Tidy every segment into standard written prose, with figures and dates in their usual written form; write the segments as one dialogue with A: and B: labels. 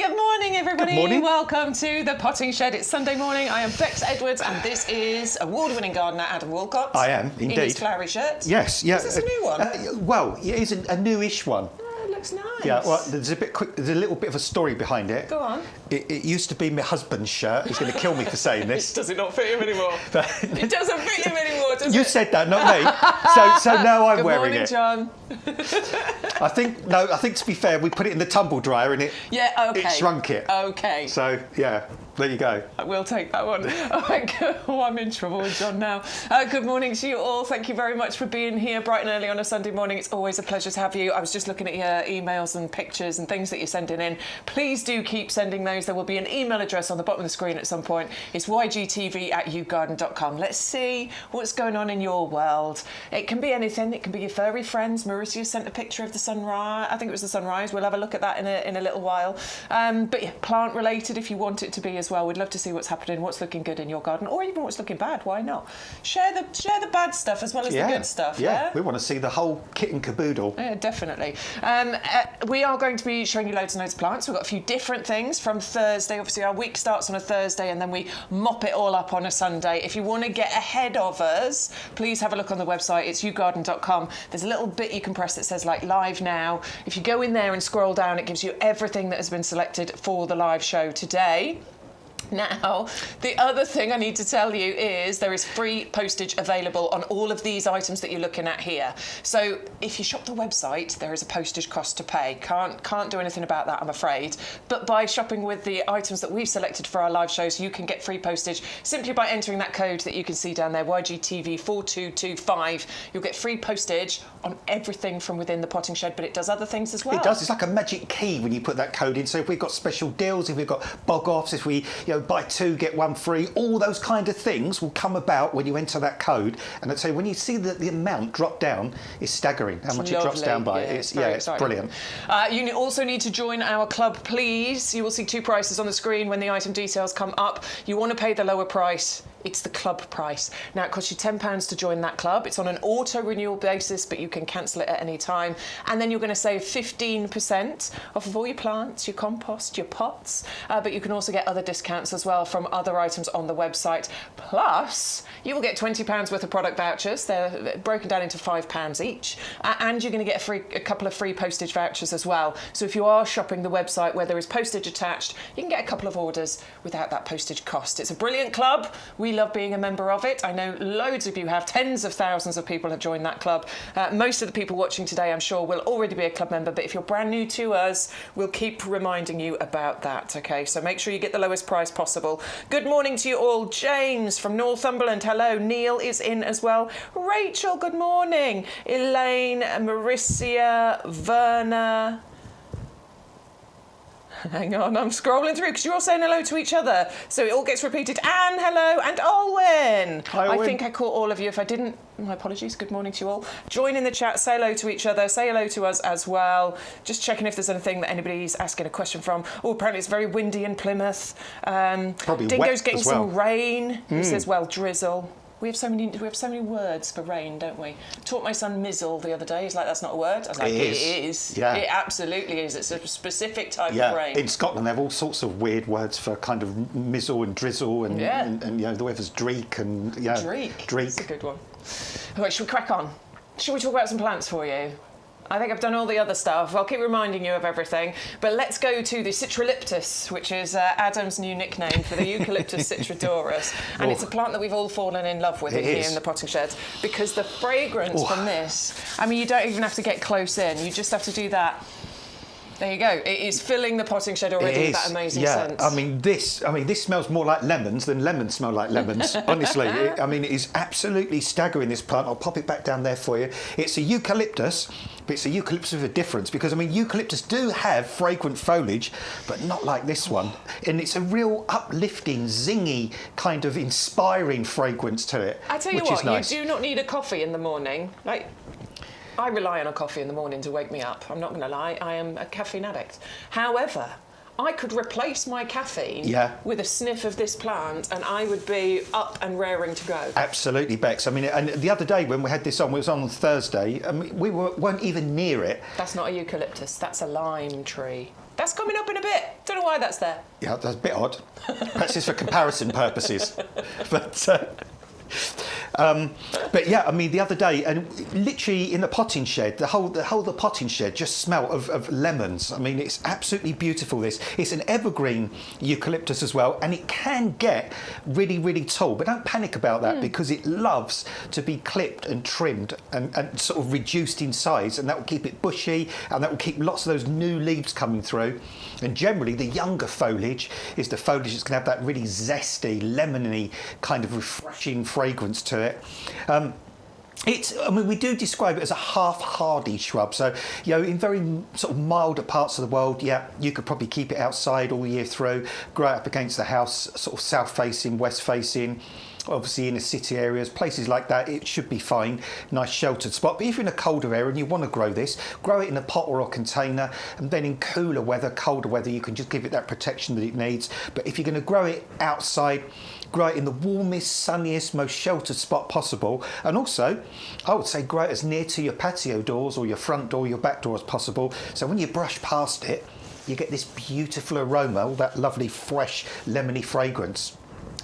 A: Good morning, everybody.
B: Good morning.
A: Welcome to the Potting Shed. It's Sunday morning. I am Bex Edwards, and this is award-winning gardener Adam Walcott.
B: I am, indeed.
A: In his flowery shirt.
B: Yes, yeah.
A: Is this a new one?
B: Well, it is a newish one.
A: Oh, it looks nice.
B: Yeah, well, there's a little bit of a story behind it.
A: Go on.
B: It used to be my husband's shirt. He's going to kill me for saying this.
A: Does it not fit him anymore? It doesn't fit him anymore, does it?
B: You said that, not me. So now I'm wearing it.
A: Good morning, John.
B: I think to be fair, we put it in the tumble dryer and it shrunk it.
A: Okay.
B: So yeah, there you go.
A: We'll take that one. All right, oh, I'm in trouble with John now. Good morning to you all. Thank you very much for being here bright and early on a Sunday morning. It's always a pleasure to have you. I was just looking at your emails and pictures and things that you're sending in. Please do keep sending those. There will be an email address on the bottom of the screen at some point. It's ygtv@yougarden.com. Let's see what's going on in your world. It can be anything. It can be your furry friends. Marissa sent a picture of the sunrise. I think it was the sunrise. We'll have a look at that in a little while. But yeah, plant related if you want it to be as well. We'd love to see what's happening, what's looking good in your garden, or even what's looking bad. Why not? Share the bad stuff as well as the good stuff.
B: Yeah, we want to see the whole kit and caboodle.
A: Yeah, definitely. We are going to be showing you loads and loads of plants. We've got a few different things from Thursday. Obviously, our week starts on a Thursday and then we mop it all up on a Sunday. If you want to get ahead of us, please have a look on the website. It's yougarden.com. There's a little bit you can press that says like live now. If you go in there and scroll down, it gives you everything that has been selected for the live show today. Now, the other thing I need to tell you is there is free postage available on all of these items that you're looking at here. So if you shop the website, there is a postage cost to pay. Can't do anything about that, I'm afraid. But by shopping with the items that we've selected for our live shows, you can get free postage simply by entering that code that you can see down there, YGTV4225. You'll get free postage on everything from within the potting shed, but it does other things as well.
B: It does. It's like a magic key when you put that code in. So if we've got special deals, if we've got bog-offs, if we buy two, get one free, all those kind of things will come about when you enter that code. And I'd say when you see the amount drop down, it's staggering how much it drops down by.
A: Yeah,
B: it's brilliant.
A: You also need to join our club, please. You will see two prices on the screen when the item details come up. You want to pay the lower price. It's the club price. Now, it costs you £10 to join that club. It's on an auto-renewal basis, but you can cancel it at any time. And then you're going to save 15% off of all your plants, your compost, your pots. But you can also get other discounts as well from other items on the website. Plus, you will get £20 worth of product vouchers. They're broken down into £5 each. And you're going to get a couple of free postage vouchers as well. So if you are shopping the website where there is postage attached, you can get a couple of orders without that postage cost. It's a brilliant club. We love being a member of it. I know loads of you have. Tens of thousands of people have joined that club. Most of the people watching today, I'm sure, will already be a club member. But if you're brand new to us, we'll keep reminding you about that. OK, so make sure you get the lowest price possible. Good morning to you all. James from Northumberland. Hello. Neil is in as well. Rachel, good morning. Elaine, Maricia, Verna. Hang on, I'm scrolling through because you're all saying hello to each other. So it all gets repeated. Anne, hello, and Olwen.
B: Hi, Olwen.
A: I think I caught all of you. If I didn't, my apologies. Good morning to you all. Join in the chat, say hello to each other, say hello to us as well. Just checking if there's anything that anybody's asking a question from. Oh, apparently it's very windy in Plymouth.
B: Probably
A: Dingo's
B: wet
A: getting
B: as well.
A: some rain. He says, well, drizzle. We have so many words for rain, don't we? I taught my son mizzle the other day. He's like, that's not a word. I was like, it is.
B: Yeah.
A: It absolutely is. It's a specific type of rain.
B: In Scotland, they have all sorts of weird words for kind of mizzle and drizzle, and the weather's dreek and
A: Dreek.
B: Dreek.
A: That's a good one. All right, should we crack on? Should we talk about some plants for you? I think I've done all the other stuff. I'll keep reminding you of everything. But let's go to the Citraliptus, which is Adam's new nickname for the Eucalyptus citrodorus. And it's a plant that we've all fallen in love with here in the potting sheds because the fragrance from this, I mean, you don't even have to get close in. You just have to do that. There you go. It is filling the potting shed already with that amazing scent.
B: I mean, this smells more like lemons than lemons smell like lemons. Honestly, it is absolutely staggering. This plant. I'll pop it back down there for you. It's a eucalyptus, but it's a eucalyptus with a difference because eucalyptus do have fragrant foliage, but not like this one. And it's a real uplifting, zingy kind of inspiring fragrance to it.
A: I tell you
B: what, nice.
A: You do not need a coffee in the morning. I rely on a coffee in the morning to wake me up. I'm not going to lie. I am a caffeine addict. However, I could replace my caffeine with a sniff of this plant and I would be up and raring to go.
B: Absolutely, Bex. I mean, and the other day when we had this on, it was on Thursday, we weren't even near it.
A: That's not a eucalyptus, that's a lime tree. That's coming up in a bit. Don't know why that's there.
B: Yeah, that's a bit odd. Perhaps it's for comparison purposes. But yeah, I mean, the other day, and literally in the potting shed, the whole of the potting shed just smelt of lemons. I mean, it's absolutely beautiful. It's an evergreen eucalyptus as well, and it can get really, really tall. But don't panic about that because it loves to be clipped and trimmed and sort of reduced in size, and that will keep it bushy, and that will keep lots of those new leaves coming through. And generally, the younger foliage is the foliage that's going to have that really zesty, lemony kind of refreshing fragrance to it. I mean, we do describe it as a half-hardy shrub. So, you know, in very sort of milder parts of the world, yeah, you could probably keep it outside all year through, grow it up against the house, sort of south-facing, west-facing. Obviously in the city areas, places like that, it should be fine, nice sheltered spot. But if you're in a colder area and you want to grow this, grow it in a pot or a container, and then in cooler weather, colder weather, you can just give it that protection that it needs. But if you're going to grow it outside, grow it in the warmest, sunniest, most sheltered spot possible. And also, I would say grow it as near to your patio doors or your front door, your back door as possible. So when you brush past it, you get this beautiful aroma, all that lovely, fresh, lemony fragrance.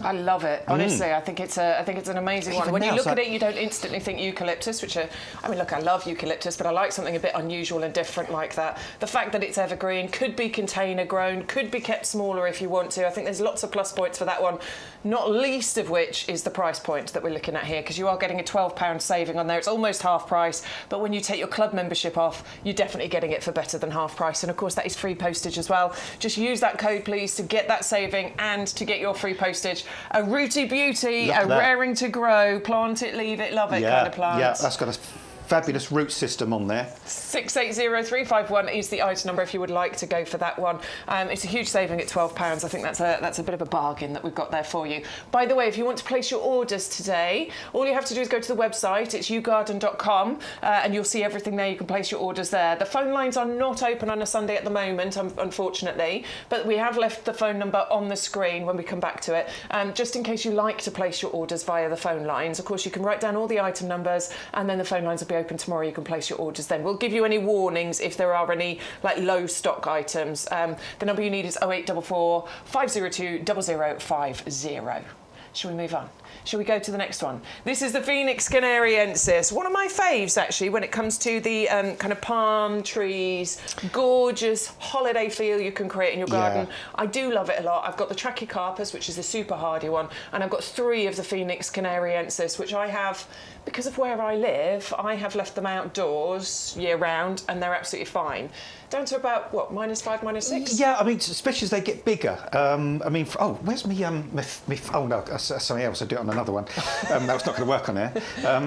A: I love it. Honestly, I think it's an amazing one. When you look at it, you don't instantly think eucalyptus, I mean, look, I love eucalyptus, but I like something a bit unusual and different like that. The fact that it's evergreen, could be container grown, could be kept smaller if you want to. I think there's lots of plus points for that one, not least of which is the price point that we're looking at here, because you are getting a £12 saving on there. It's almost half price, but when you take your club membership off, you're definitely getting it for better than half price. And of course, that is free postage as well. Just use that code, please, to get that saving and to get your free postage. A rooty beauty, a raring to grow, plant it, leave it, love it kind of plant.
B: Yeah, that's got a fabulous root system on there.
A: 680351 is the item number if you would like to go for that one. It's a huge saving at £12. I think that's a bit of a bargain that we've got there for you. By the way, if you want to place your orders today, all you have to do is go to the website. It's YouGarden.com, and you'll see everything there. You can place your orders there. The phone lines are not open on a Sunday at the moment, unfortunately, but we have left the phone number on the screen when we come back to it, just in case you like to place your orders via the phone lines. Of course, you can write down all the item numbers, and then the phone lines will be open tomorrow. You can place your orders then. We'll give you any warnings if there are any like low stock items. The number you need is 0844 502 0050. Shall we move on? Shall we go to the next one? This is the Phoenix canariensis, one of my faves actually when it comes to the kind of palm trees, gorgeous holiday feel you can create in your garden. I do love it a lot. I've got the Trachycarpus, which is the super hardy one, and I've got 3 of the Phoenix canariensis, which I have, because of where I live, I have left them outdoors year round, and they're absolutely fine. Down to about, what, -5, -6?
B: Yeah, I mean, especially as they get bigger. I mean, where's me, oh no, that's something else. I do it on another one. That was not going to work on there.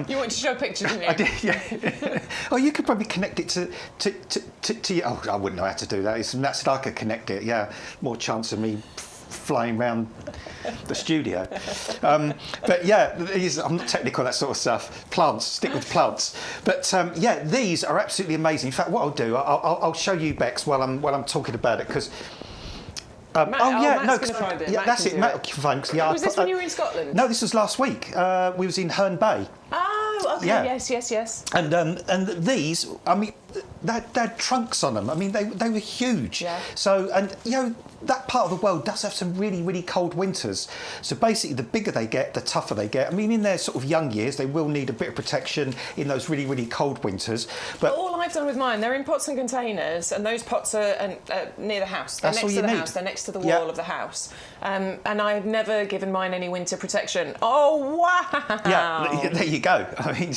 A: You wanted to show pictures, didn't you?
B: I did, yeah. Oh, you could probably connect it to your, oh, I wouldn't know how to do that. That's I could connect it, yeah. More chance of me flying around the studio. But yeah, I'm not technical on that sort of stuff. Plants, stick with plants. But yeah, these are absolutely amazing. In fact, what I'll do, I'll show you, Bex, while I'm talking about it, because
A: Matt's gonna find it.
B: Yeah, that's it. Matt can find it. Yeah,
A: was this when you were in Scotland?
B: No, this was last week. We was in Herne Bay.
A: Oh, okay. Yeah. Yes.
B: And these, I mean, they had trunks on them. I mean, they were huge.
A: Yeah.
B: So, and you know, that part of the world does have some really, really cold winters. So basically, the bigger they get, the tougher they get. I mean, in their sort of young years, they will need a bit of protection in those really, really cold winters. But
A: all I've done with mine, they're in pots and containers, and those pots are near the house. They're next to the house. They're next to the wall of the house. And I've never given mine any winter protection. Oh wow!
B: Yeah, there you go. I mean,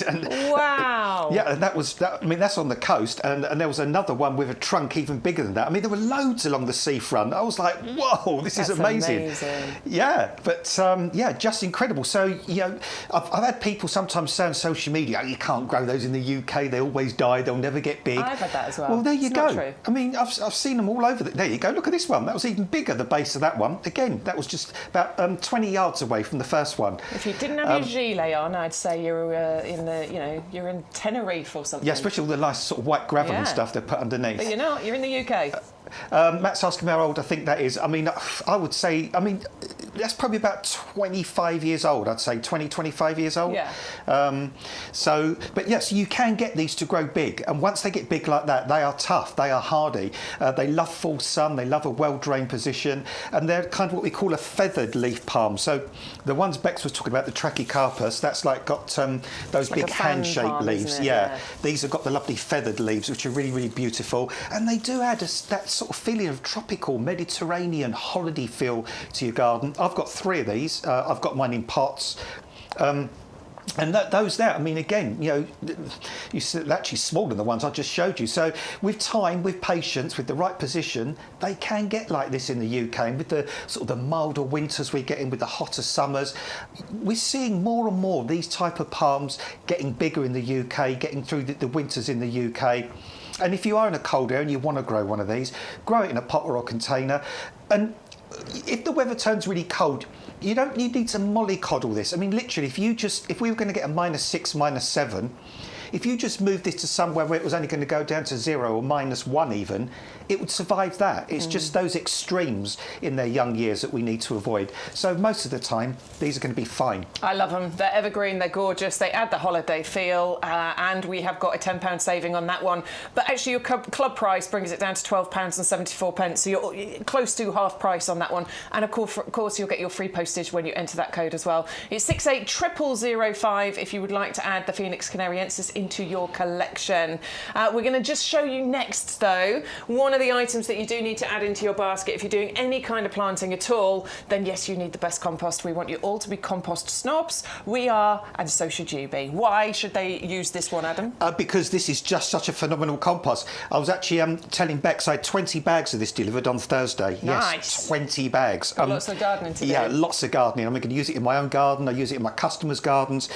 A: wow.
B: Yeah, and that was that. I mean, that's on the coast, and there was another one with a trunk even bigger than that. I mean, there were loads along the seafront. I was like, whoa, this is amazing. Yeah, but yeah, just incredible. So you know, I've had people sometimes say on social media, oh, you can't grow those in the UK. They always die. They'll never get big.
A: I've had that as well.
B: Well, there you
A: it's
B: go.
A: Not true.
B: I mean, I've seen them all over. There you go. Look at this one. That was even bigger. The base of that one. Again, that was just about 20 yards away from the first one.
A: If you didn't have your gilet on, I'd say you're in the, you know, you're in Tenerife or something.
B: Yeah, especially all the nice sort of white gravel and stuff they put underneath.
A: But you're not. You're in the UK.
B: Matt's asking how old I think that is. I mean, I would say, I mean, that's probably about 25 years old, I'd say, 25 years old.
A: Yeah.
B: But yes, you can get these to grow big, and once they get big like that, they are tough, they are hardy, they love full sun, they love a well-drained position, and they're kind of what we call a feathered leaf palm. So the ones Bex was talking about, the Trachycarpus, that's like got those
A: like
B: big hand-shaped leaves. Yeah. These have got the lovely feathered leaves, which are really, really beautiful, and they do add that sort of feeling of tropical, Mediterranean, holiday feel to your garden. I've got 3 of these. I've got mine in pots. And those there, I mean, again, you know, they're actually smaller than the ones I just showed you. So with time, with patience, with the right position, they can get like this in the UK. And with the sort of the milder winters we're getting, with the hotter summers, we're seeing more and more these type of palms getting bigger in the UK, getting through the winters in the UK. And if you are in a cold area and you want to grow one of these, grow it in a pot or a container. And if the weather turns really cold, you need to mollycoddle this. I mean, literally, if we were going to get a -6, -7, if you just moved this to somewhere where it was only going to go down to 0 or -1 even, it would survive that. It's just those extremes in their young years that we need to avoid. So most of the time, these are going to be fine. I
A: love them. They're evergreen, they're gorgeous, they add the holiday feel, and we have got a £10 saving on that one. But actually, your club price brings it down to £12.74, so you're close to half price on that one. And of course, you'll get your free postage when you enter that code as well. It's 680005 if you would like to add the Phoenix Canariensis into your collection. We're going to just show you next, though, one of the items that you do need to add into your basket if you're doing any kind of planting at all. Then yes, you need the best compost. We want you all to be compost snobs. We are, and so should you be. Why should they use this one, Adam?
B: Because this is just such a phenomenal compost. I was actually telling Bex I had 20 bags of this delivered on Thursday.
A: Nice.
B: Yes, 20 bags.
A: Lots of gardening to do.
B: Yeah, lots of gardening. I'm going to use it in my own garden. I use it in my customers' gardens.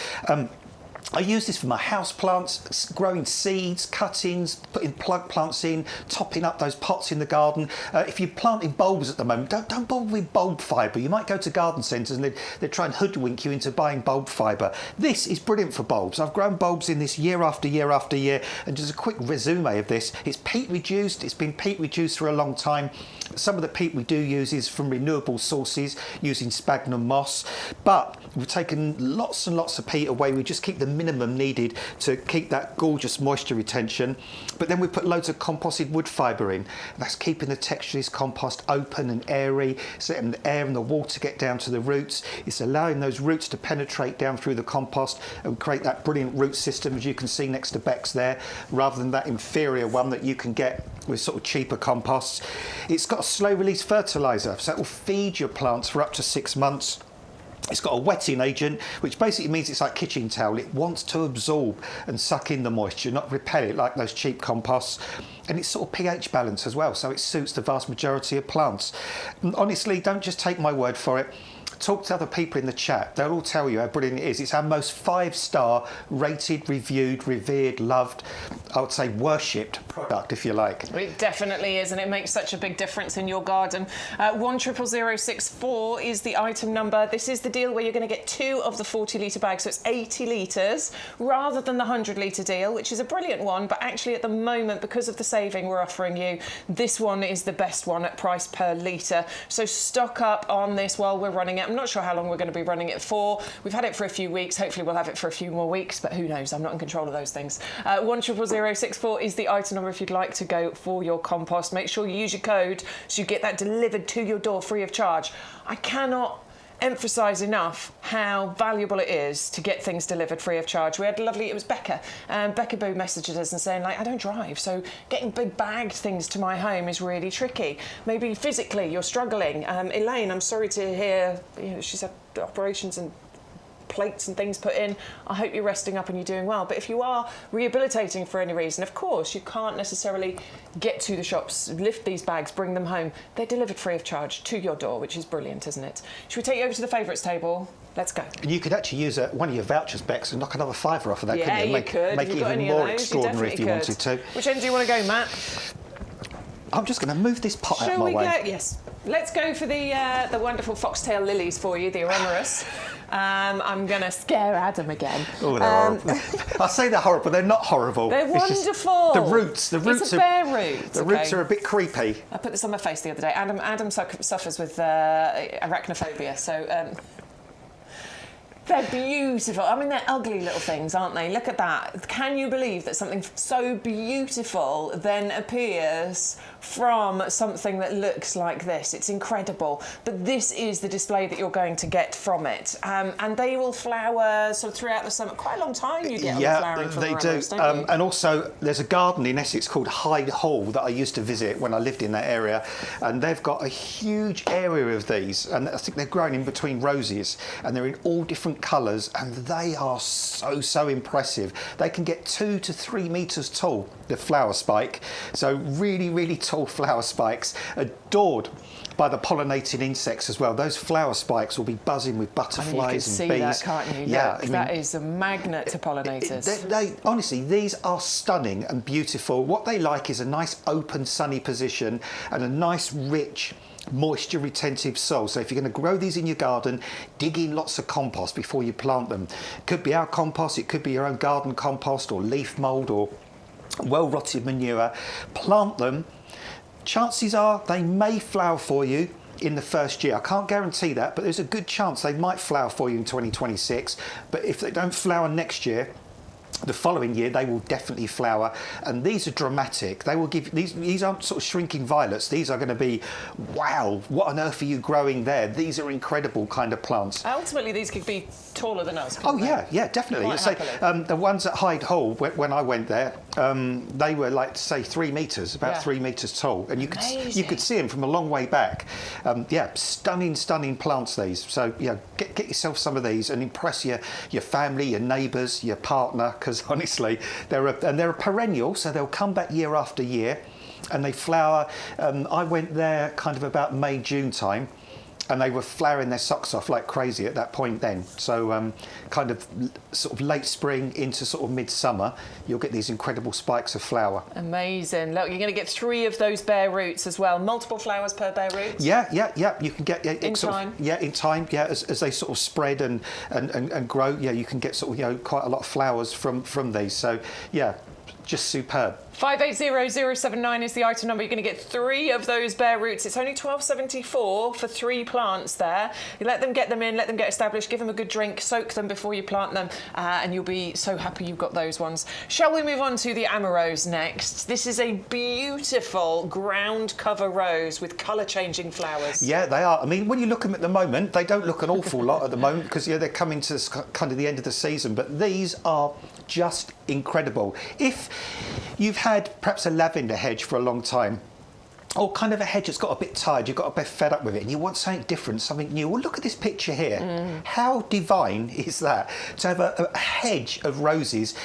B: I use this for my house plants, growing seeds, cuttings, putting plug plants in, topping up those pots in the garden. If you're planting bulbs at the moment, don't bother with bulb fibre. You might go to garden centres and they try and hoodwink you into buying bulb fibre. This is brilliant for bulbs. I've grown bulbs in this year after year after year, and just a quick resume of this. It's peat reduced. It's been peat reduced for a long time. Some of the peat we do use is from renewable sources, using sphagnum moss, but we've taken lots and lots of peat away. We just keep the minimum needed to keep that gorgeous moisture retention. But then we put loads of composted wood fibre in. That's keeping the texture of this compost open and airy, so letting the air and the water get down to the roots. It's allowing those roots to penetrate down through the compost and create that brilliant root system, as you can see next to Bex there, rather than that inferior one that you can get with sort of cheaper composts. It's got a slow release fertiliser, so it will feed your plants for up to 6 months. It's got a wetting agent, which basically means it's like kitchen towel. It wants to absorb and suck in the moisture, not repel it like those cheap composts. And it's sort of pH balance as well, so it suits the vast majority of plants. And honestly, don't just take my word for it. Talk to other people in the chat. They'll all tell you how brilliant it is. It's our most 5-star rated, reviewed, revered, loved, I would say worshipped product, if you like.
A: It definitely is, and it makes such a big difference in your garden. 100064 is the item number. This is the deal where you're going to get 2 of the 40-litre bags, so it's 80 litres, rather than the 100-litre deal, which is a brilliant one, but actually at the moment, because of the saving we're offering you, this one is the best one at price per litre. So stock up on this while we're running it. I'm not sure how long we're going to be running it for. We've had it for a few weeks. Hopefully we'll have it for a few more weeks, but who knows? I'm not in control of those things. 100064 is the item number if you'd like to go for your compost. Make sure you use your code so you get that delivered to your door free of charge. I cannot emphasise enough how valuable it is to get things delivered free of charge. We had it was Becca. Becca Boo messaged us and saying, like, I don't drive, so getting big bagged things to my home is really tricky. Maybe physically you're struggling. Elaine, I'm sorry to hear, she's had operations and plates and things put in. I hope you're resting up and you're doing well. But if you are rehabilitating for any reason, of course, you can't necessarily get to the shops, lift these bags, bring them home. They're delivered free of charge to your door, which is brilliant, isn't it? Should we take you over to the favourites table? Let's go.
B: And you could actually use one of your vouchers, Bex, and knock another £5 off of that, couldn't you?
A: Yeah, you could.
B: Make it even more extraordinary if you wanted to.
A: Which end do you want to go, Matt?
B: I'm just going to move this pot out of my way.
A: Shall we go? Yes. Let's go for the wonderful foxtail lilies for you, the Aromerus. I'm going to scare Adam again.
B: Oh, they're horrible. I say they're horrible. They're not horrible.
A: They're wonderful.
B: The roots.
A: It's a bare root.
B: The roots are a bit creepy.
A: I put this on my face the other day. Adam suffers with arachnophobia, so. They're beautiful. I mean, they're ugly little things, aren't they? Look at that. Can you believe that something so beautiful then appears from something that looks like this? It's incredible. But this is the display that you're going to get from it. And they will flower sort of throughout the summer. Quite a long time you get on the flowering from
B: they
A: the
B: do.
A: Ramos, don't you?
B: And also, there's a garden in Essex called Hyde Hall that I used to visit when I lived in that area. And they've got a huge area of these. And I think they're grown in between roses. And they're in all different colours, and they are so impressive. They can get 2 to 3 metres tall, the flower spike. So really tall flower spikes, adored by the pollinating insects as well. Those flower spikes will be buzzing with butterflies and bees.
A: You can see that, can't you?
B: Yeah,
A: Look, that is a magnet to pollinators.
B: They honestly, these are stunning and beautiful. What they like is a nice open sunny position and a nice rich moisture retentive soil. So if you're going to grow these in your garden, dig in lots of compost before you plant them. It could be our compost, it could be your own garden compost or leaf mould or well rotted manure. Plant them. Chances are they may flower for you in the first year. I can't guarantee that, but there's a good chance they might flower for you in 2026. But if they don't flower next year, the following year they will definitely flower, and these are dramatic. They will give these aren't sort of shrinking violets. These are going to be, wow, what on earth are you growing there? These are incredible kind of plants.
A: Ultimately, these could be taller than us.
B: Oh yeah, definitely. So the ones at Hyde Hall, when I went there, they were like say 3 metres, about 3 metres tall, and you could see them from a long way back. Stunning plants these. So get yourself some of these and impress your family, your neighbours, your partner. Because honestly, they're a perennial, so they'll come back year after year, and they flower. I went there kind of about May, June time, and they were flowering their socks off like crazy at that point then. So kind of sort of late spring into sort of midsummer, you'll get these incredible spikes of flower.
A: Amazing. Look, you're going to get 3 of those bare roots as well. Multiple flowers per bare root?
B: Yeah. You can get...
A: in time?
B: In time, as they sort of spread and grow, you can get sort of, quite a lot of flowers from these. So, just superb.
A: 580079 is the item number. You're going to get 3 of those bare roots. It's only £12.74 for 3 plants there. You let them get them in, let them get established, give them a good drink, soak them before you plant them, and you'll be so happy you've got those ones. Shall we move on to the Amarose next? This is a beautiful ground cover rose with colour-changing flowers.
B: Yeah, they are. I mean, when you look at them at the moment, they don't look an awful lot at the moment because they're coming to kind of the end of the season, but these are just incredible. If you've had perhaps a lavender hedge for a long time, or kind of a hedge that's got a bit tired, you've got a bit fed up with it, and you want something different, something new. Well, look at this picture here. How divine is that? To have a hedge of roses,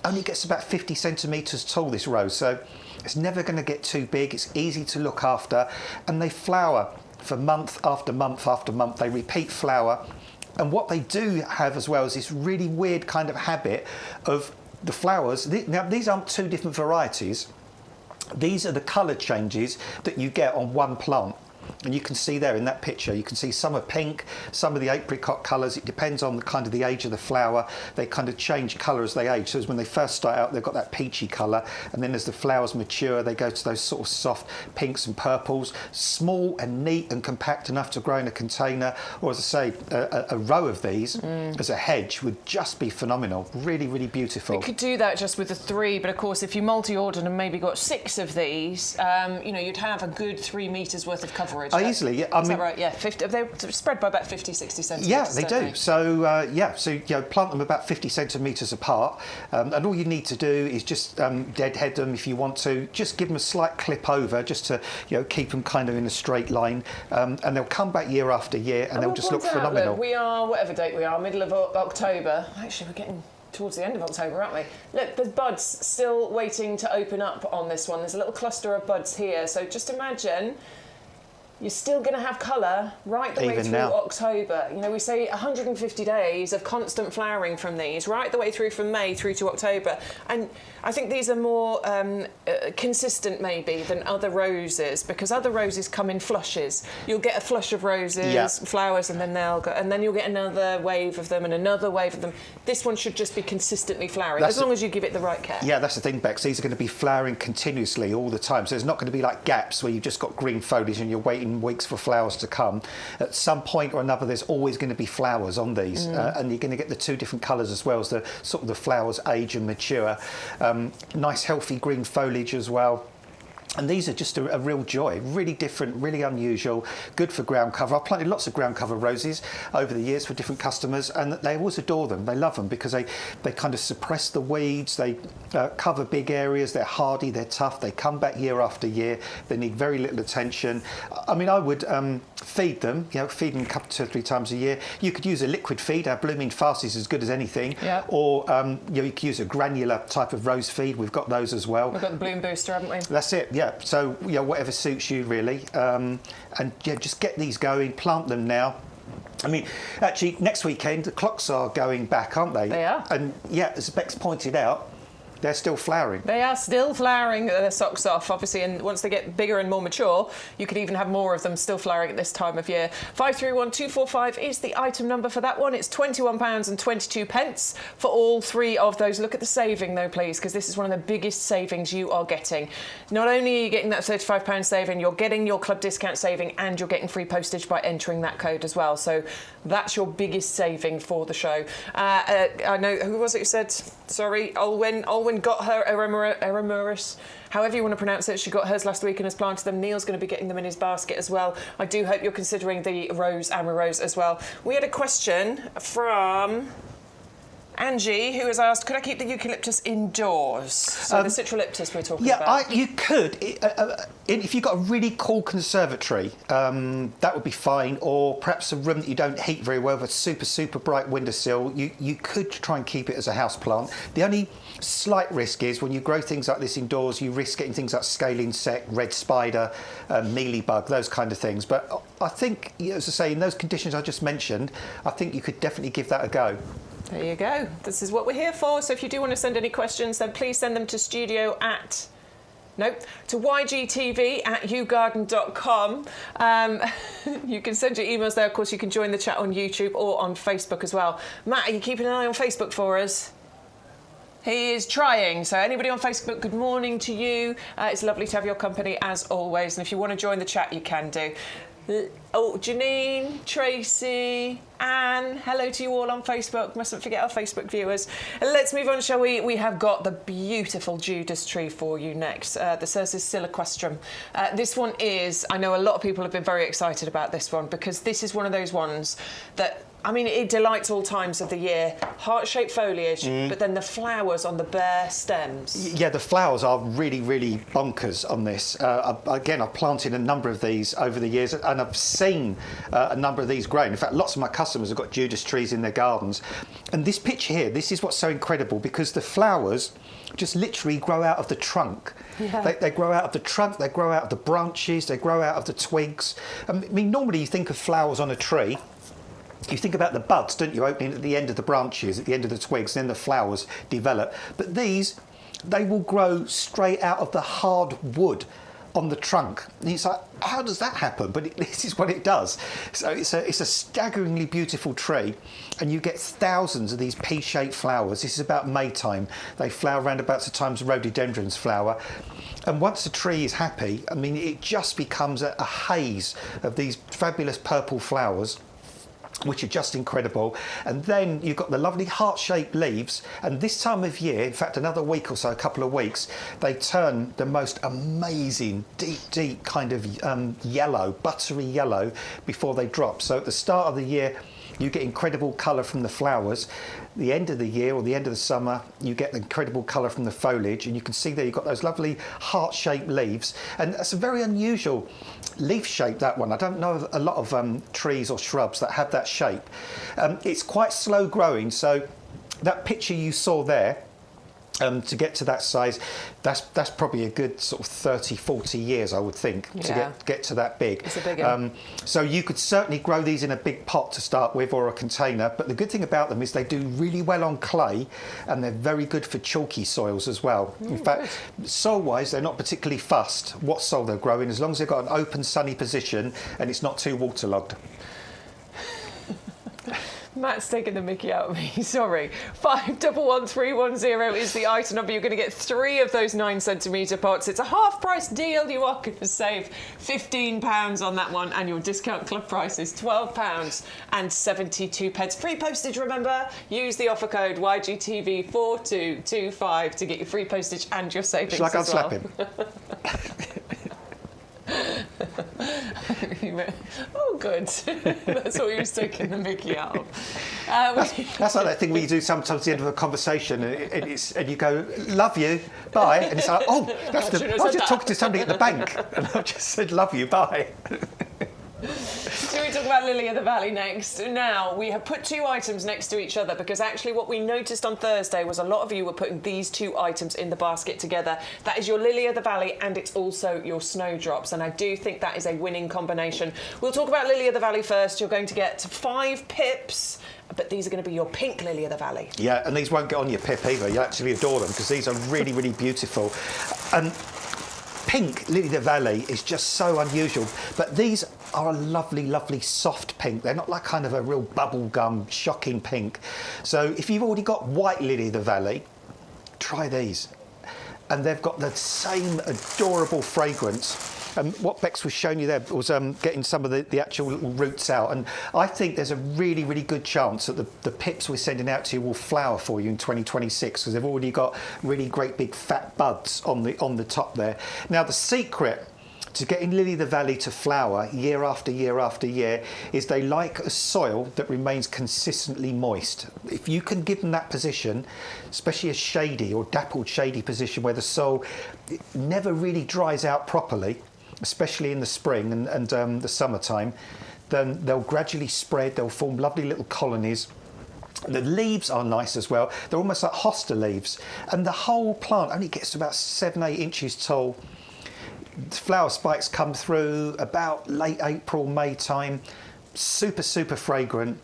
B: only gets about 50 centimetres tall, this rose, so it's never going to get too big. It's easy to look after, and they flower for month after month after month. They repeat flower. And what they do have as well is this really weird kind of habit of the flowers. Now, these aren't 2 different varieties. These are the colour changes that you get on one plant. And you can see there in that picture, you can see some are pink, some of the apricot colours. It depends on the kind of the age of the flower. They kind of change colour as they age. So as when they first start out, they've got that peachy colour. And then as the flowers mature, they go to those sort of soft pinks and purples. Small and neat and compact enough to grow in a container. Or as I say, a row of these as a hedge would just be phenomenal. Really beautiful.
A: You could do that just with the 3, but of course, if you multi-ordered and maybe got 6 of these, you'd have a good 3 metres worth of coverage.
B: Easily, yeah.
A: Is that right? Yeah, 50. They're spread by about 50, 60 centimetres.
B: Yeah, they do. So, plant them about 50 centimetres apart, and all you need to do is just deadhead them if you want to. Just give them a slight clip over, just to keep them kind of in a straight line, and they'll come back year after year, and they'll just look phenomenal.
A: Look, we are whatever date we are, middle of October. Actually, we're getting towards the end of October, aren't we? Look, there's buds still waiting to open up on this one. There's a little cluster of buds here, so just imagine you're still going to have colour right the way
B: Even
A: through
B: now.
A: October. You know, we say 150 days of constant flowering from these, right the way through from May through to October. And I think these are more consistent maybe than other roses, because other roses come in flushes. You'll get a flush of roses, flowers, and then they'll go, and then you'll get another wave of them and another wave of them. This one should just be consistently flowering, as long as you give it the right care.
B: Yeah, that's the thing, Bex. These are going to be flowering continuously all the time. So there's not going to be like gaps where you've just got green foliage and you're waiting weeks for flowers to come. At some point or another, there's always going to be flowers on these, and you're going to get the two different colours as well as the sort of the flowers age and mature. Nice, healthy green foliage as well. And these are just a real joy, really different, really unusual, good for ground cover. I've planted lots of ground cover roses over the years for different customers, and they always adore them. They love them because they kind of suppress the weeds, they cover big areas, they're hardy, they're tough, they come back year after year, they need very little attention. I mean, I would feed them, feed them 2 or 3 times a year. You could use a liquid feed, our Blooming Fast is as good as anything, or you could use a granular type of rose feed, we've got those as well.
A: We've got the Bloom Booster, haven't we?
B: That's it, yeah. So, whatever suits you, really. And, just get these going, plant them now. I mean, actually, next weekend, the clocks are going back, aren't they?
A: They are.
B: And, as Bex pointed out, they're still flowering.
A: They are still flowering their socks off, obviously, and once they get bigger and more mature, you could even have more of them still flowering at this time of year. 531245 is the item number for that one. It's £21.22 for all 3 of those. Look at the saving, though, please, because this is one of the biggest savings you are getting. Not only are you getting that £35 saving, you're getting your club discount saving, and you're getting free postage by entering that code as well. So that's your biggest saving for the show. I know, who was it who said, sorry, Olwen got her Eramerus, however you want to pronounce it. She got hers last week and has planted them. Neil's going to be getting them in his basket as well. I do hope you're considering the Rose Amarose as well. We had a question from Angie, who has asked, could I keep the eucalyptus indoors? So the citraliptus we're talking about.
B: Yeah, you could. If you've got a really cool conservatory, that would be fine. Or perhaps a room that you don't heat very well with a super, super bright windowsill. You could try and keep it as a house plant. The only slight risk is when you grow things like this indoors, you risk getting things like scale insect, red spider, mealybug, those kind of things. But I think, as I say, in those conditions I just mentioned, I think you could definitely give that a go.
A: There you go. This is what we're here for. So if you do want to send any questions, then please send them to ygtv@yougarden.com. You can send your emails there. Of course, you can join the chat on YouTube or on Facebook as well. Matt, are you keeping an eye on Facebook for us? He is trying. So anybody on Facebook, good morning to you. It's lovely to have your company as always. And if you want to join the chat, you can do. Oh, Janine, Tracy, Anne, hello to you all on Facebook. Mustn't forget our Facebook viewers. Let's move on, shall we? We have got the beautiful Judas tree for you next. The Cercis siliquestrum. This one is, I know a lot of people have been very excited about this one because this is one of those ones that, I mean, it delights all times of the year. Heart-shaped foliage, but then the flowers on the bare stems.
B: Yeah, the flowers are really, really bonkers on this. Again, I've planted a number of these over the years, and I've seen a number of these growing. In fact, lots of my customers have got Judas trees in their gardens. And this picture here, this is what's so incredible, because the flowers just literally grow out of the trunk. Yeah. They grow out of the trunk, they grow out of the branches, they grow out of the twigs. I mean, normally you think of flowers on a tree, you think about the buds, don't you, opening at the end of the branches, at the end of the twigs, then the flowers develop. But these, they will grow straight out of the hard wood on the trunk. And it's like, how does that happen? But this is what it does. So it's a staggeringly beautiful tree, and you get thousands of these pea-shaped flowers. This is about May time. They flower around about the times rhododendrons flower. And once the tree is happy, I mean, it just becomes a haze of these fabulous purple flowers, which are just incredible. And then you've got the lovely heart-shaped leaves, and this time of year, in fact another week or so, a couple of weeks, they turn the most amazing deep kind of yellow, buttery yellow, before they drop. So at the start of the year you get incredible colour from the flowers. The end of the year or the end of the summer, you get the incredible colour from the foliage, and you can see there you've got those lovely heart-shaped leaves, and that's a very unusual leaf shape, that one. I don't know of a lot of trees or shrubs that have that shape. It's quite slow growing, so that picture you saw there, To get to that size, that's probably a good sort of 30, 40 years, I would think, to get to that big.
A: It's a big one.
B: So you could certainly grow these in a big pot to start with, or a container. But the good thing about them is they do really well on clay, and they're very good for chalky soils as well. In fact, soil-wise, they're not particularly fussed what soil they'll grow in, as long as they've got an open, sunny position and it's not too waterlogged.
A: Matt's taking the mickey out of me, sorry. 511310 is the item number. You're going to get 3 of those 9cm pots. It's a half-price deal. You are going to save £15 on that one, and your discount club price is £12.72. Free postage, remember? Use the offer code YGTV4225 to get your free postage and your savings
B: Shall I go
A: as
B: slap
A: well.
B: him?
A: Oh, good. That's what he was taking the mickey out of.
B: That's like that thing where you do sometimes at the end of a conversation and you go, love you, bye. And it's like, oh, I was just talking to somebody at the bank and I just said, love you, bye.
A: So we talk about Lily of the Valley next. Now, we have put 2 items next to each other because actually what we noticed on Thursday was a lot of you were putting these 2 items in the basket together. That is your Lily of the Valley and it's also your snowdrops, and I do think that is a winning combination. We'll talk about Lily of the Valley first. You're going to get 5 pips, but these are going to be your pink Lily of the Valley. Yeah,
B: and these won't get on your pip either. You'll actually adore them because these are really, really beautiful. Pink Lily of the Valley is just so unusual, but these are a lovely, lovely soft pink. They're not like kind of a real bubblegum, shocking pink. So if you've already got white Lily of the Valley, try these. And they've got the same adorable fragrance. What Bex was showing you there was getting some of the actual little roots out, and I think there's a really, really good chance that the pips we're sending out to you will flower for you in 2026 because they've already got really great big fat buds on the top there. Now the secret to getting Lily of the Valley to flower year after year after year is they like a soil that remains consistently moist. If you can give them that position, especially a shady or dappled shady position where the soil never really dries out properly, especially in the spring and the summertime, then they'll gradually spread, they'll form lovely little colonies. The leaves are nice as well. They're almost like hosta leaves. And the whole plant only gets to about 7-8 inches tall. The flower spikes come through about late April, May time. Super, super fragrant.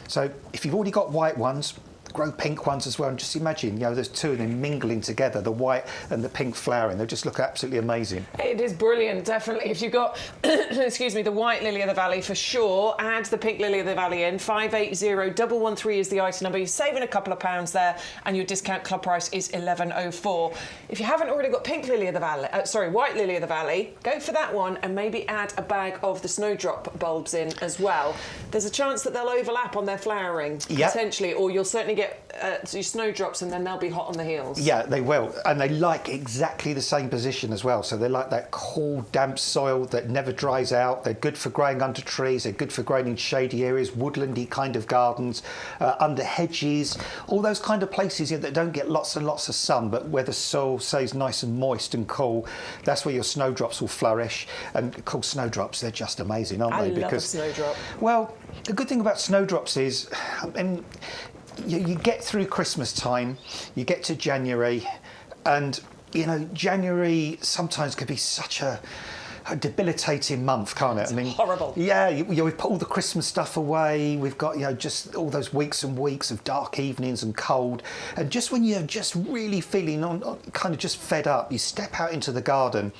B: So if you've already got white ones, grow pink ones as well, and just imagine, there's 2 of them mingling together, the white and the pink flowering. They just look absolutely amazing. It is brilliant, definitely. If you've got, excuse me, the white Lily of the Valley for sure, add the pink Lily of the Valley in. 580113 is the item number. You're saving a couple of pounds there, and your discount club price is £11.04. If you haven't already got pink Lily of the Valley, white Lily of the Valley, go for that one, and maybe add a bag of the snowdrop bulbs in as well. There's a chance that they'll overlap on their flowering, potentially, or you'll certainly get your snowdrops and then they'll be hot on the heels. Yeah, they will. And they like exactly the same position as well. So they like that cool, damp soil that never dries out. They're good for growing under trees. They're good for growing in shady areas, woodlandy kind of gardens, under hedges, all those kind of places that don't get lots and lots of sun, but where the soil stays nice and moist and cool. That's where your snowdrops will flourish. And of course, snowdrops, they're just amazing, aren't they?
A: I love a snowdrop.
B: Well, the good thing about snowdrops is, you get through Christmas time, you get to January, and January sometimes can be such a debilitating month, can't it?
A: It's horrible.
B: Yeah, we've put all the Christmas stuff away. We've got just all those weeks and weeks of dark evenings and cold, and just when you're just really feeling kind of just fed up, you step out into the garden,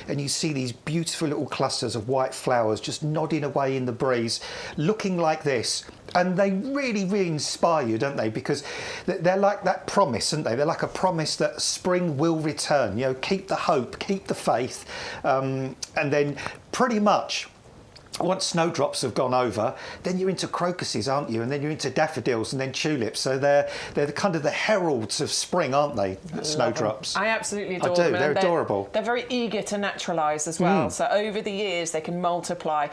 B: and you see these beautiful little clusters of white flowers just nodding away in the breeze, looking like this. And they really, really inspire you, don't they? Because they're like that promise, aren't they? They're like a promise that spring will return. Keep the hope, keep the faith, and then pretty much once snowdrops have gone over, then you're into crocuses, aren't you? And then you're into daffodils and then tulips. So they're kind of the heralds of spring, aren't they? Snowdrops. I absolutely adore them. They're adorable. They're very eager to naturalise as well. So over the years they can multiply.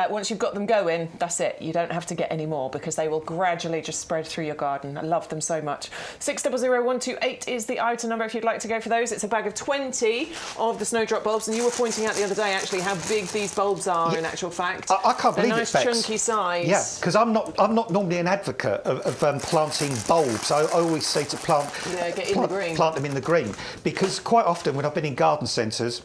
B: Once you've got them going, that's it. You don't have to get any more because they will gradually just spread through your garden. I love them so much. 600128 is the item number if you'd like to go for those. It's a bag of 20 of the snowdrop bulbs, and you were pointing out the other day actually how big these bulbs are in actual fact.
A: compact.
B: I can't
A: They're
B: believe
A: nice,
B: it, Bex.
A: chunky size.
B: Yeah, because I'm not normally an advocate of planting bulbs. I always say to plant them in the green, because quite often when I've been in garden centres,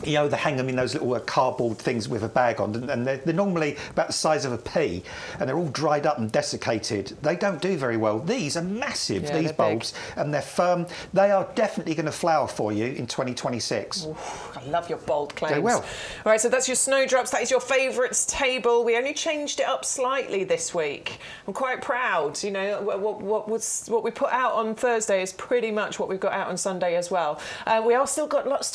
B: you know, they hang them in those little cardboard things with a bag on, and they're normally about the size of a pea, and they're all dried up and desiccated. They don't do very well. These are massive, these bulbs, and they're firm. They are definitely going to flower for you in 2026.
A: Oof, I love your bold claims.
B: They will.
A: All right, so that's your snowdrops. That is your favourites table. We only changed it up slightly this week. I'm quite proud. You know, what we put out on Thursday is pretty much what we've got out on Sunday as well. We are still got lots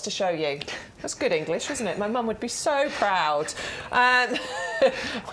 A: to show you. That's good English, isn't it? My mum would be so proud. We're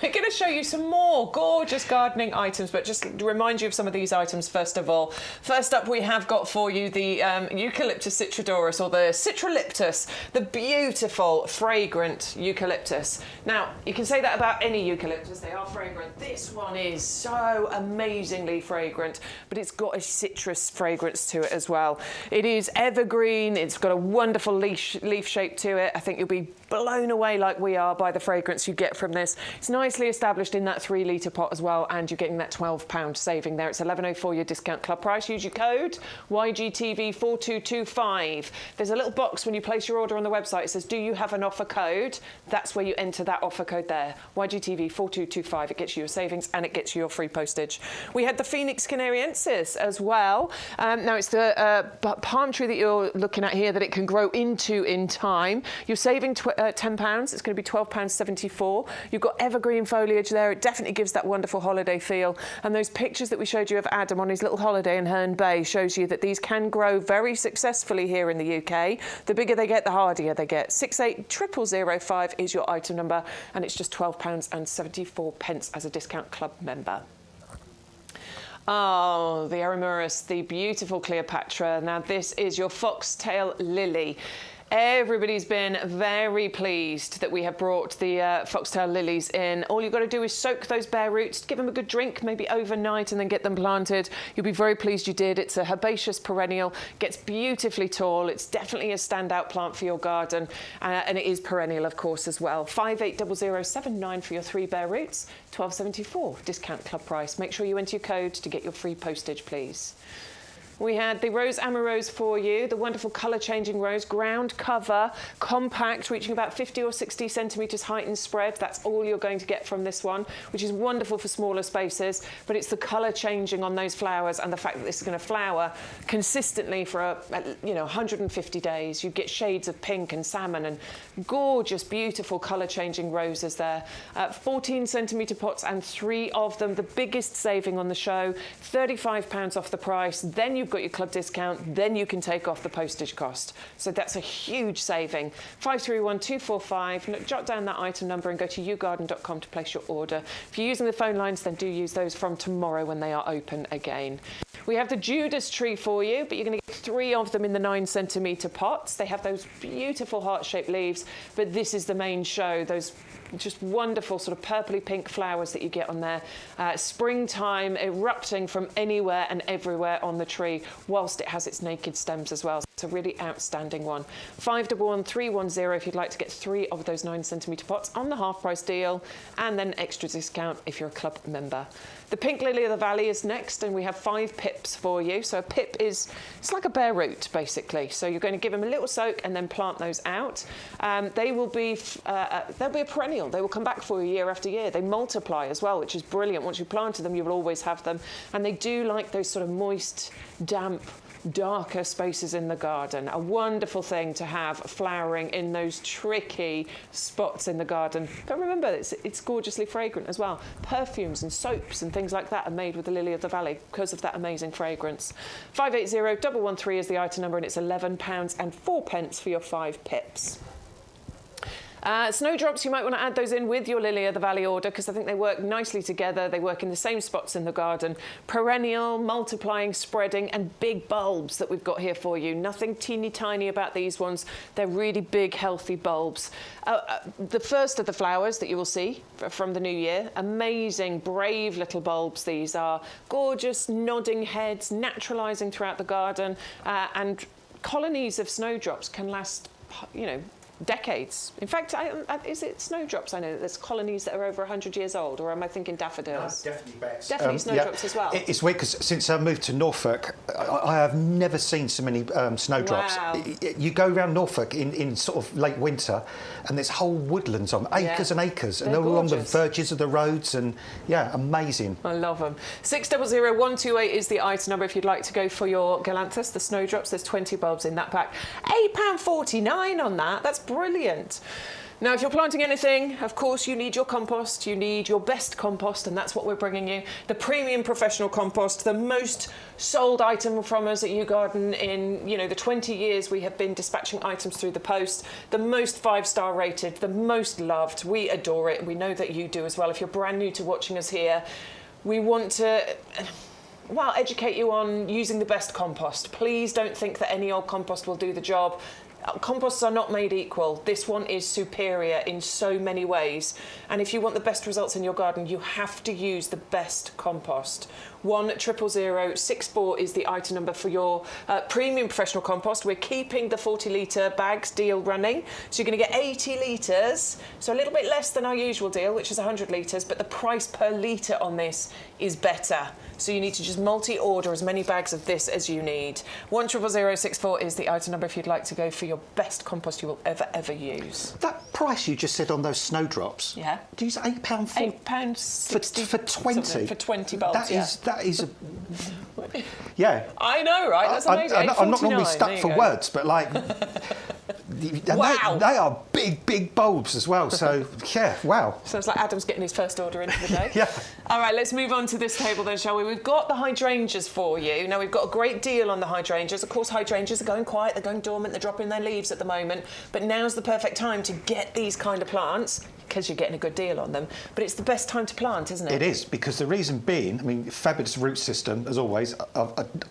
A: going to show you some more gorgeous gardening items, but just to remind you of some of these items first of all. First up, we have got for you the Eucalyptus citrodorus, or the Citroliptus, the beautiful, fragrant eucalyptus. Now, you can say that about any eucalyptus, they are fragrant. This one is so amazingly fragrant, but it's got a citrus fragrance to it as well. It is evergreen, it's got a wonderful leaf shape to it. I think you'll be blown away like we are by the fragrance you get from this. It's nicely established in that 3 litre pot as well, and you're getting that £12 saving there. It's £11.04 your discount club price. Use your code YGTV4225. There's a little box when you place your order on the website. It says, do you have an offer code? That's where you enter that offer code there, YGTV4225. It gets you your savings and it gets you your free postage. We had the Phoenix canariensis as well. Now it's the palm tree that you're looking at here that it can grow into in time. You're saving £10. It's going to be £12.74. You've got evergreen foliage there. It definitely gives that wonderful holiday feel. And those pictures that we showed you of Adam on his little holiday in Herne Bay shows you that these can grow very successfully here in the UK. The bigger they get, the hardier they get. 680005 is your item number, and it's just £12.74 as a discount club member. Oh, the Aromaurus, the beautiful Cleopatra. Now, this is your foxtail lily. Everybody's been very pleased that we have brought the foxtail lilies in. All you've got to do is soak those bare roots, give them a good drink, maybe overnight, and then get them planted. You'll be very pleased you did. It's a herbaceous perennial, gets beautifully tall. It's definitely a standout plant for your garden, and it is perennial, of course, as well. 580079 for your 3 bare roots, £12.74 discount club price. Make sure you enter your code to get your free postage, please. We had the Rose Amorose for you, the wonderful colour-changing rose, ground cover, compact, reaching about 50 or 60 centimetres height and spread. That's all you're going to get from this one, which is wonderful for smaller spaces, but it's the colour changing on those flowers and the fact that this is going to flower consistently for 150 days. You get shades of pink and salmon and gorgeous, beautiful colour-changing roses there. 14 centimetre pots and 3 of them, the biggest saving on the show, £35 off the price. Then you've got your club discount, then you can take off the postage cost. So that's a huge saving. 531245. Jot down that item number and go to yougarden.com to place your order. If you're using the phone lines, then do use those from tomorrow when they are open again. We have the Judas tree for you, but you're going to get 3 of them in the 9 centimetre pots. They have those beautiful heart-shaped leaves, but this is the main show, those just wonderful sort of purpley pink flowers that you get on there. Springtime erupting from anywhere and everywhere on the tree, whilst it has its naked stems as well. It's a really outstanding one. 511310 if you'd like to get 3 of those 9 centimetre pots on the half price deal, and then extra discount if you're a club member. The pink lily of the valley is next, and we have 5 pips for you. So a pip it's like a bare root basically. So you're going to give them a little soak and then plant those out. They will be they'll be a perennial. They will come back for you year after year. They multiply as well, which is brilliant. Once you've planted them, you will always have them, and they do like those sort of moist, damp, darker spaces in the garden. A wonderful thing to have flowering in those tricky spots in the garden. But remember, it's gorgeously fragrant as well. Perfumes and soaps and things like that are made with the lily of the valley because of that amazing fragrance. 580113 is the item number, and it's £11.04 for your 5 pips. Snowdrops, you might want to add those in with your Lily of the Valley order because I think they work nicely together. They work in the same spots in the garden. Perennial, multiplying, spreading, and big bulbs that we've got here for you. Nothing teeny tiny about these ones. They're really big, healthy bulbs. The first of the flowers that you will see from the new year. Amazing, brave little bulbs these are. Gorgeous, nodding heads, naturalising throughout the garden. And colonies of snowdrops can last, decades. In fact, is it snowdrops? I know that there's colonies that are over 100 years old, or am I thinking daffodils?
B: No, definitely bats.
A: Definitely snowdrops as well.
B: It's weird because since I moved to Norfolk, I have never seen so many snowdrops.
A: Wow.
B: You go around Norfolk in sort of late winter, and there's whole woodlands on acres and acres, and they're all along the verges of the roads, and yeah, amazing.
A: I love them. 600128 is the item number if you'd like to go for your galanthus, the snowdrops. There's 20 bulbs in that pack. £8.49 on that. That's brilliant. Now, if you're planting anything, of course, you need your compost. You need your best compost, and that's what we're bringing you. The premium professional compost, the most sold item from us at YouGarden in, the 20 years we have been dispatching items through the post. The most 5-star rated, the most loved. We adore it. We know that you do as well. If you're brand new to watching us here, we want to educate you on using the best compost. Please don't think that any old compost will do the job. Composts are not made equal. This one is superior in so many ways. And if you want the best results in your garden, you have to use the best compost. 100064 is the item number for your premium professional compost. We're keeping the 40-litre bags deal running. So you're going to get 80 litres, so a little bit less than our usual deal, which is 100 litres, but the price per litre on this is better. So you need to just multi-order as many bags of this as you need. 100064 is the item number if you'd like to go for your best compost you will ever use.
B: That price you just said on those snowdrops.
A: Yeah.
B: Do you say £8.40?
A: £8.60
B: for 20?
A: For 20 bulbs,
B: that is a... Yeah.
A: I know, right? That's amazing.
B: I'm not normally stuck for words, but like...
A: Wow.
B: They are big bulbs as well, so yeah, wow.
A: Sounds like Adam's getting his first order in for the day.
B: Yeah.
A: All right, let's move on to this table then, shall we? We've got the hydrangeas for you. Now, we've got a great deal on the hydrangeas. Of course, hydrangeas are going quiet, they're going dormant, they're dropping their leaves at the moment, but now's the perfect time to get these kind of plants, because you're getting a good deal on them, but it's the best time to plant, isn't it?
B: It is, because the reason being, I mean, fabulous root system, as always.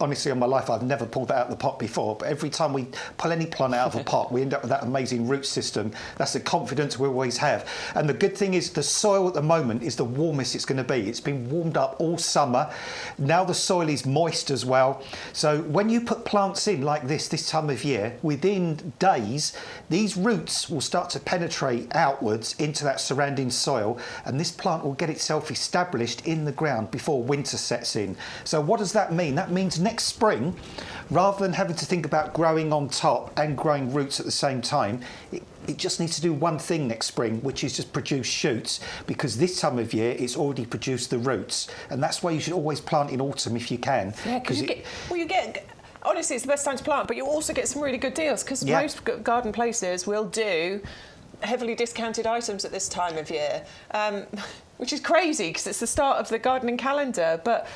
B: Honestly, in my life, I've never pulled that out of the pot before, but every time we pull any plant out of a pot, we end up with that amazing root system. That's the confidence we always have. And the good thing is the soil at the moment is the warmest it's going to be. It's been warmed up all summer. Now the soil is moist as well. So when you put plants in like this time of year, within days, these roots will start to penetrate outwards into that surrounding soil, and this plant will get itself established in the ground before winter sets in. So what does that mean? That means next spring, rather than having to think about growing on top and growing roots at the same time, it just needs to do one thing next spring, which is just produce shoots, because this time of year it's already produced the roots, and that's why you should always plant in autumn if you can.
A: Yeah, because you get honestly, it's the best time to plant, but you also get some really good deals, because most garden places will do heavily discounted items at this time of year, which is crazy because it's the start of the gardening calendar, but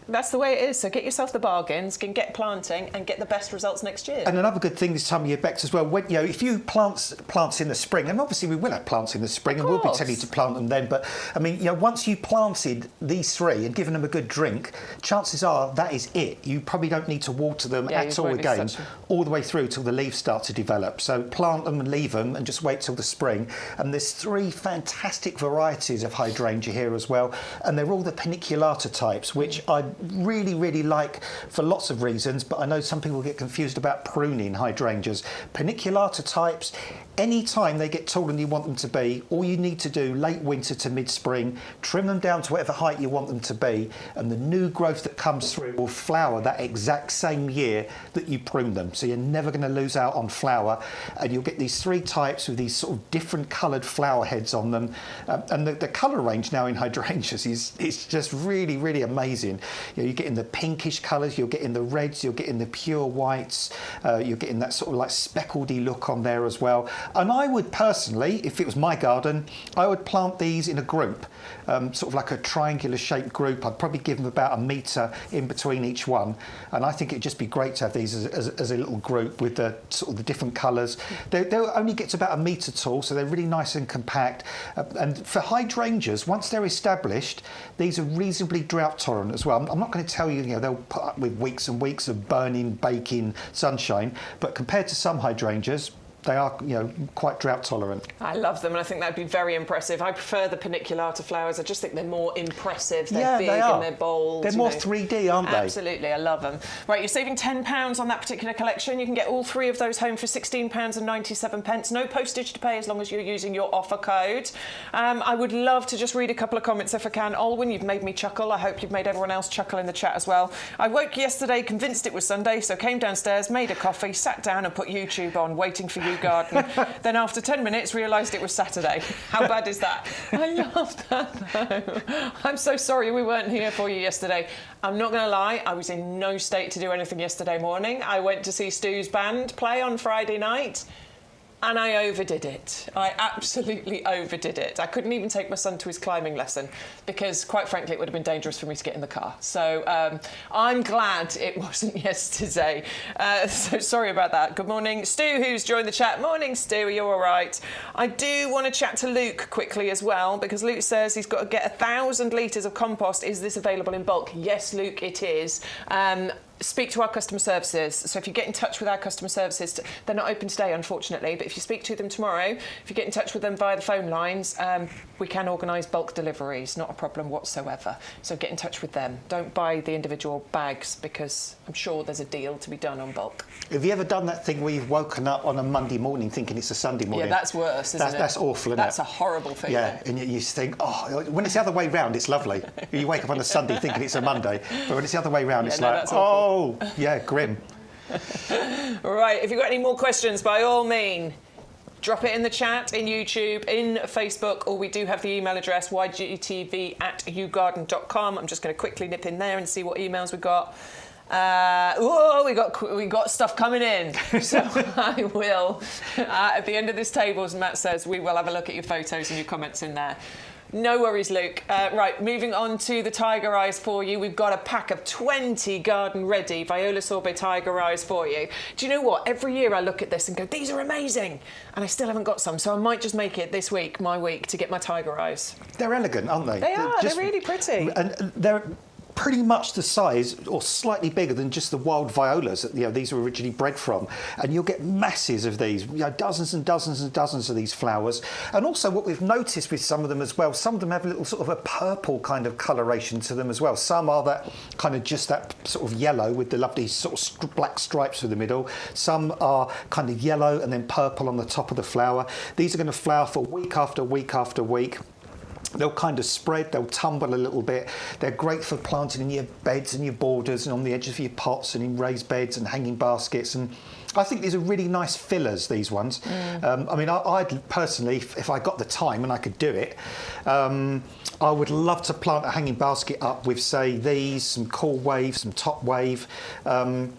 A: that's the way it is. So get yourself the bargains, can get planting and get the best results next year. And
B: another good thing this time of year, Bex, as well, when, if you plants in the spring, and obviously we will have plants in the spring, and we'll be telling you to plant them then, but I mean, once you planted these three and given them a good drink, chances are that is it. You probably don't need to water them at all again, all the way through till the leaves start to develop. So plant them and leave them and just wait till the spring. And there's 3 fantastic varieties of hydrangea here as well, and they're all the paniculata types, which I really like for lots of reasons, but I know some people get confused about pruning hydrangeas. Paniculata types, any time they get taller than you want them to be, all you need to do late winter to mid-spring, trim them down to whatever height you want them to be, and the new growth that comes through will flower that exact same year that you prune them. So you're never going to lose out on flower, and you'll get these 3 types with these sort of different coloured flower heads on them, and the colour range now in hydrangeas is just really amazing. You're getting the pinkish colours, you're getting the reds, you're getting the pure whites, you're getting that sort of like speckledy look on there as well. And I would personally, if it was my garden, I would plant these in a group, sort of like a triangular shaped group. I'd probably give them about 1 metre in between each one, and I think it'd just be great to have these as a little group with the sort of the different colours. They'll only get to about 1 metre tall, so they're really nice and compact. And for hydrangeas, once they're established, these are reasonably drought tolerant as well. I'm not going to tell you, they'll put up with weeks and weeks of burning, baking sunshine, but compared to some hydrangeas, they are, you know, quite drought tolerant.
A: I love them, and I think that'd be very impressive. I prefer the paniculata flowers. I just think they're more impressive. They're big and they're bold.
B: They're more 3D, aren't they?
A: Absolutely, I love them. Right, you're saving £10 on that particular collection. You can get all 3 of those home for £16.97. No postage to pay as long as you're using your offer code. I would love to just read a couple of comments if I can. Olwen, you've made me chuckle. I hope you've made everyone else chuckle in the chat as well. I woke yesterday convinced it was Sunday, so came downstairs, made a coffee, sat down and put YouTube on, waiting for YouGarden. Then after 10 minutes, realised it was Saturday. How bad is that? I love that, though. I'm so sorry we weren't here for you yesterday. I'm not going to lie, I was in no state to do anything yesterday morning. I went to see Stu's band play on Friday night. And I overdid it. I absolutely overdid it. I couldn't even take my son to his climbing lesson because, quite frankly, it would have been dangerous for me to get in the car. So I'm glad it wasn't yesterday. So sorry about that. Good morning, Stu, who's joined the chat. Morning, Stu. Are you all right? I do want to chat to Luke quickly as well because Luke says he's got to get 1,000 litres of compost. Is this available in bulk? Yes, Luke, it is. Speak to our customer services. So if you get in touch with our customer services, they're not open today, unfortunately, but if you speak to them tomorrow, if you get in touch with them via the phone lines, we can organise bulk deliveries, not a problem whatsoever. So get in touch with them. Don't buy the individual bags because I'm sure there's a deal to be done on bulk.
B: Have you ever done that thing where you've woken up on a Monday morning thinking it's a Sunday morning?
A: Yeah, that's worse, isn't it?
B: That's awful, isn't
A: That's
B: it?
A: a horrible feeling.
B: Yeah, and you think, oh, when it's the other way round, it's lovely. You wake up on a Sunday thinking it's a Monday, but when it's the other way round, it's like, oh, yeah, grim.
A: Right, if you've got any more questions, by all means, drop it in the chat, in YouTube, in Facebook, or we do have the email address, ygtv@yougarden.com. I'm just going to quickly nip in there and see what emails we got. We got stuff coming in. So I will, at the end of this table, as Matt says, we will have a look at your photos and your comments in there. No worries, Luke. Right, moving on to the Tiger Eyes for you. We've got a pack of 20 garden-ready Viola Sorbet Tiger Eyes for you. Do you know what? Every year I look at this and go, these are amazing, and I still haven't got some, so I might just make it this week, my week, to get my Tiger Eyes.
B: They're elegant, aren't they?
A: They are. They're really pretty.
B: And they're pretty much the size, or slightly bigger than just the wild violas that, you know, these were originally bred from. And you'll get masses of these, you know, dozens and dozens and dozens of these flowers. And also what we've noticed with some of them as well, some of them have a little sort of a purple kind of coloration to them as well. Some are that kind of just that sort of yellow with the lovely sort of black stripes through the middle. Some are kind of yellow and then purple on the top of the flower. These are going to flower for week after week after week. They'll kind of spread, they'll tumble a little bit. They're great for planting in your beds and your borders and on the edges of your pots and in raised beds and hanging baskets. And I think these are really nice fillers, these ones. I mean, I'd personally, if I got the time and I could do it, I would love to plant a hanging basket up with, say, these, some cool wave, some top wave, and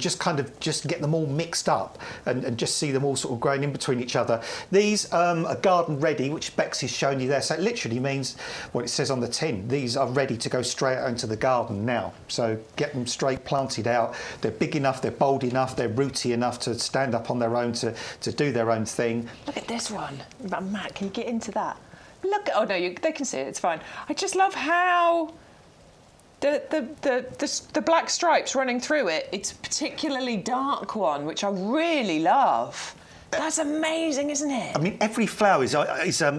B: just kind of just get them all mixed up and just see them all sort of growing in between each other. These are garden ready, which Bex has shown you there. So it literally means what it says on the tin. These are ready to go straight out into the garden now. So get them straight planted out. They're big enough, they're bold enough, they're rooty enough to stand up on their own, to do their own thing.
A: Look at this one. Matt, can you get into that? Look, oh no, they can see it, it's fine. I just love how the black stripes running through it, it's a particularly dark one, which I really love. That's amazing, isn't it?
B: I mean, every flower is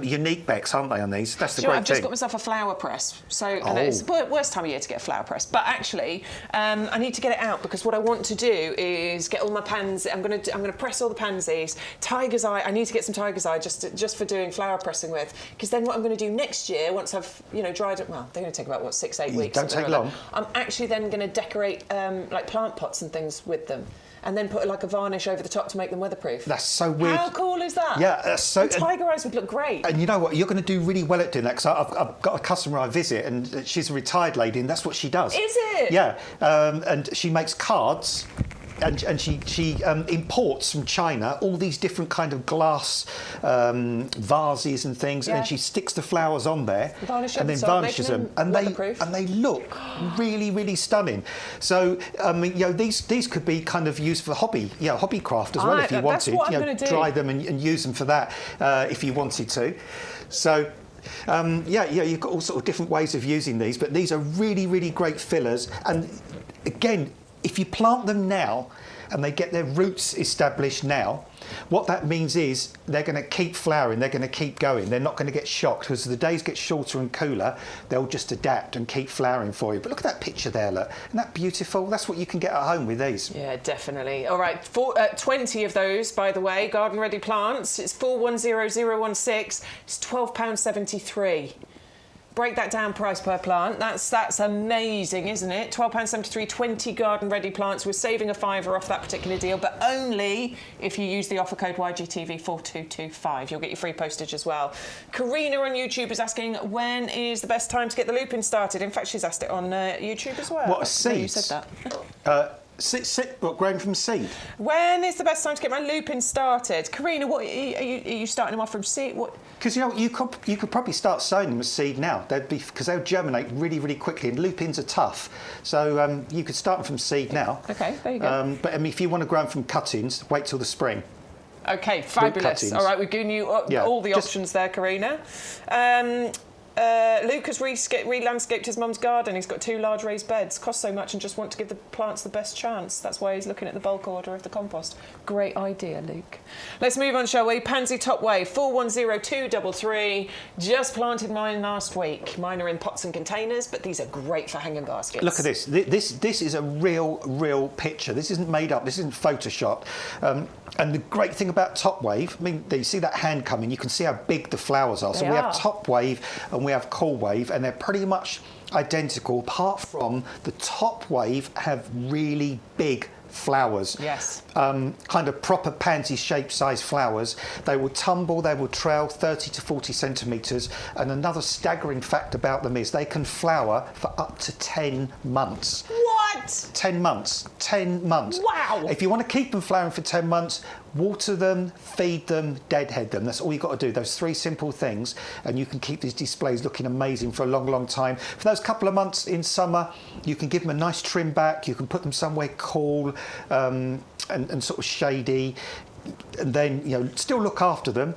B: unique, Bex, aren't they, on these? That's the great thing.
A: I've just got myself a flower press. So and it's the worst time of year to get a flower press. But actually, I need to get it out because what I want to do is get all my pansies. I'm going to press all the pansies. Tiger's Eye. I need to get some Tiger's Eye just for doing flower pressing with. Because then what I'm going to do next year, once I've dried it, well, they're going to take about 6-8 weeks.
B: Don't take long.
A: I'm actually then going to decorate like plant pots and things with them. And then put like a varnish over the top to make them weatherproof. That's
B: so weird.
A: How cool is that?
B: Yeah, that's so.
A: Tiger Eyes would look great.
B: And you know what? You're going to do really well at doing that because I've got a customer I visit and she's a retired lady and that's what she does.
A: Is it?
B: Yeah, and she makes cards. And she imports from China all these different kind of glass vases and things, and then she sticks the flowers on there and then varnishes them, and they look really, really stunning. So these could be kind of used for hobby craft as well if you wanted. Dry them and use them for that if you wanted to. So. You've got all sort of different ways of using these, but these are really, really great fillers. And again, if you plant them now, and they get their roots established now, what that means is they're going to keep flowering, they're going to keep going, they're not going to get shocked, because as the days get shorter and cooler, they'll just adapt and keep flowering for you. But look at that picture there, look. Isn't that beautiful? That's what you can get at home with these.
A: Yeah, definitely. All right, 20 of those, by the way, garden ready plants. It's 410016. It's £12.73. Break that down price per plant. That's amazing, isn't it? £12.73, 20 garden ready plants. We're saving a fiver off that particular deal, but only if you use the offer code YGTV4225. You'll get your free postage as well. Karina on YouTube is asking, when is the best time to get the lupin started? In fact, she's asked it on YouTube as well.
B: What, a seed?
A: No, you said that.
B: What, grown from seed?
A: When is the best time to get my lupin started? Karina, what are you starting them off from seed? What?
B: Because you could probably start sowing them as seed now. Because they'll germinate really, really quickly, and lupins are tough. So you could start them from seed now.
A: Okay, there you go.
B: But I mean, if you want to grow them from cuttings, wait till the spring.
A: Okay, fabulous. All right, we've given you all the options there, Karina. Luke has re-landscaped his mum's garden. He's got 2 large raised beds. Cost so much and just want to give the plants the best chance. That's why he's looking at the bulk order of the compost. Great idea, Luke. Let's move on, shall we? Pansy Top Wave, 410233. Just planted mine last week. Mine are in pots and containers, but these are great for hanging baskets.
B: Look at this. This is a real picture. This isn't made up. This isn't photoshopped. And the great thing about Top Wave, I mean, you see that hand coming, you can see how big the flowers are. So we have Top Wave and we have Cool Wave, and they're pretty much identical, apart from the Top Wave have really big flowers.
A: Yes.
B: Kind of proper pansy-shaped size flowers. They will tumble, they will trail 30 to 40 centimetres. And another staggering fact about them is they can flower for up to 10 months.
A: What?
B: 10 months. 10 months.
A: Wow.
B: If you want to keep them flowering for 10 months, water them, feed them, deadhead them. That's all you've got to do. Those 3 simple things, and you can keep these displays looking amazing for a long, long time. For those couple of months in summer, you can give them a nice trim back. You can put them somewhere cool and sort of shady, and then still look after them.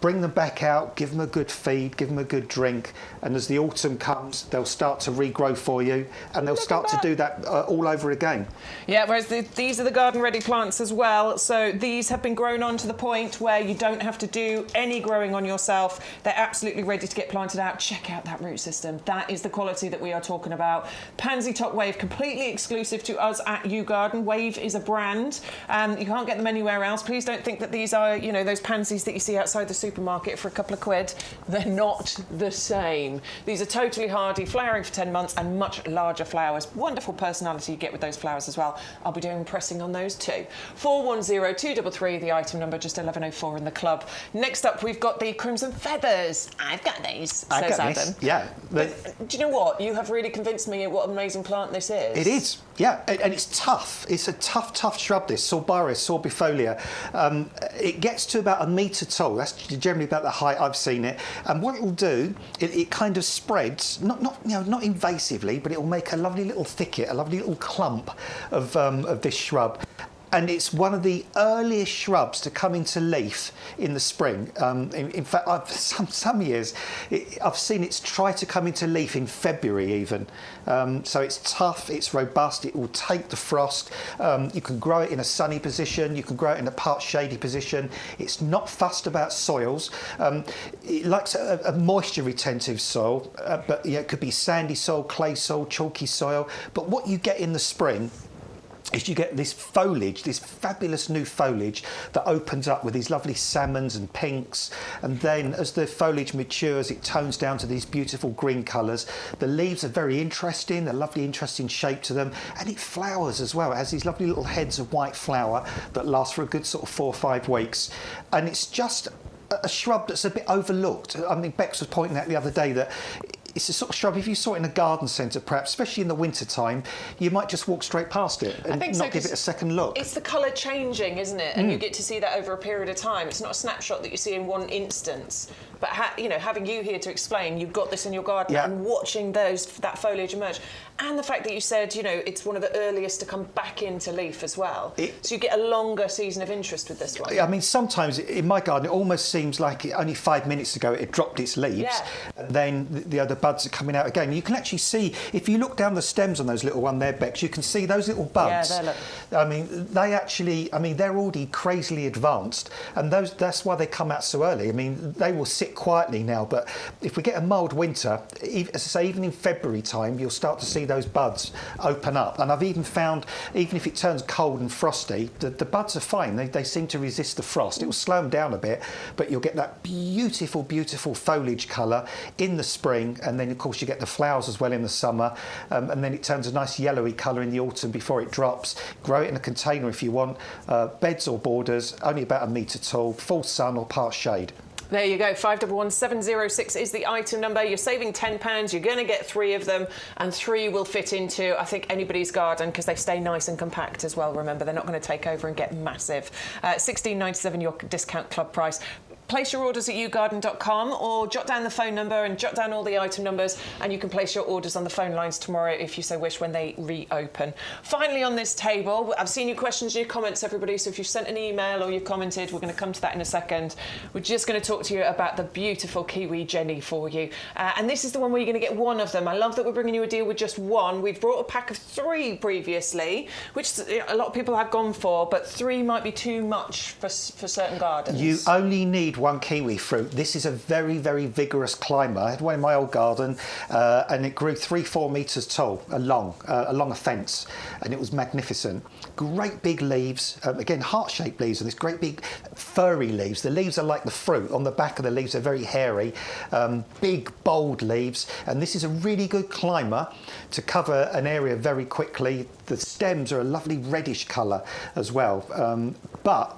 B: Bring them back out, give them a good feed, give them a good drink, and as the autumn comes, they'll start to regrow for you, and they'll start to do that all over again.
A: Yeah, whereas these are the garden-ready plants as well, so these have been grown on to the point where you don't have to do any growing on yourself. They're absolutely ready to get planted out. Check out that root system. That is the quality that we are talking about. Pansy Top Wave, completely exclusive to us at YouGarden. Wave is a brand. You can't get them anywhere else. Please don't think that these are, those pansies that you see outside the supermarket for a couple of quid. They're not the same. These are totally hardy, flowering for 10 months and much larger flowers. Wonderful personality you get with those flowers as well. I'll be doing pressing on those too. 410233, the item number, just 1104 in the club. Next up, we've got the Crimson Feathers. I've got these, says Adam.
B: Yeah.
A: But do you know what? You have really convinced me what an amazing plant this is.
B: It is, yeah, and it's tough. It's a tough shrub, this, Sorbaris sorbifolia. It gets to about 1 metre tall. That's generally about the height I've seen it. And what it will do, it kind of spreads, not invasively, but it will make a lovely little thicket, a lovely little clump of this shrub. And it's one of the earliest shrubs to come into leaf in the spring. In fact, some years I've seen it try to come into leaf in February even. So it's tough, it's robust, it will take the frost. You can grow it in a sunny position, you can grow it in a part shady position. It's not fussed about soils. It likes a moisture retentive soil, but it could be sandy soil, clay soil, chalky soil. But what you get in the spring is you get this foliage, this fabulous new foliage that opens up with these lovely salmons and pinks, and then as the foliage matures it tones down to these beautiful green colours. The leaves are very interesting, they're lovely interesting shape to them, and it flowers as well. It has these lovely little heads of white flower that last for a good sort of 4 or 5 weeks, and it's just a shrub that's a bit overlooked. I mean, Bex was pointing out the other day that it's a sort of shrub, if you saw it in a garden centre perhaps, especially in the winter time, you might just walk straight past it and not give it a second look. It's
A: the colour changing, isn't it? And you get to see that over a period of time. It's not a snapshot that you see in one instance. But having you here to explain, you've got this in your garden and watching that foliage emerge. And the fact that you said, it's one of the earliest to come back into leaf as well. So you get a longer season of interest with this one.
B: I mean, sometimes in my garden, it almost seems like only 5 minutes ago it dropped its leaves. Yeah. And then the buds are coming out again. You can actually see, if you look down the stems on those little one there, Bex, you can see those little buds.
A: Yeah,
B: I mean, they're already crazily advanced, and that's why they come out so early. I mean, they will sit quietly now, but if we get a mild winter, as I say, even in February time, you'll start to see those buds open up. And I've even found, even if it turns cold and frosty, the buds are fine. They seem to resist the frost. It will slow them down a bit, but you'll get that beautiful, beautiful foliage colour in the spring, and then of course you get the flowers as well in the summer, and then it turns a nice yellowy colour in the autumn before it drops. Grow it in a container if you want, beds or borders, only about 1 metre tall, full sun or part shade.
A: There you go, 511706 is the item number. You're saving £10, you're going to get 3 of them, and 3 will fit into, I think, anybody's garden, because they stay nice and compact as well. Remember, they're not going to take over and get massive. £16.97 your discount club price. Place your orders at YouGarden.com, or jot down the phone number and jot down all the item numbers, and you can place your orders on the phone lines tomorrow if you so wish when they reopen. Finally on this table, I've seen your questions and your comments, everybody, so if you've sent an email or you've commented, we're going to come to that in a second. We're just going to talk to you about the beautiful Kiwi Jenny for you. And this is the one where you're going to get 1 of them. I love that we're bringing you a deal with just 1. We've brought a pack of 3 previously, which a lot of people have gone for, but 3 might be too much for certain gardens.
B: You only need 1 kiwi fruit. This is a very, very vigorous climber. I had one in my old garden, and it grew 3-4 metres tall along a fence, and it was magnificent. Great big leaves, again heart-shaped leaves, and this great big furry leaves. The leaves are like the fruit. On the back of the leaves are very hairy, big bold leaves, and this is a really good climber to cover an area very quickly. The stems are a lovely reddish colour as well, but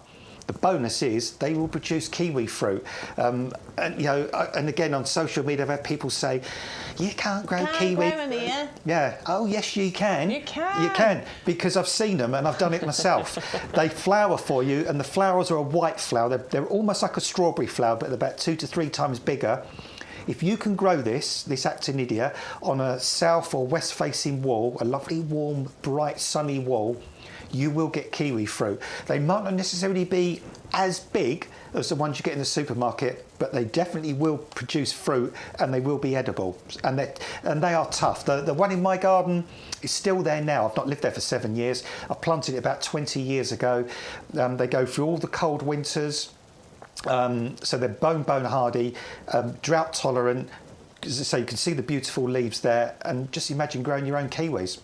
B: the bonus is they will produce kiwi fruit. And again, on social media, I've had people say, you can't grow kiwi.
C: Grow them here.
B: Yeah. Oh, yes, you can.
A: You can.
B: You can, because I've seen them and I've done it myself. They flower for you, and the flowers are a white flower. They're almost like a strawberry flower, but they're about 2 to 3 times bigger. If you can grow this actinidia, on a south or west facing wall, a lovely, warm, bright, sunny wall, you will get kiwi fruit. They might not necessarily be as big as the ones you get in the supermarket, but they definitely will produce fruit, and they will be edible. And they are tough. The one in my garden is still there now. I've not lived there for 7 years. I planted it about 20 years ago. They go through all the cold winters. So they're bone hardy, drought tolerant. As I say, you can see the beautiful leaves there, and just imagine growing your own kiwis.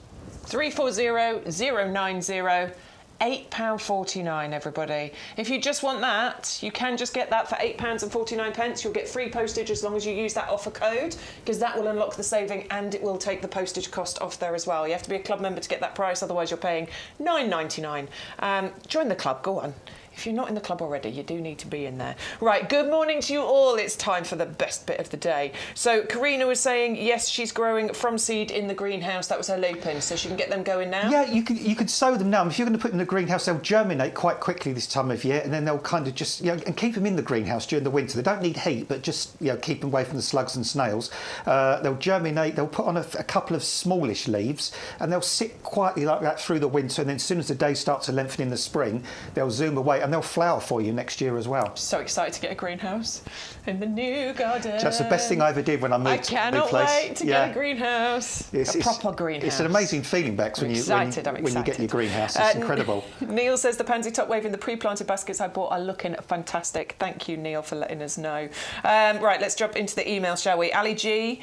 A: 340090, £8.49, everybody. If you just want that, you can just get that for £8.49. You'll get free postage as long as you use that offer code, because that will unlock the saving, and it will take the postage cost off there as well. You have to be a club member to get that price, otherwise you're paying £9.99. Join the club, go on. If you're not in the club already, you do need to be in there. Right, good morning to you all. It's time for the best bit of the day. So Karina was saying, yes, she's growing from seed in the greenhouse. That was her lupin, so she can get them going now?
B: Yeah, you could sow them now. If you're going to put them in the greenhouse, they'll germinate quite quickly this time of year, and then they'll kind of just, and keep them in the greenhouse during the winter. They don't need heat, but just, keep them away from the slugs and snails. They'll germinate, they'll put on a couple of smallish leaves, and they'll sit quietly like that through the winter, and then as soon as the days start to lengthen in the spring, they'll zoom away, and they'll flower for you next year as well.
A: So excited to get a greenhouse in the new garden.
B: That's the best thing I ever did when I moved to a new place.
A: I cannot wait to get a greenhouse. A proper greenhouse.
B: It's an amazing feeling, Bex, when you get your greenhouse. It's incredible.
A: Neil says the pansy top wave in the pre-planted baskets I bought are looking fantastic. Thank you, Neil, for letting us know. Right, let's jump into the email, shall we? Ali G,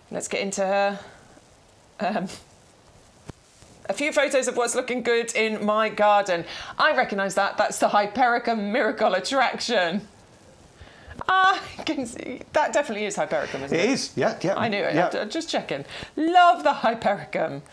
A: let's get into her. A few photos of what's looking good in my garden. I recognise that. That's the Hypericum Miracle Attraction. I can see. That definitely is Hypericum, isn't it?
B: It is, yeah.
A: I knew it.
B: Yeah.
A: Just checking. Love the Hypericum.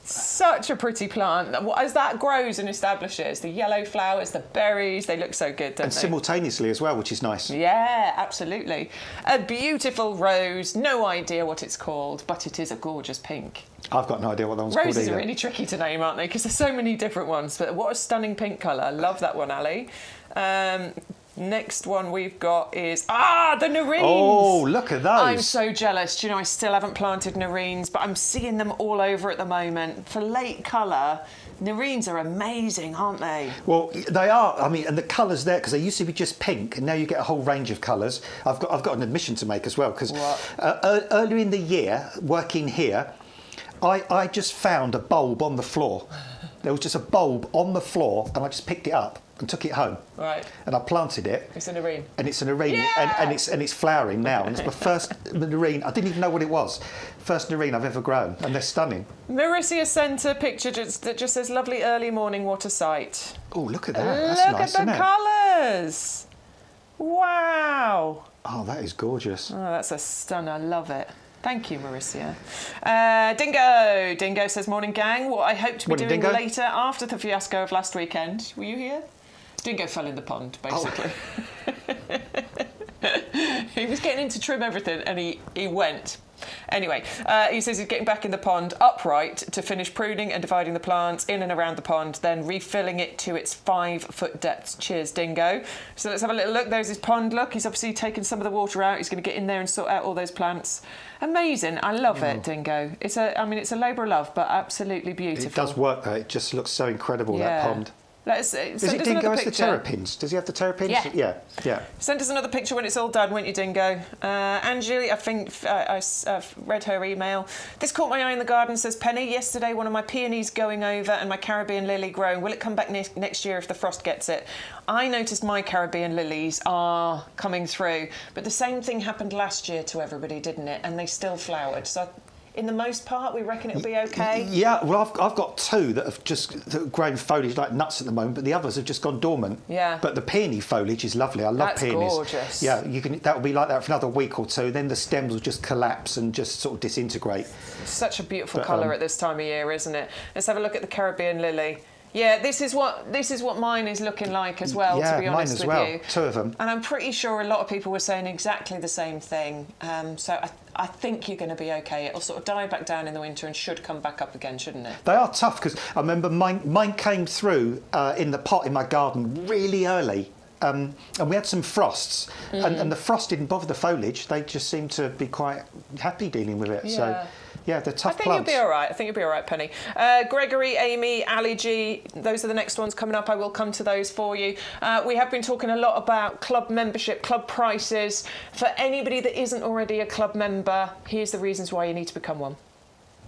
A: Such a pretty plant. As that grows and establishes, the yellow flowers, the berries, they look so good, don't
B: and
A: they?
B: Simultaneously as well, which is nice.
A: Yeah, absolutely. A beautiful rose. No idea what it's called, but it is a gorgeous pink.
B: I've got no idea what that one's called either.
A: Roses are really tricky to name, aren't they? Because there's so many different ones. But what a stunning pink colour. Love that one, Ali. Next one we've got is, the nerines.
B: Oh, look at those.
A: I'm so jealous. Do you know, I still haven't planted nerines, but I'm seeing them all over at the moment. For late colour, nerines are amazing, aren't they?
B: Well, they are. I mean, and the colours there, because they used to be just pink, and now you get a whole range of colours. I've got an admission to make as well, because earlier in the year, working here, I just found a bulb on the floor. There was just a bulb on the floor, and I just picked it up and took it home.
A: Right.
B: And I planted it.
A: It's a nerine.
B: And it's a nerine,
A: Yeah!
B: and it's flowering now. And it's my first nerine. I didn't even know what it was. First nerine I've ever grown, and they're stunning.
A: Mauricia sent a picture that just says, lovely early morning, what a sight.
B: Oh, look at that. That's
A: Look
B: nice,
A: at
B: isn't
A: the
B: it?
A: colours. Wow.
B: Oh, that is gorgeous.
A: Oh, that's a stunner. Love it. Thank you, Mauricia. Dingo says, morning, gang. What I hope to be
B: Morning,
A: doing
B: Dingo.
A: later after the fiasco of last weekend. Were you here? Dingo fell in the pond, basically. He was getting in to trim everything, and he went. Anyway, he says he's getting back in the pond upright to finish pruning and dividing the plants in and around the pond, then refilling it to its 5-foot depth. Cheers, Dingo. So let's have a little look. There's his pond look. He's obviously taken some of the water out. He's going to get in there and sort out all those plants. Amazing. I love it, Dingo. It's a labour of love, but absolutely beautiful.
B: It does work, though. It just looks so incredible, that pond.
A: Is
B: it Dingo has the terrapins? Does he have the terrapins? Yeah.
A: Send us another picture when it's all done, won't you, Dingo? Angie, I think I've read her email. This caught my eye in the garden, says Penny. Yesterday, one of my peonies going over and my Caribbean lily growing. Will it come back next year if the frost gets it? I noticed my Caribbean lilies are coming through, but the same thing happened last year to everybody, didn't it? And they still flowered. So in the most part, we reckon it'll be okay?
B: Yeah, well, I've got two that have grown foliage like nuts at the moment, but the others have just gone dormant.
A: Yeah.
B: But the peony foliage is lovely. I love peonies.
A: That's gorgeous.
B: Yeah, that will be like that for another week or two. Then the stems will just collapse and just sort of disintegrate.
A: Such a beautiful colour at this time of year, isn't it? Let's have a look at the Caribbean lily. Yeah, this is what mine is looking like as well, to be honest with you.
B: Two of them.
A: And I'm pretty sure a lot of people were saying exactly the same thing. So I think you're going to be okay. It'll sort of die back down in the winter and should come back up again, shouldn't it?
B: They are tough, because I remember mine came through in the pot in my garden really early. And we had some frosts, and the frost didn't bother the foliage. They just seemed to be quite happy dealing with it.
A: Yeah.
B: So, yeah, they're tough
A: I think
B: plants.
A: you'll be all right. I think you'll be all right, Penny. Gregory, Amy, Ali G, those are the next ones coming up. I will come to those for you. We have been talking a lot about club membership, club prices. For anybody that isn't already a club member, here's the reasons why you need to become one.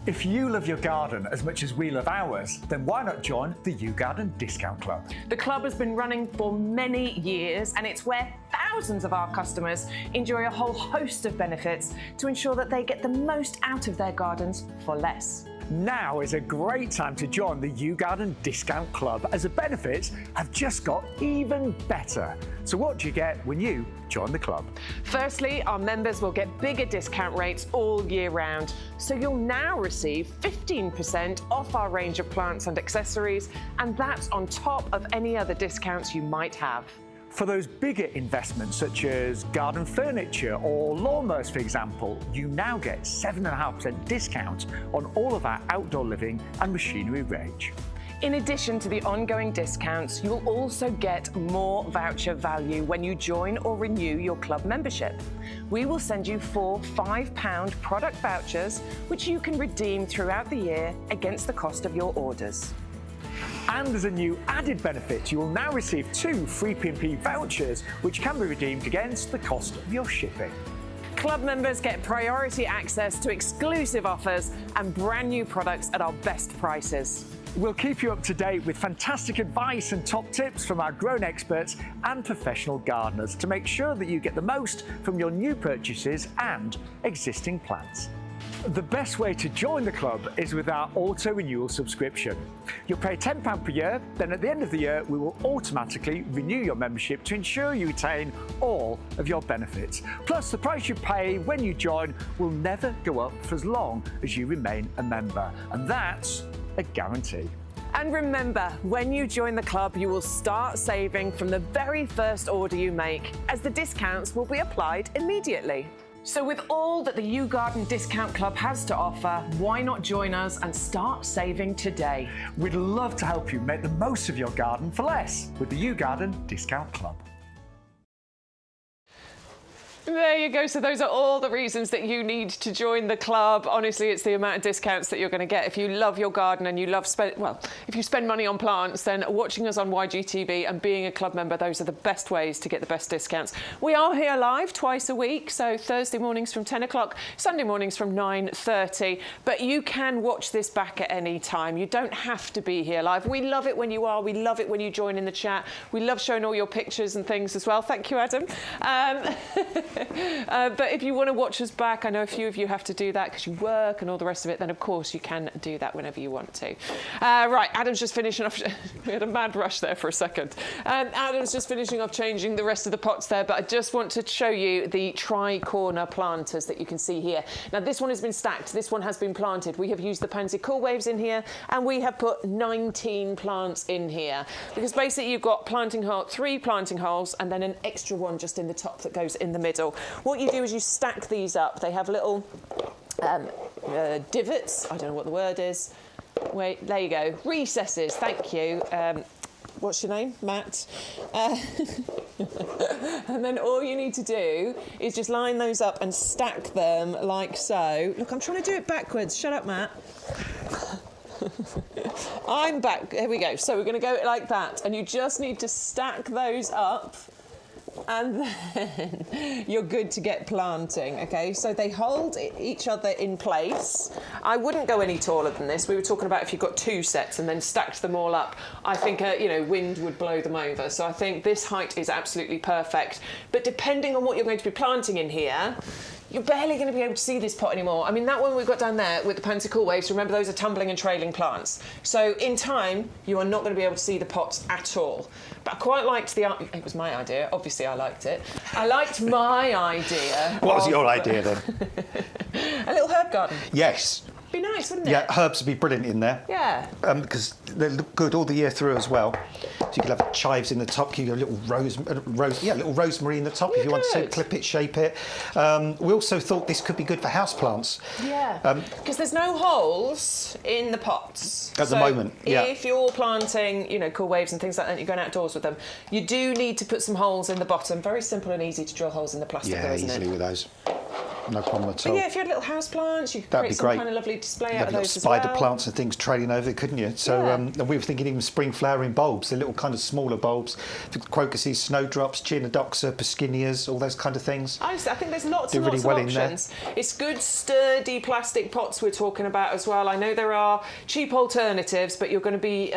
C: If you love your garden as much as we love ours, then why not join the YouGarden Discount Club?
D: The club has been running for many years, and it's where thousands of our customers enjoy a whole host of benefits to ensure that they get the most out of their gardens for less.
C: Now is a great time to join the YouGarden Discount Club, as the benefits have just got even better. So what do you get when you join the club?
D: Firstly, our members will get bigger discount rates all year round. So you'll now receive 15% off our range of plants and accessories, and that's on top of any other discounts you might have.
C: For those bigger investments, such as garden furniture or lawnmowers, for example, you now get 7.5% discount on all of our outdoor living and machinery range.
D: In addition to the ongoing discounts, you'll also get more voucher value when you join or renew your club membership. We will send you 4 £5 product vouchers, which you can redeem throughout the year against the cost of your orders.
C: And as a new added benefit, you will now receive 2 free P&P vouchers, which can be redeemed against the cost of your shipping.
D: Club members get priority access to exclusive offers and brand new products at our best prices.
C: We'll keep you up to date with fantastic advice and top tips from our grown experts and professional gardeners to make sure that you get the most from your new purchases and existing plants. The best way to join the club is with our auto-renewal subscription. You'll pay £10 per year, then at the end of the year we will automatically renew your membership to ensure you retain all of your benefits. Plus, the price you pay when you join will never go up for as long as you remain a member, and that's a guarantee.
D: And remember, when you join the club, you will start saving from the very first order you make, as the discounts will be applied immediately. So with all that the YouGarden Discount Club has to offer, why not join us and start saving today?
C: We'd love to help you make the most of your garden for less with the YouGarden Discount Club.
A: There you go. So those are all the reasons that you need to join the club. Honestly, it's the amount of discounts that you're going to get. If you love your garden and you love if you spend money on plants, then watching us on YGTV and being a club member, those are the best ways to get the best discounts. We are here live twice a week, so Thursday mornings from 10 o'clock, Sunday mornings from 9:30. But you can watch this back at any time. You don't have to be here live. We love it when you are. We love it when you join in the chat. We love showing all your pictures and things as well. Thank you, Adam. But if you want to watch us back, I know a few of you have to do that because you work and all the rest of it, then of course you can do that whenever you want to. Right, Adam's just finishing off. We had a mad rush there for a second. Adam's just finishing off changing the rest of the pots there, but I just want to show you the tri-corner planters that you can see here. Now this one has been stacked, this one has been planted. We have used the Pansy Cool Waves in here and we have put 19 plants in here because basically you've got 3 planting holes and then an extra one just in the top that goes in the middle. What you do is you stack these up. They have little divots. I don't know what the word is. Wait, there you go. Recesses. Thank you. What's your name? Matt. And then all you need to do is just line those up and stack them like so. Look, I'm trying to do it backwards. Shut up, Matt. I'm back. There we go. So we're going to go like that. And you just need to stack those up. And then you're good to get planting, okay? So they hold each other in place. I wouldn't go any taller than this. We were talking about if you've got 2 sets and then stacked them all up, I think, wind would blow them over. So I think this height is absolutely perfect. But depending on what you're going to be planting in here, you're barely going to be able to see this pot anymore. I mean, that one we've got down there with the Pansy Cool Waves, remember those are tumbling and trailing plants. So in time, you are not going to be able to see the pots at all. But I quite liked it was my idea, obviously I liked it. I liked my idea.
B: What was your idea then?
A: A little herb garden.
B: Yes.
A: Be nice, wouldn't it?
B: Yeah, herbs would be brilliant in there.
A: Yeah.
B: Because they look good all the year through as well. So you could have chives in the top. You could have little rosemary in the top if you want to clip it, shape it. We also thought this could be good for houseplants.
A: Yeah. Because there's no holes in the pots
B: at the moment. Yeah.
A: If you're planting, cool waves and things like that, you're going outdoors with them, you do need to put some holes in the bottom. Very simple and easy to drill holes in the plastic.
B: Yeah, easily with those. No problem at all.
A: But yeah, if you had little house plants, you could create some kind of lovely display out of those as well.
B: Spider plants and things trailing over, couldn't you? So and we were thinking even spring flowering bulbs, the little kind of smaller bulbs, crocuses, snowdrops, chionodoxa, pescinias, all those kind of things.
A: Honestly, I think there's lots and lots of options. It's good, sturdy plastic pots we're talking about as well. I know there are cheap alternatives, but you're going to be...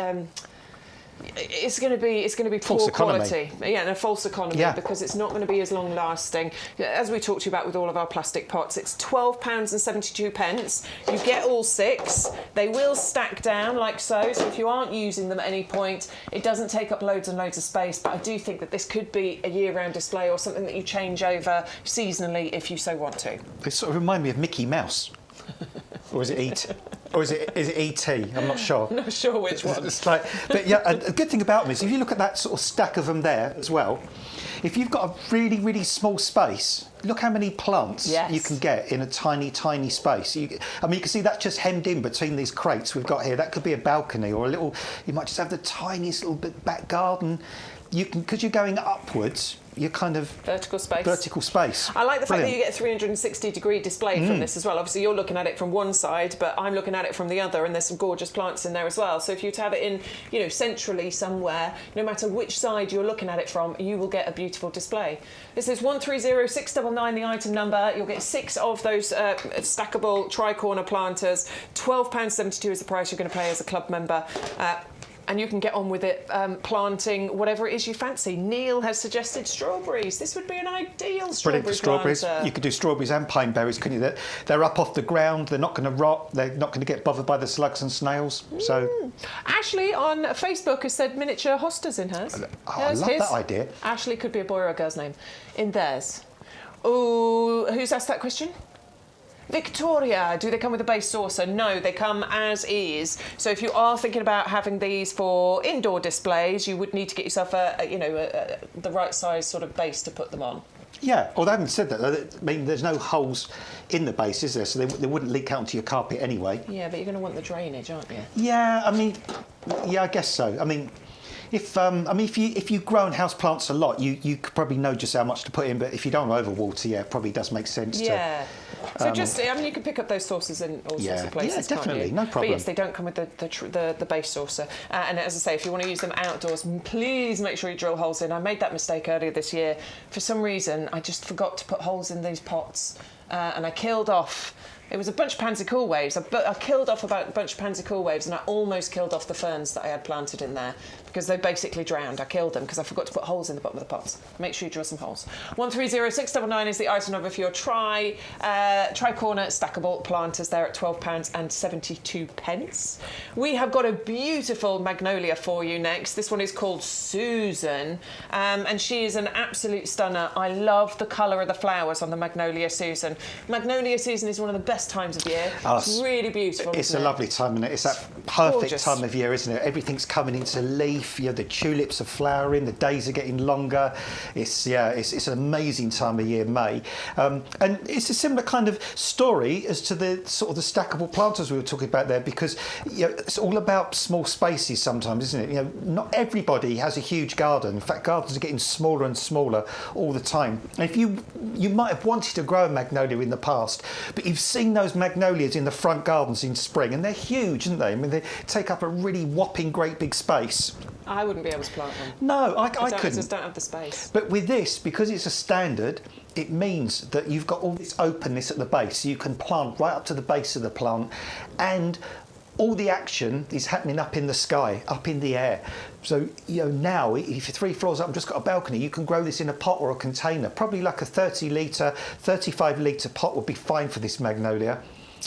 A: It's going to be poor quality. Yeah, and a false economy because it's not going to be as long lasting. As we talked to you about with all of our plastic pots, it's £12.72. You get all 6. They will stack down like so. So if you aren't using them at any point, it doesn't take up loads and loads of space. But I do think that this could be a year-round display or something that you change over seasonally if you so want to.
B: They sort of remind me of Mickey Mouse. Or is it E.T.? Or is it E.T.? I'm not sure.
A: Not sure which one.
B: It's like, but yeah, a good thing about them is if you look at that sort of stack of them there as well, if you've got a really, really small space, look how many plants you can get in a tiny, tiny space. You can see that's just hemmed in between these crates we've got here. That could be a balcony or a little, you might just have the tiniest little bit back garden. You can, because you're going upwards, you're kind of...
A: Vertical space.
B: Vertical space.
A: I like the fact that you get a 360-degree display from this as well. Obviously, you're looking at it from one side, but I'm looking at it from the other, and there's some gorgeous plants in there as well. So if you have it in, centrally somewhere, no matter which side you're looking at it from, you will get a beautiful display. This is 130699, the item number. You'll get 6 of those stackable tri-corner planters. £12.72 is the price you're going to pay as a club member. And you can get on with it planting whatever it is you fancy. Neil has suggested strawberries. This would be an ideal strawberry
B: Brilliant for strawberries.
A: planter.
B: You could do strawberries and pine berries, couldn't you? They're up off the ground. They're not going to rot. They're not going to get bothered by the slugs and snails. So,
A: Ashley on Facebook has said miniature hostas in hers.
B: I love that idea.
A: Ashley could be a boy or a girl's name. In theirs. Oh, who's asked that question? Victoria, do they come with a base saucer? No, they come as is. So if you are thinking about having these for indoor displays, you would need to get yourself the right size sort of base to put them on.
B: Yeah, although having said that, I mean, there's no holes in the base, is there? So they wouldn't leak out onto your carpet anyway.
A: Yeah, but you're going to want the drainage, aren't you?
B: Yeah, I mean, yeah, I guess so. I mean, I mean, if you grow house plants a lot, you could probably know just how much to put in. But if you don't overwater, yeah, it probably does make sense.
A: Yeah. So I mean, you can pick up those saucers in all sorts of places.
B: Yeah, definitely,
A: can't you?
B: no problem.
A: But yes, they don't come with the base saucer. And as I say, if you want to use them outdoors, please make sure you drill holes in. I made that mistake earlier this year. For some reason, I just forgot to put holes in these pots, and I killed off. It was a bunch of pansy cool waves. I killed off about a bunch of pansy cool waves, and I almost killed off the ferns that I had planted in there because they basically drowned. I killed them because I forgot to put holes in the bottom of the pots. Make sure you drill some holes. 130699 is the item number for your tri-corner stackable planters there at £12.72. We have got a beautiful magnolia for you next. This one is called Susan, and she is an absolute stunner. I love the colour of the flowers on the Magnolia Susan. Magnolia Susan is one of the best times of year. It's really beautiful.
B: It's a lovely time, isn't it? It's that perfect time of year, isn't it? Everything's coming into leaf. You know, the tulips are flowering. The days are getting longer. It's an amazing time of year, May, and it's a similar kind of story as to the sort of the stackable planters we were talking about there, because it's all about small spaces sometimes, isn't it? Not everybody has a huge garden. In fact, gardens are getting smaller and smaller all the time. And if you might have wanted to grow a magnolia in the past, but you've seen those magnolias in the front gardens in spring, and they're huge, aren't they? I mean, they take up a really whopping great big space.
A: I wouldn't be able to plant them.
B: No, I couldn't.
A: I just don't have the space.
B: But with this, because it's a standard, it means that you've got all this openness at the base. So you can plant right up to the base of the plant, and all the action is happening up in the sky, up in the air. So, now, if you're 3 floors up and just got a balcony, you can grow this in a pot or a container. Probably like a 30-litre, 35-litre pot would be fine for this magnolia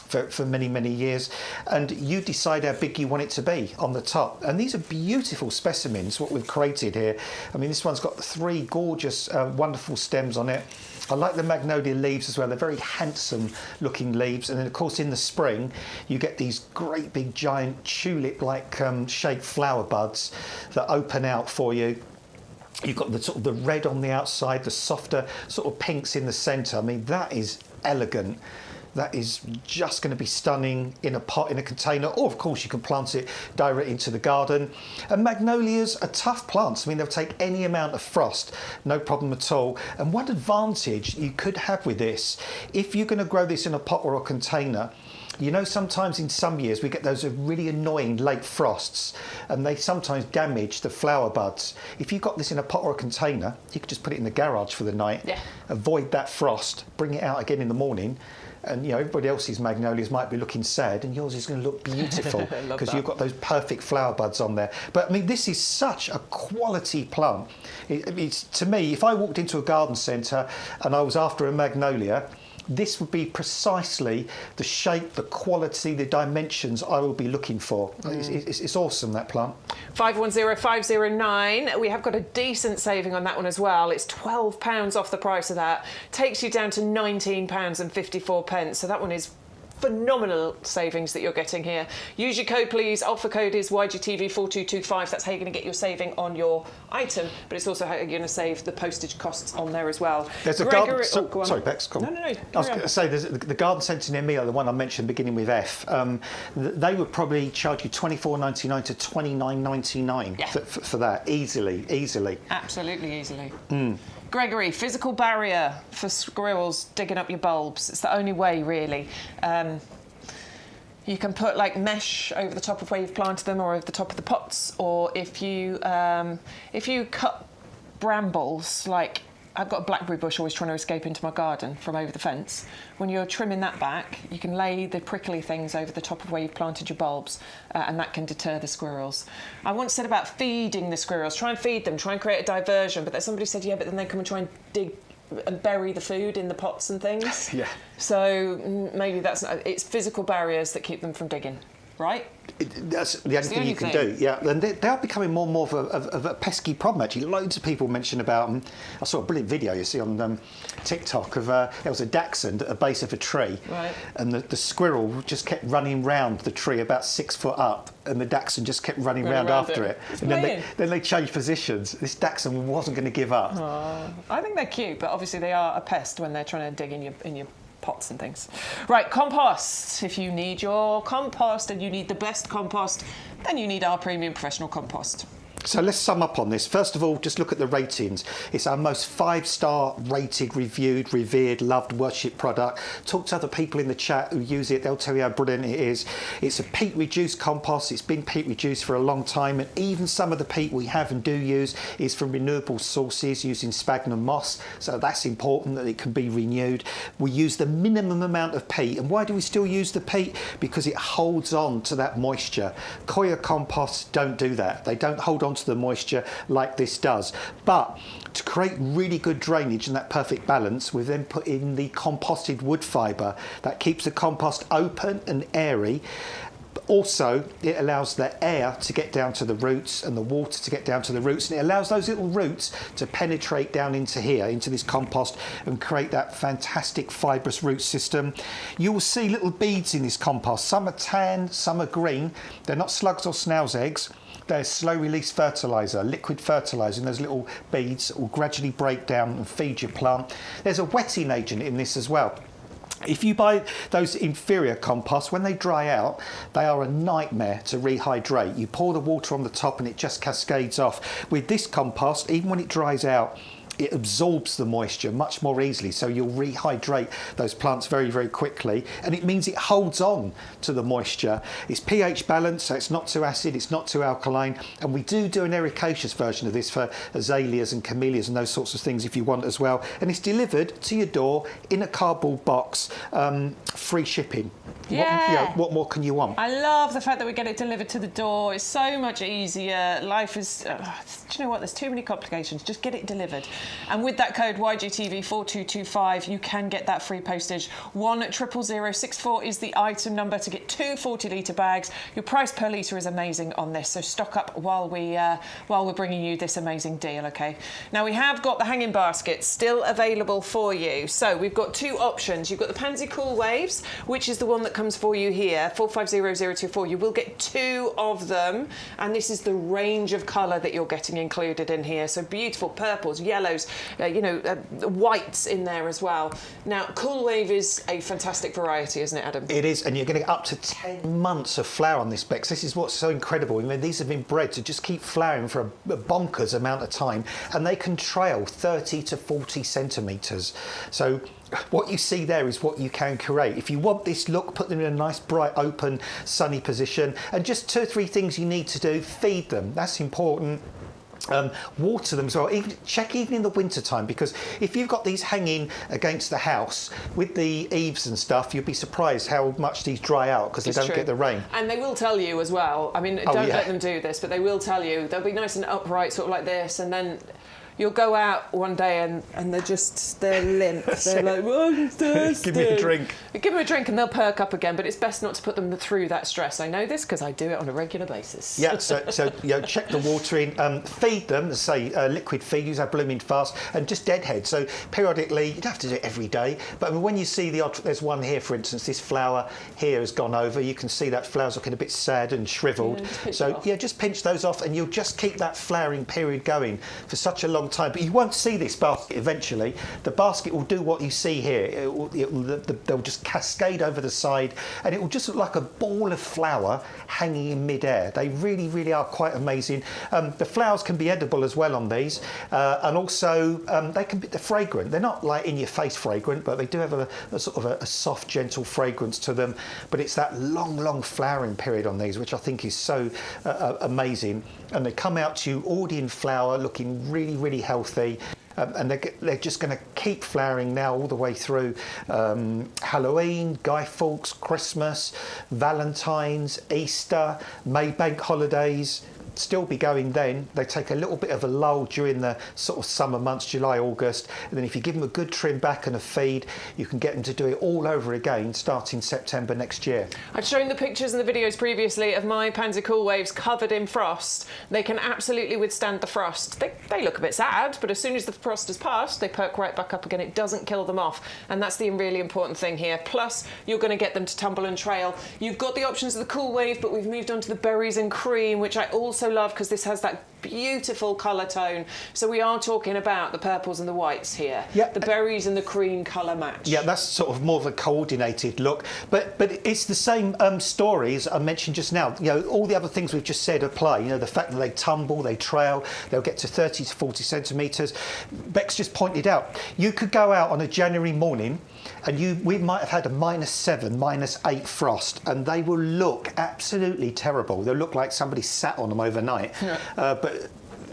B: for many, many years. And you decide how big you want it to be on the top. And these are beautiful specimens, what we've created here. I mean, this one's got 3 gorgeous, wonderful stems on it. I like the magnolia leaves as well. They're very handsome looking leaves. And then of course in the spring you get these great big giant tulip-like shaped flower buds that open out for you. You've got the sort of the red on the outside, the softer sort of pinks in the centre. I mean, that is elegant. That is just going to be stunning in a pot, in a container, or of course you can plant it direct into the garden. And magnolias are tough plants. I mean, they'll take any amount of frost, no problem at all. And one advantage you could have with this, if you're going to grow this in a pot or a container, sometimes in some years we get those really annoying late frosts, and they sometimes damage the flower buds. If you've got this in a pot or a container, you could just put it in the garage for the night, avoid that frost, bring it out again in the morning, and everybody else's magnolias might be looking sad, and yours is going to look beautiful because you've got those perfect flower buds on there. But I mean, this is such a quality plant. It's, to me, if I walked into a garden centre and I was after a magnolia, this would be precisely the shape, the quality, the dimensions I will be looking for. It's awesome, that plant.
A: 510509. We have got a decent saving on that one as well. It's £12 off the price of that. Takes you down to £19.54. So that one is phenomenal savings that you're getting here. Use your code, please. Offer code is YGTV4225. That's how you're going to get your saving on your item, but it's also how you're going to save the postage costs on there as well.
B: There's a garden... Sorry, Bex,
A: go on. No.
B: I was going to say, there's the garden centre near me, the one I mentioned beginning with F, they would probably charge you $24.99 to $29.99 for that, easily.
A: Absolutely easily. Gregory, physical barrier for squirrels digging up your bulbs. It's the only way, really. You can put like mesh over the top of where you've planted them, or over the top of the pots, or if you cut brambles, like I've got a blackberry bush always trying to escape into my garden from over the fence. When you're trimming that back, you can lay the prickly things over the top of where you've planted your bulbs, and that can deter the squirrels. I once said about feeding the squirrels, try and feed them, try and create a diversion, but then somebody said, but then they come and try and dig and bury the food in the pots and things. So maybe it's physical barriers that keep them from digging, right?
B: That's the only thing you can do, and they are becoming more and more of a pesky problem, actually. Loads of people mention about them. I saw a brilliant video, you see, on TikTok of there was a dachshund at the base of a tree, and the squirrel just kept running round the tree about 6 foot up, and the dachshund just kept running round after it. And then they changed positions. This dachshund wasn't going to give up.
A: I think they're cute, but obviously they are a pest when they're trying to dig in your pots and things. Right, compost. If you need your compost and you need the best compost, then you need our premium professional compost.
B: So let's sum up on this. First of all, just look at the ratings. It's our most 5-star rated, reviewed, revered, loved, worshipped product. Talk to other people in the chat who use it. They'll tell you how brilliant it is. It's a peat reduced compost. It's been peat reduced for a long time, and even some of the peat we have and do use is from renewable sources using sphagnum moss. So that's important that it can be renewed. We use the minimum amount of peat. And why do we still use the peat? Because it holds on to that moisture. Coir composts don't do that. They don't hold on to the moisture like this does. But to create really good drainage and that perfect balance, we've then put in the composted wood fibre that keeps the compost open and airy. Also, it allows the air to get down to the roots and the water to get down to the roots, and it allows those little roots to penetrate down into here, into this compost, and create that fantastic fibrous root system. You will see little beads in this compost. Some are tan, some are green. They're not slugs or snail's eggs. They're slow release fertiliser, liquid fertiliser, and those little beads will gradually break down and feed your plant. There's a wetting agent in this as well. If you buy those inferior composts, when they dry out, they are a nightmare to rehydrate. You pour the water on the top and it just cascades off. With this compost, even when it dries out, it absorbs the moisture much more easily, so you'll rehydrate those plants very, very quickly, and it means it holds on to the moisture. It's pH balanced, so it's not too acid, it's not too alkaline, and we do an ericaceous version of this for azaleas and camellias and those sorts of things if you want as well, and it's delivered to your door in a cardboard box, free shipping.
E: Yeah.
B: What more can you want?
E: I love the fact that we get it delivered to the door. It's so much easier. Life is, do you know what? There's too many complications. Just get it delivered. And with that code YGTV4225, you can get that free postage. 100064 is the item number to get 2 40-litre bags. Your price per litre is amazing on this, so stock up while we're bringing you this amazing deal, okay? Now, we have got the hanging baskets still available for you. So we've got 2 options. You've got the Pansy Cool Waves, which is the one that comes for you here, 450024. You will get 2 of them, and this is the range of colour that you're getting included in here. So beautiful purples, yellows, whites in there as well. Now, Cool Wave is a fantastic variety, isn't it, Adam?
B: It is, and you're going to get up to 10 months of flower on this Bex. This is what's so incredible. I mean, these have been bred to just keep flowering for a bonkers amount of time, and they can trail 30 to 40 centimetres. So what you see there is what you can create. If you want this look, put them in a nice, bright, open, sunny position, and just 2 or 3 things you need to do. Feed them. That's important. Water them as well. Check even in the winter time, because if you've got these hanging against the house with the eaves and stuff, you'll be surprised how much these dry out because they don't get the rain.
A: And they will tell you as well. I mean, don't let them do this, but they will tell you. They'll be nice and upright, sort of like this, and then you'll go out one day and they're limp. They're like, well, I'm thirsty.
B: Give me a drink.
A: Give them a drink and they'll perk up again, but it's best not to put them through that stress. I know this because I do it on a regular basis.
B: Yeah, so check the watering, feed them, say liquid feed, use our blooming fast, and just deadhead. So periodically, you don't have to do it every day, but I mean, when you see there's one here, for instance, this flower here has gone over, you can see that flower's looking a bit sad and shriveled. Just pinch those off and you'll just keep that flowering period going for such a long time. But you won't see this basket eventually. The basket will do what you see here. They'll just cascade over the side, and it will just look like a ball of flower hanging in mid-air. They really, really are quite amazing. The flowers can be edible as well on these, and also they're fragrant. They're not like in-your-face fragrant, but they do have a sort of a soft, gentle fragrance to them. But it's that long, long flowering period on these, which I think is so amazing. And they come out to you already in flower, looking really, really healthy. And they're just going to keep flowering now all the way through Halloween, Guy Fawkes, Christmas, Valentine's, Easter, May bank holidays. Still be going then. They take a little bit of a lull during the sort of summer months, July, August, and then if you give them a good trim back and a feed, you can get them to do it all over again starting September next year.
A: I've shown the pictures and the videos previously of my Pansy Cool Waves covered in frost. They can absolutely withstand the frost. They look a bit sad, but as soon as the frost has passed, they perk right back up again. It doesn't kill them off, and that's the really important thing here. Plus, you're going to get them to tumble and trail. You've got the options of the Cool Wave, but we've moved on to the berries and cream, which I also also love, because this has that beautiful colour tone. So we are talking about the purples and the whites here.
B: Yeah.
A: The berries and the cream colour match.
B: Yeah, that's sort of more of a coordinated look. But it's the same stories I mentioned just now. You know, all the other things we've just said apply. You know, the fact that they tumble, they trail, they'll get to 30 to 40 centimetres. Bex just pointed out, you could go out on a January morning and we might have had a -7, -8 frost, and they will look absolutely terrible. They'll look like somebody sat on them overnight. Yeah. But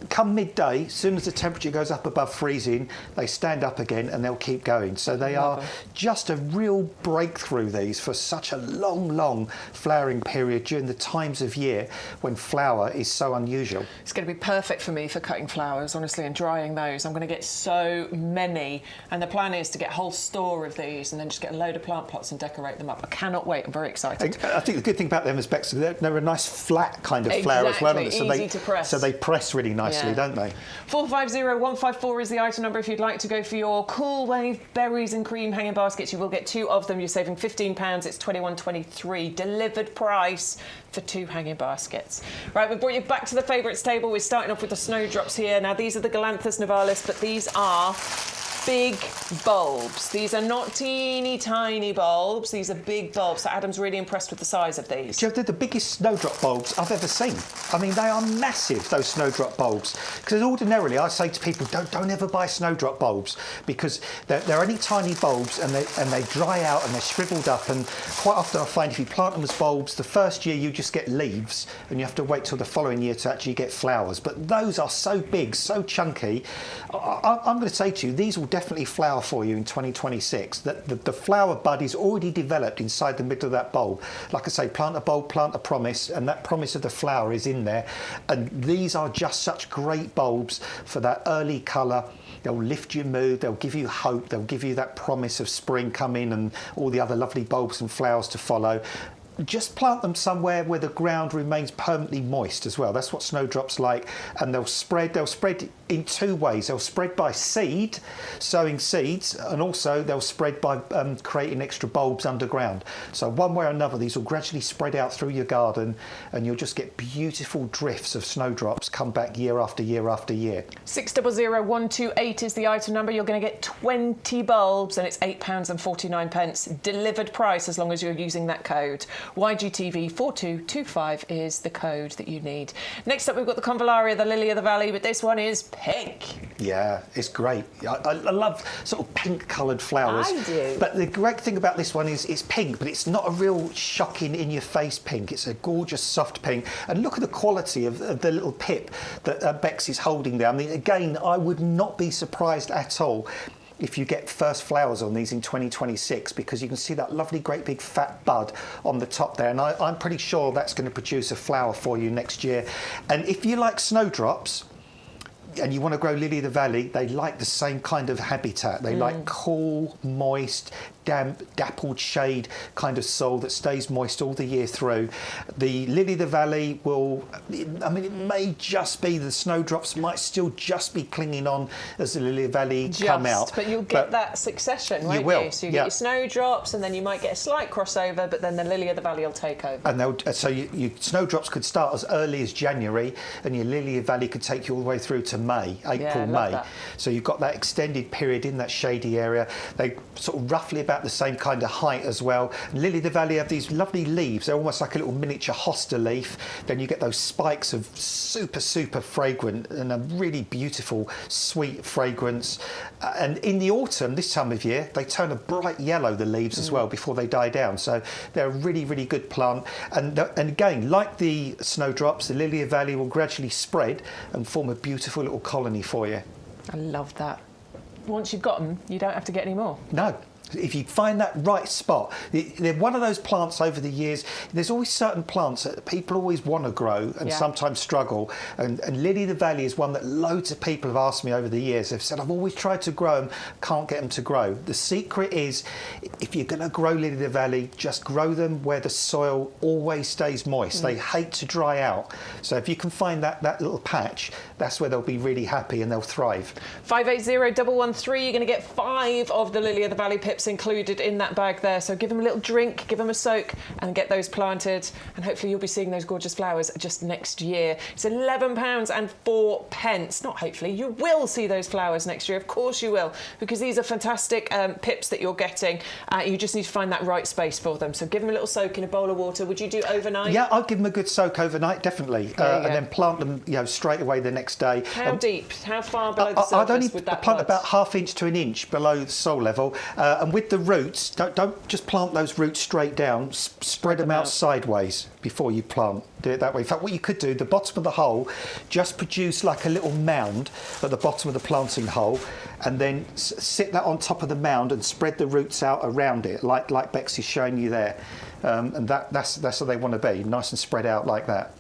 B: come midday, as soon as the temperature goes up above freezing, they stand up again and they'll keep going. So they are just a real breakthrough, these, for such a long flowering period during the times of year when flower is so unusual.
A: It's going to be perfect for me for cutting flowers, honestly, and drying those. I'm going to get so many, and the plan is to get a whole store of these and then just get a load of plant pots and decorate them up. I cannot wait. I'm very excited.
B: I think the good thing about them is, Bex, they're a nice flat kind of flower as well.
A: Easy to press.
B: So they press really nicely, don't they?
A: 450154 is the item number. If you'd like to go for your Cool Wave berries and cream hanging baskets, you will get 2 of them. You're saving £15. It's £21.23 delivered price for 2 hanging baskets. Right, we've brought you back to the favourites table. We're starting off with the snowdrops here. Now, these are the Galanthus nivalis, but these are big bulbs. These are not teeny tiny bulbs. These are big bulbs. So Adam's really impressed with the size of these.
B: They're the biggest snowdrop bulbs I've ever seen. I mean, they are massive, those snowdrop bulbs. Because ordinarily I say to people, don't ever buy snowdrop bulbs, because they're only tiny bulbs and they dry out and they're shriveled up. And quite often I find if you plant them as bulbs, the first year you just get leaves and you have to wait till the following year to actually get flowers. But those are so big, so chunky. I'm going to say to you, these will definitely flower for you in 2026. The flower bud is already developed inside the middle of that bulb. Like I say, plant a bulb, plant a promise, and that promise of the flower is in there. And these are just such great bulbs for that early colour. They'll lift your mood, they'll give you hope, they'll give you that promise of spring coming and all the other lovely bulbs and flowers to follow. Just plant them somewhere where the ground remains permanently moist as well. That's what snowdrops like. And they'll spread in 2 ways. They'll spread by seed, sowing seeds, and also they'll spread by creating extra bulbs underground. So one way or another, these will gradually spread out through your garden, and you'll just get beautiful drifts of snowdrops come back year after year after year.
A: 600128 is the item number. You're going to get 20 bulbs, and it's £8.49 delivered price as long as you're using that code. YGTV 4225 is the code that you need. Next up, we've got the Convallaria, the Lily of the Valley, but this one is pink.
B: Yeah, it's great. I love sort of pink-coloured flowers.
A: I do.
B: But the great thing about this one is it's pink, but it's not a real shocking, in-your-face pink. It's a gorgeous, soft pink. And look at the quality of the little pip that Bex is holding there. I mean, again, I would not be surprised at all if you get first flowers on these in 2026, because you can see that lovely great big fat bud on the top there, and I'm pretty sure that's going to produce a flower for you next year. And if you like snowdrops and you want to grow Lily of the Valley, they like the same kind of habitat. They like cool, moist, damp, dappled shade kind of soil that stays moist all the year through. The Lily of the Valley will, I mean, it may just be the snowdrops might still just be clinging on as the Lily of the Valley come out.
A: But you'll get that succession, won't you? So you get your snowdrops, and then you might get a slight crossover, but then the Lily of the Valley will take over.
B: And so your snowdrops could start as early as January, and your Lily of the Valley could take you all the way through to May, April, May. That. So you've got that extended period in that shady area. They sort of roughly about the same kind of height as well. And Lily of the Valley have these lovely leaves. They're almost like a little miniature hosta leaf. Then you get those spikes of super fragrant and a really beautiful, sweet fragrance. And in the autumn, this time of year, they turn a bright yellow, the leaves as well, before they die down. So they're a really good plant. And again, like the snowdrops, the Lily of the Valley will gradually spread and form a beautiful little colony for you.
A: I love that. Once you've got them, you don't have to get any more.
B: No. If you find that right spot, they're one of those plants over the years. There's always certain plants that people always want to grow and sometimes struggle. And Lily of the Valley is one that loads of people have asked me over the years. They've said, I've always tried to grow them, can't get them to grow. The secret is, if you're going to grow Lily of the Valley, just grow them where the soil always stays moist. They hate to dry out. So if you can find that little patch, that's where they'll be really happy and they'll thrive.
A: 580113, you're going to get 5 of the Lily of the Valley pips pips included in that bag there. So give them a little drink, give them a soak, and get those planted. And hopefully you'll be seeing those gorgeous flowers just next year. It's £11.04. Not hopefully, you will see those flowers next year. Of course you will, because these are fantastic pips that you're getting. You just need to find that right space for them. So give them a little soak in a bowl of water. Would you do overnight?
B: Yeah, I'd give them a good soak overnight, definitely, and then plant them, straight away the next day.
A: How deep? How far below the surface
B: I'd only
A: would that
B: plant
A: plant?
B: about ½ inch to an inch below soil level, and with the roots, don't just plant those roots straight down. Spread them out sideways before you plant. Do it that way. In fact, what you could do, the bottom of the hole, just produce like a little mound at the bottom of the planting hole, and then sit that on top of the mound and spread the roots out around it, like Bexy's showing you there. And that's how they want to be, nice and spread out like that.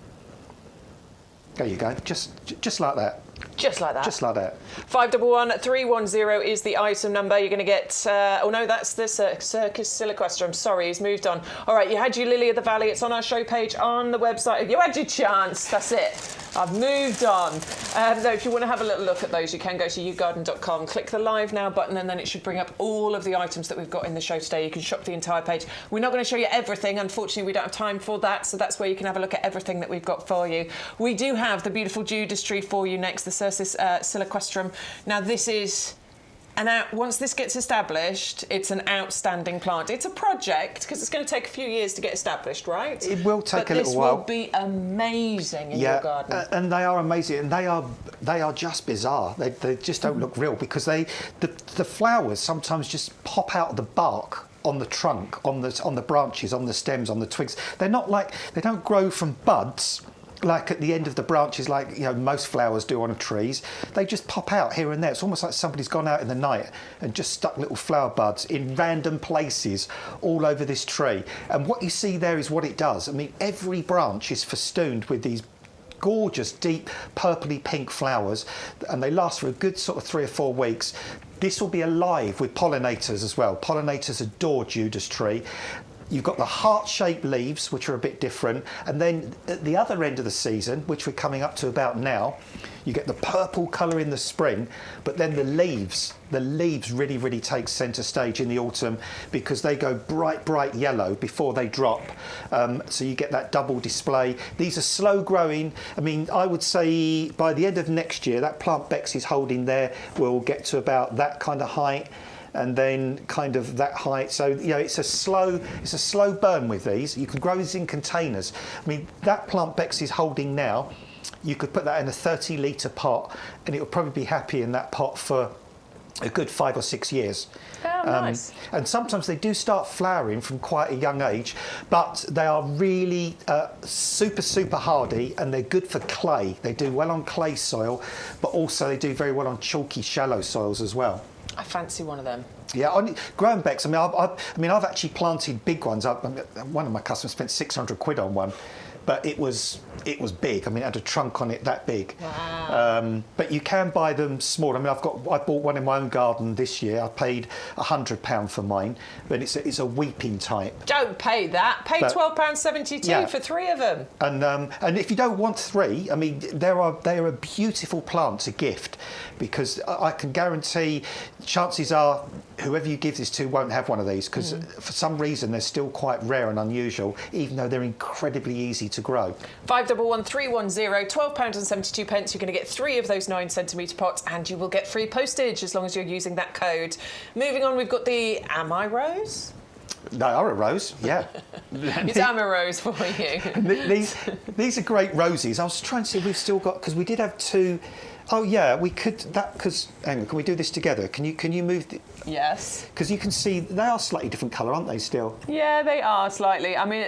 B: There you go, just like that.
A: Just like that.
B: Just like that.
A: 511310 is the item number. You're going to get. Oh no, that's the Circus Siliquestra. I'm sorry, he's moved on. All right, you had your Lily of the Valley. It's on our show page on the website. You had your chance. That's it. I've moved on. So if you want to have a little look at those, you can go to YouGarden.com, click the Live Now button, and then it should bring up all of the items that we've got in the show today. You can shop the entire page. We're not going to show you everything. Unfortunately, we don't have time for that, so that's where you can have a look at everything that we've got for you. We do have the beautiful Judas tree for you next, the Circus Siliquestrum. Now, this is... And once this gets established, it's an outstanding plant. It's a project, because it's going to take a few years to get established, right?
B: It will take a little while.
A: But this will be amazing in your garden.
B: And they are amazing, and they are just bizarre. They just don't look real, because the flowers sometimes just pop out of the bark on the trunk, on the branches, on the stems, on the twigs. They're not like, they don't grow from buds, like at the end of the branches, like most flowers do on trees. They just pop out here and there. It's almost like somebody's gone out in the night and just stuck little flower buds in random places all over this tree. And what you see there is what it does. I mean, every branch is festooned with these gorgeous, deep, purpley pink flowers, and they last for a good sort of 3 or 4 weeks. This will be alive with pollinators as well. Pollinators adore Judas tree. You've got the heart-shaped leaves, which are a bit different, and then at the other end of the season, which we're coming up to about now, you get the purple colour in the spring, but then the leaves really, really take centre stage in the autumn, because they go bright yellow before they drop. So you get that double display. These are slow growing. I mean, I would say by the end of next year, that plant Bexy's holding there will get to about that kind of height, and then kind of that height. So it's a slow burn with these. You can grow these in containers. I mean, that plant Bexy's holding now, you could put that in a 30-litre pot, and it will probably be happy in that pot for a good 5 or 6 years.
A: Oh, nice.
B: And sometimes they do start flowering from quite a young age, but they are really super hardy, and they're good for clay. They do well on clay soil, but also they do very well on chalky, shallow soils as well.
A: I fancy one of them.
B: Yeah, growing Bex. I mean, I've actually planted big ones. One of my customers spent 600 quid on one, but it was big. I mean, it had a trunk on it that big.
A: Wow.
B: But you can buy them small. I mean, I bought one in my own garden this year. I paid £100 for mine, but it's a weeping type.
A: Don't pay that. Pay £12.72 for 3 of them.
B: And if you don't want 3, I mean, they are a beautiful plant to gift, because I can guarantee chances are whoever you give this to won't have one of these, because for some reason they're still quite rare and unusual, even though they're incredibly easy to grow.
A: 511310, £12.72. You're going to get 3 of those 9cm pots, and you will get free postage as long as you're using that code. Moving on, we've got the Am I Rose?
B: They are a rose, yeah.
A: It's Am I Rose for you.
B: These are great roses. I was trying to see if we've still got, because we did have 2. Oh yeah, we could because hang on, can we do this together? Can you move?
A: Yes.
B: Because you can see they are slightly different colour, aren't they? Still.
A: Yeah, they are slightly. I mean,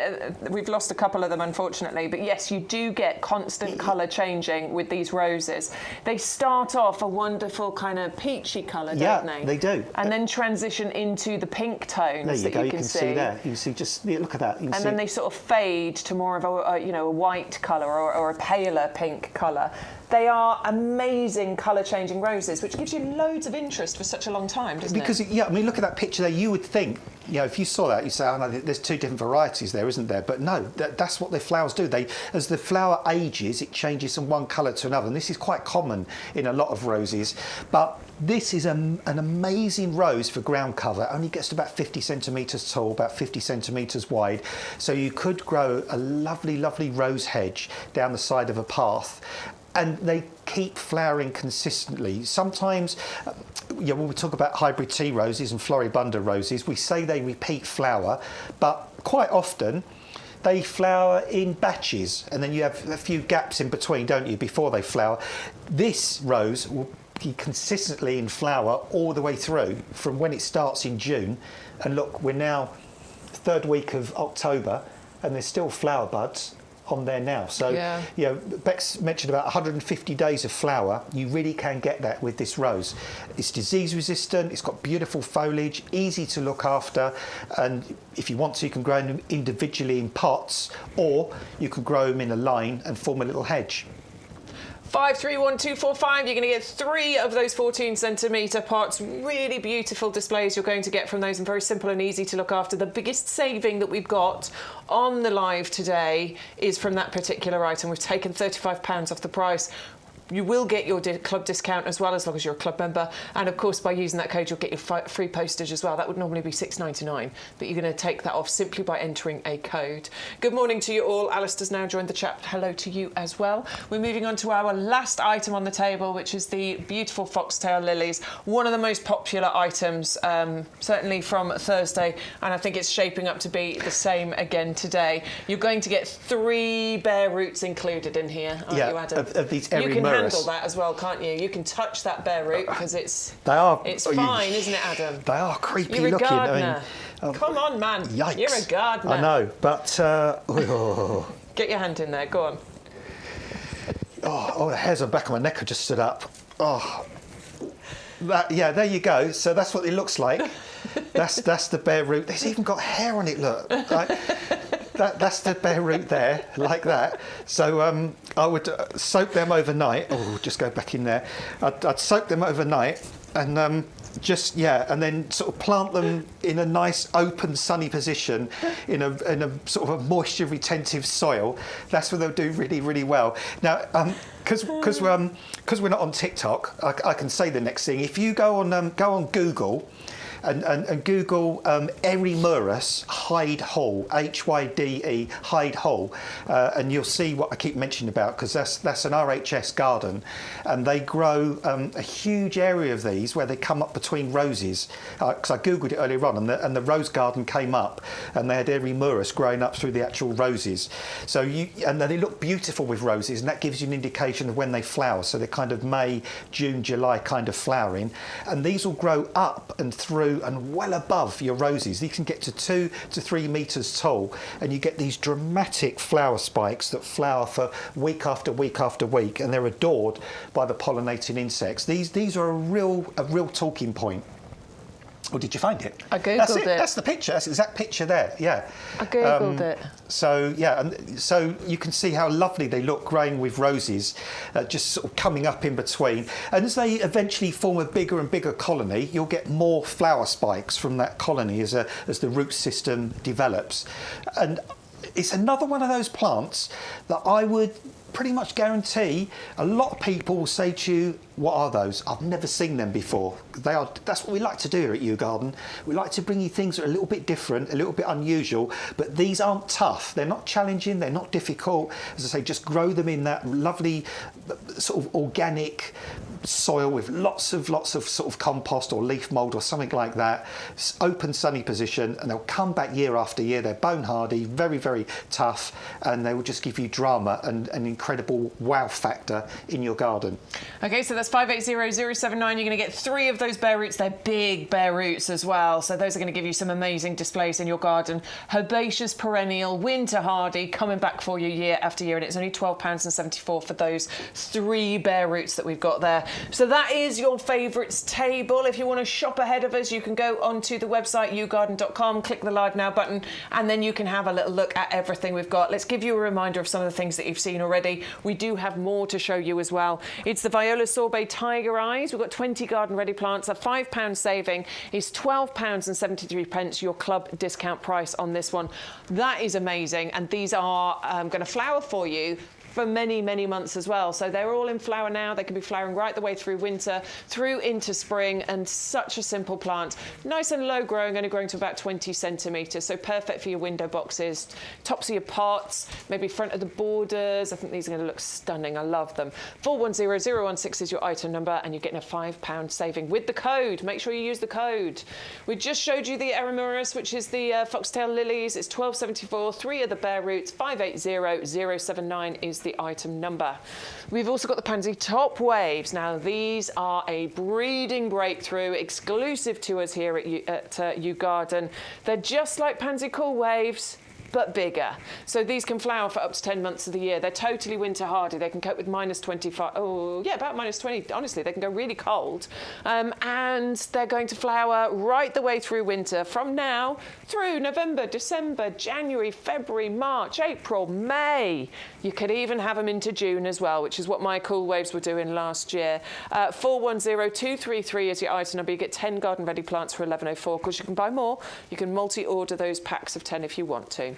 A: we've lost a couple of them, unfortunately. But yes, you do get constant colour changing with these roses. They start off a wonderful kind of peachy colour, don't they?
B: Yeah, they do.
A: And then transition into the pink tones
B: there you
A: that
B: go.
A: you can see.
B: there. You can see just look at that. You can
A: and
B: see.
A: then they sort of fade to more of a white colour or a paler pink colour. They are amazing colour-changing roses, which gives you loads of interest for such a long time, doesn't it?
B: Because, yeah, I mean, look at that picture there. You would think you know, if you saw that, you say, oh no, there's two different varieties there, isn't there? But no, that's what the flowers do. As the flower ages, it changes from one colour to another, and this is quite common in a lot of roses. But this is an amazing rose for ground cover. It only gets to about 50 centimetres tall, about 50 centimetres wide. So you could grow a lovely, lovely rose hedge down the side of a path. And they keep flowering consistently. Sometimes, when we talk about hybrid tea roses and floribunda roses, we say they repeat flower, but quite often they flower in batches, and then you have a few gaps in between, don't you, before they flower. This rose will be consistently in flower all the way through from when it starts in June. And look, we're now third week of October, and there's still flower buds on there now. So, Bex mentioned about 150 days of flower. You really can get that with this rose. It's disease resistant, it's got beautiful foliage, easy to look after, and if you want to, you can grow them individually in pots, or you can grow them in a line and form a little hedge.
A: 531245, you're going to get 3 of those 14 centimetre pots. Really beautiful displays you're going to get from those, and very simple and easy to look after. The biggest saving that we've got on the live today is from that particular item. We've taken £35 off the price. You will get your club discount as well, as long as you're a club member. And of course, by using that code, you'll get your free postage as well. That would normally be £6.99, but you're going to take that off simply by entering a code. Good morning to you all. Alistair's now joined the chat. Hello to you as well. We're moving on to our last item on the table, which is the beautiful foxtail lilies. One of the most popular items, certainly from Thursday, and I think it's shaping up to be the same again today. You're going to get 3 bare roots included in here, aren't you, Adam?
B: Of these Erymerus.
A: Handle that as well, can't you? You can touch that bare root because it's
B: fine,
A: isn't it, Adam?
B: They are creepy
A: You're a
B: looking.
A: gardener.
B: I mean,
A: come on, man.
B: Yikes.
A: You're a gardener.
B: I know, but
A: get your hand in there. Go on.
B: The hairs on the back of my neck have just stood up. There you go. So that's what it looks like. That's the bare root. There's even got hair on it. Look. Right? That's the bare root there, like that. So I would soak them overnight. Just go back in there. I'd soak them overnight and and then sort of plant them in a nice open sunny position in a sort of a moisture retentive soil. That's where they'll do really, really well. Now, because we're not on TikTok, I can say the next thing. If you go on Google and Google Erymerus Hyde Hall, Hyde, Hyde Hall, and you'll see what I keep mentioning about, because that's an RHS garden, and they grow a huge area of these where they come up between roses. Because I googled it earlier on, and the rose garden came up, and they had Erymerus growing up through the actual roses. So and they look beautiful with roses, and that gives you an indication of when they flower. So they're kind of May, June, July kind of flowering, and these will grow up and through and well above your roses. These can get to 2 to 3 metres tall, and you get these dramatic flower spikes that flower for week after week after week, and they're adored by the pollinating insects. These are a real talking point. Or did you find it?
A: I googled
B: That's
A: it.
B: That's the picture. That's the exact picture there. Yeah.
A: I googled it.
B: So and so you can see how lovely they look growing with roses, just sort of coming up in between. And as they eventually form a bigger and bigger colony, you'll get more flower spikes from that colony as the root system develops. And it's another one of those plants that I would pretty much guarantee a lot of people will say to you, what are those? I've never seen them before. That's what we like to do here at YouGarden. We like to bring you things that are a little bit different, a little bit unusual, but these aren't tough. They're not challenging, they're not difficult. As I say, just grow them in that lovely sort of organic soil with lots of sort of compost or leaf mould or something like that. Open sunny position, and they'll come back year after year. They're bone hardy, very, very tough, and they will just give you drama and an incredible wow factor in your garden.
A: Okay, so that's 580079. You're going to get 3 of those bare roots. They're big bare roots as well, so those are going to give you some amazing displays in your garden. Herbaceous perennial, winter hardy, coming back for you year after year, and it's only £12.74 for those 3 bare roots that we've got there. So that is your favourites table. If you want to shop ahead of us, you can go onto the website yougarden.com, click the Live Now button, and then you can have a little look at everything we've got. Let's give you a reminder of some of the things that you've seen already. We do have more to show you as well. It's the Viola Sorbet Tiger Eyes. We've got 20 garden-ready plants. A £5 saving is £12.73, your club discount price on this one. That is amazing, and these are going to flower for you for many, many months as well. So they're all in flower now. They can be flowering right the way through winter, through into spring, and such a simple plant. Nice and low growing, only growing to about 20 centimetres, so perfect for your window boxes, tops of your pots, maybe front of the borders. I think these are going to look stunning. I love them. 410016 is your item number, and you're getting a £5 saving with the code. Make sure you use the code. We just showed you the Eramoris, which is the foxtail lilies. It's £12.74. 3 of the bare roots. 580079 is the item number. We've also got the Pansy Top Waves. Now these are a breeding breakthrough exclusive to us here at YouGarden. They're just like Pansy Cool Waves, but bigger. So these can flower for up to 10 months of the year. They're totally winter hardy. They can cope with minus 25, oh yeah, about minus 20. Honestly, they can go really cold. And they're going to flower right the way through winter from now through November, December, January, February, March, April, May. You could even have them into June as well, which is what my Cool Waves were doing last year. 410233 is your item number. You get 10 garden ready plants for £11.04. Of course, you can buy more. You can multi-order those packs of 10 if you want to.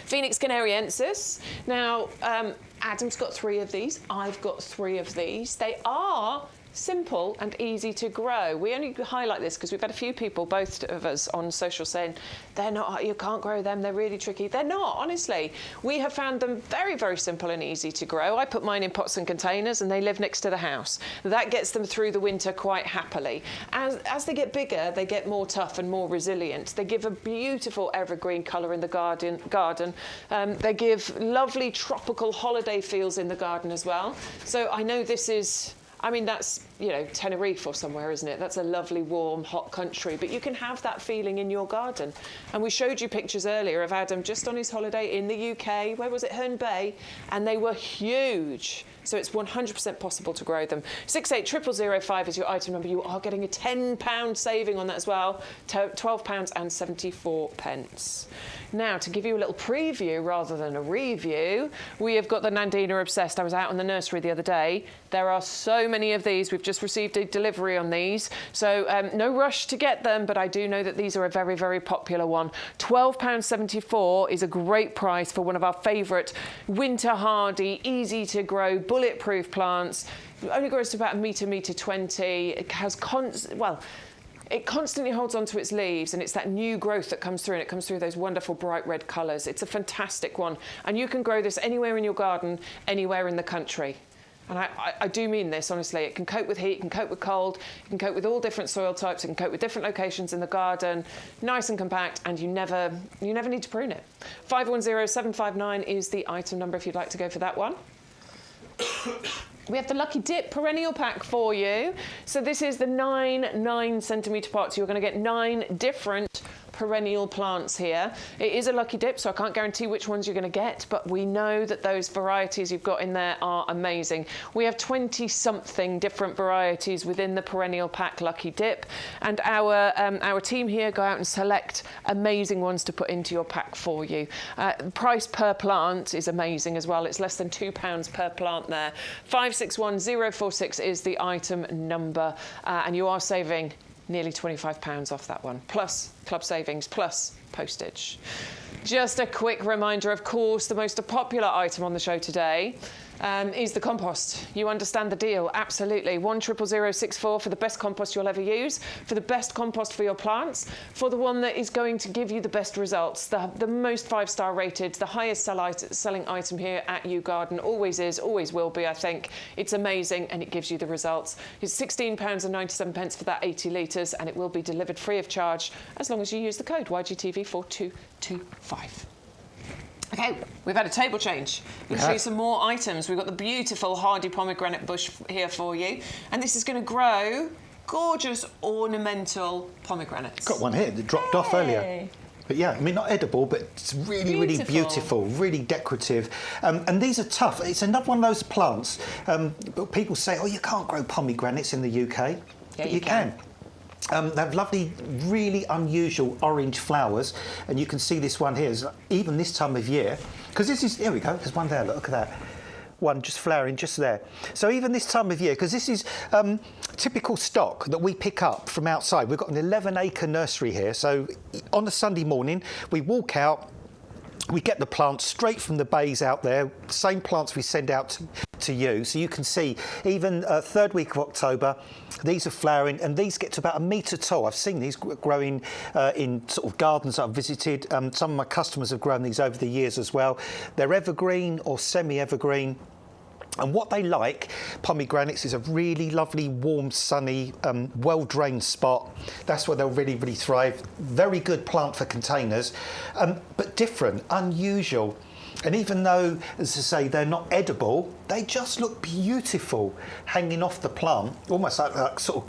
A: Phoenix canariensis. Now, Adam's got 3 of these. I've got 3 of these. They are simple and easy to grow. We only highlight this because we've had a few people, both of us, on social saying they're not, you can't grow them, they're really tricky. They're not, honestly. We have found them very, very simple and easy to grow. I put mine in pots and containers and they live next to the house. That gets them through the winter quite happily. As they get bigger, they get more tough and more resilient. They give a beautiful evergreen colour in the garden. They give lovely tropical holiday feels in the garden as well. So I know this is, I mean, that's, you know, Tenerife or somewhere, isn't it? That's a lovely, warm, hot country. But you can have that feeling in your garden. And we showed you pictures earlier of Adam just on his holiday in the UK. Where was it? Herne Bay. And they were huge. So it's 100% possible to grow them. 680005 is your item number. You are getting a £10 saving on that as well. £12.74. Now, to give you a little preview rather than a review, we have got the Nandina Obsessed. I was out in the nursery the other day. There are so many of these. We've just received a delivery on these. So no rush to get them, but I do know that these are a very, very popular one. £12.74 is a great price for one of our favourite winter hardy, easy to grow, bulletproof plants. It only grows to about a metre 20. It has it constantly holds onto its leaves, and it's that new growth that comes through, and it comes through those wonderful bright red colours. It's a fantastic one, and you can grow this anywhere in your garden, anywhere in the country. And I do mean this, honestly. It can cope with heat, it can cope with cold, it can cope with all different soil types, it can cope with different locations in the garden, nice and compact, and you never need to prune it. 510759 is the item number if you'd like to go for that one. We have the Lucky Dip perennial pack for you. So this is the 9 centimetre pots. You're going to get 9 different perennial plants here. It is a Lucky Dip, so I can't guarantee which ones you're going to get, but we know that those varieties you've got in there are amazing. We have 20-something different varieties within the perennial pack Lucky Dip, and our team here go out and select amazing ones to put into your pack for you. The price per plant is amazing as well. It's less than £2 per plant there. 561046 is the item number, and you are saving nearly £25 off that one, plus club savings, plus postage. Just a quick reminder, of course, the most popular item on the show today is the compost. You understand the deal, absolutely. 100064 for the best compost you'll ever use, for the best compost for your plants, for the one that is going to give you the best results, the most 5-star rated, the highest selling item here at YouGarden. Always is, always will be, I think. It's amazing, and it gives you the results. It's £16.97 for that 80 litres, and it will be delivered free of charge as long as you use the code YGTV4225. Okay, we've had a table change. We'll show you some more items. We've got the beautiful hardy pomegranate bush here for you. And this is going to grow gorgeous ornamental pomegranates.
B: Got one here that dropped off earlier. But yeah, I mean, not edible, but it's really, really beautiful, really decorative. And these are tough. It's another one of those plants. But people say, oh, you can't grow pomegranates in the UK.
E: Yeah,
B: but you can. They have lovely, really unusual orange flowers. And you can see this one here, even this time of year. Because this is, here we go, there's one there, look at that. One just flowering just there. So even this time of year, because this is typical stock that we pick up from outside. We've got an 11-acre nursery here. So on a Sunday morning, we walk out, we get the plants straight from the bays out there, same plants we send out to you. So you can see, even third week of October, these are flowering, and these get to about 1 metre tall. I've seen these growing in sort of gardens that I've visited. Some of my customers have grown these over the years as well. They're evergreen or semi-evergreen. And what they like, pomegranates, is a really lovely, warm, sunny, well-drained spot. That's where they'll really, really thrive. Very good plant for containers, but different, unusual. And even though, as I say, they're not edible, they just look beautiful hanging off the plant, almost like sort of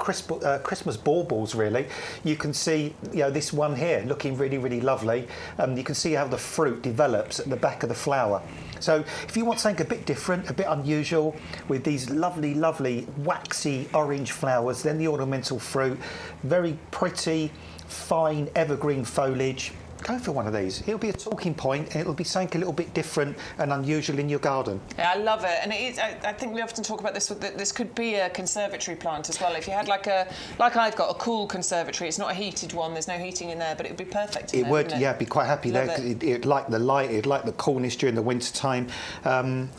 B: Christmas baubles, really. You can see, you know, this one here looking really, really lovely. You can see how the fruit develops at the back of the flower. So if you want something a bit different, a bit unusual, with these lovely, lovely waxy orange flowers, then the ornamental fruit, very pretty, fine evergreen foliage, go for one of these. It'll be a talking point, and it'll be something a little bit different and unusual in your garden.
E: Yeah, I love it, and it is. I think we often talk about this. This could be a conservatory plant as well. If you had like I've got a cool conservatory, it's not a heated one. There's no heating in there, but it would be perfect.
B: It would, yeah, be quite happy there. It'd like the light, it'd like the coolness during the winter time, and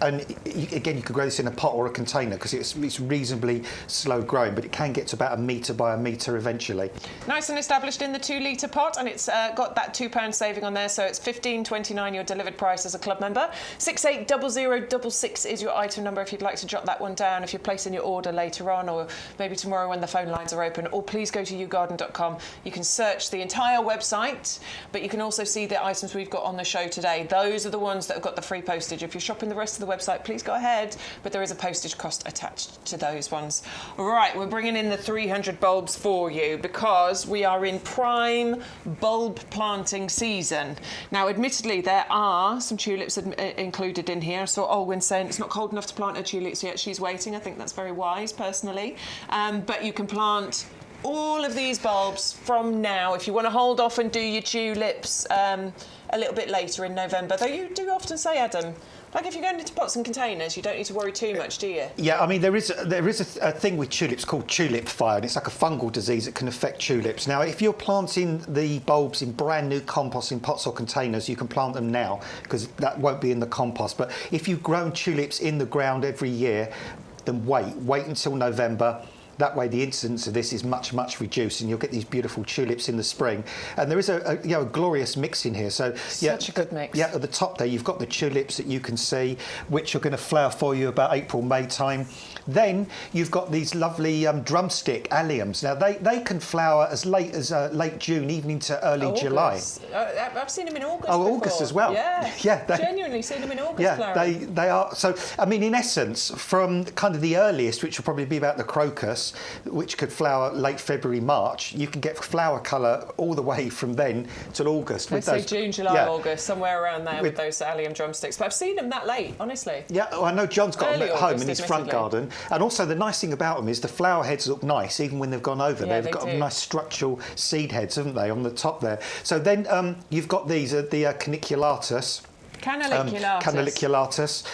B: again, you could grow this in a pot or a container because it's reasonably slow growing, but it can get to about 1 metre by 1 metre eventually.
E: Nice and established in the 2-litre pot, and it's got that £2 saving on there, so it's £15.29 your delivered price as a club member. 680066 is your item number if you'd like to jot that one down if you're placing your order later on, or maybe tomorrow when the phone lines are open. Or please go to YouGarden.com. You can search the entire website, but you can also see the items we've got on the show today. Those are the ones that have got the free postage. If you're shopping the rest of the website, please go ahead, but there is a postage cost attached to those ones. Right, we're bringing in the 300 bulbs for you because we are in prime bulb planting season. Now, admittedly, there are some tulips included in here. So Olwen's saying it's not cold enough to plant her tulips yet. She's waiting. I think that's very wise, personally. But you can plant all of these bulbs from now. If you want to hold off and do your tulips a little bit later in November, though you do often say, Adam, like if you're going into pots and containers, you don't need to worry too much, do you?
B: Yeah, I mean, there is a thing with tulips called tulip fire, and it's like a fungal disease that can affect tulips. Now, if you're planting the bulbs in brand new compost in pots or containers, you can plant them now because that won't be in the compost. But if you've grown tulips in the ground every year, then wait until November. That way the incidence of this is much, much reduced, and you'll get these beautiful tulips in the spring. And there is a glorious mix in here. So
E: such a good mix.
B: Yeah, at the top there you've got the tulips that you can see, which are going to flower for you about April, May time. Then you've got these lovely drumstick alliums. Now they can flower as late as late June, even into early July.
E: I've seen them in August.
B: Oh, August as well.
E: Yeah,
B: yeah.
E: Genuinely seen them in August.
B: Yeah,
E: flowering.
B: they are. So I mean, in essence, from kind of the earliest, which will probably be about the crocus, which could flower late February, March, you can get flower colour all the way from then till August.
E: Let's say June, July, August, somewhere around there with those allium drumsticks. But I've seen them that late, honestly.
B: Yeah, well, I know John's got them at home in his front
E: admittedly.
B: garden. And also the nice thing about them is the flower heads look nice, even when they've gone over.
E: Yeah,
B: They've got nice structural seed heads, haven't they, on the top there. So then you've got these, the caniculatus. Caniculatus,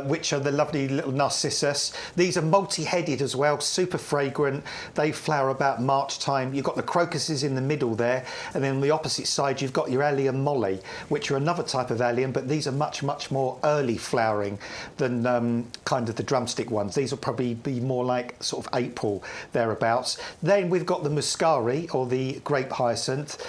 B: which are the lovely little narcissus. These are multi-headed as well, super fragrant. They flower about March time. You've got the crocuses in the middle there, and then on the opposite side you've got your allium molly, which are another type of allium, but these are much, much more early flowering than kind of the drumstick ones. These will probably be more like sort of April, thereabouts. Then we've got the muscari, or the grape hyacinth.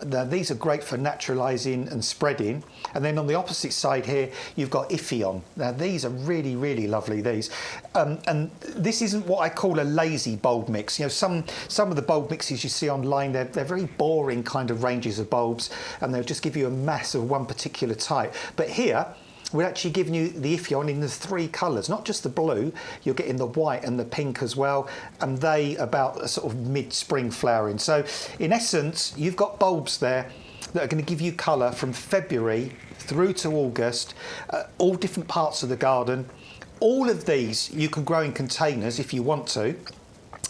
B: These are great for naturalising and spreading. And then on the opposite side here, you've got Iphion. Now, these are really, really lovely, these. And this isn't what I call a lazy bulb mix. You know, some of the bulb mixes you see online, they're very boring kind of ranges of bulbs, and they'll just give you a mass of one particular type. But here, we're actually giving you the Iphion in the 3 colours, not just the blue, you're getting the white and the pink as well, and they about a sort of mid-spring flowering. So, in essence, you've got bulbs there that are going to give you colour from February through to August, all different parts of the garden. All of these you can grow in containers if you want to,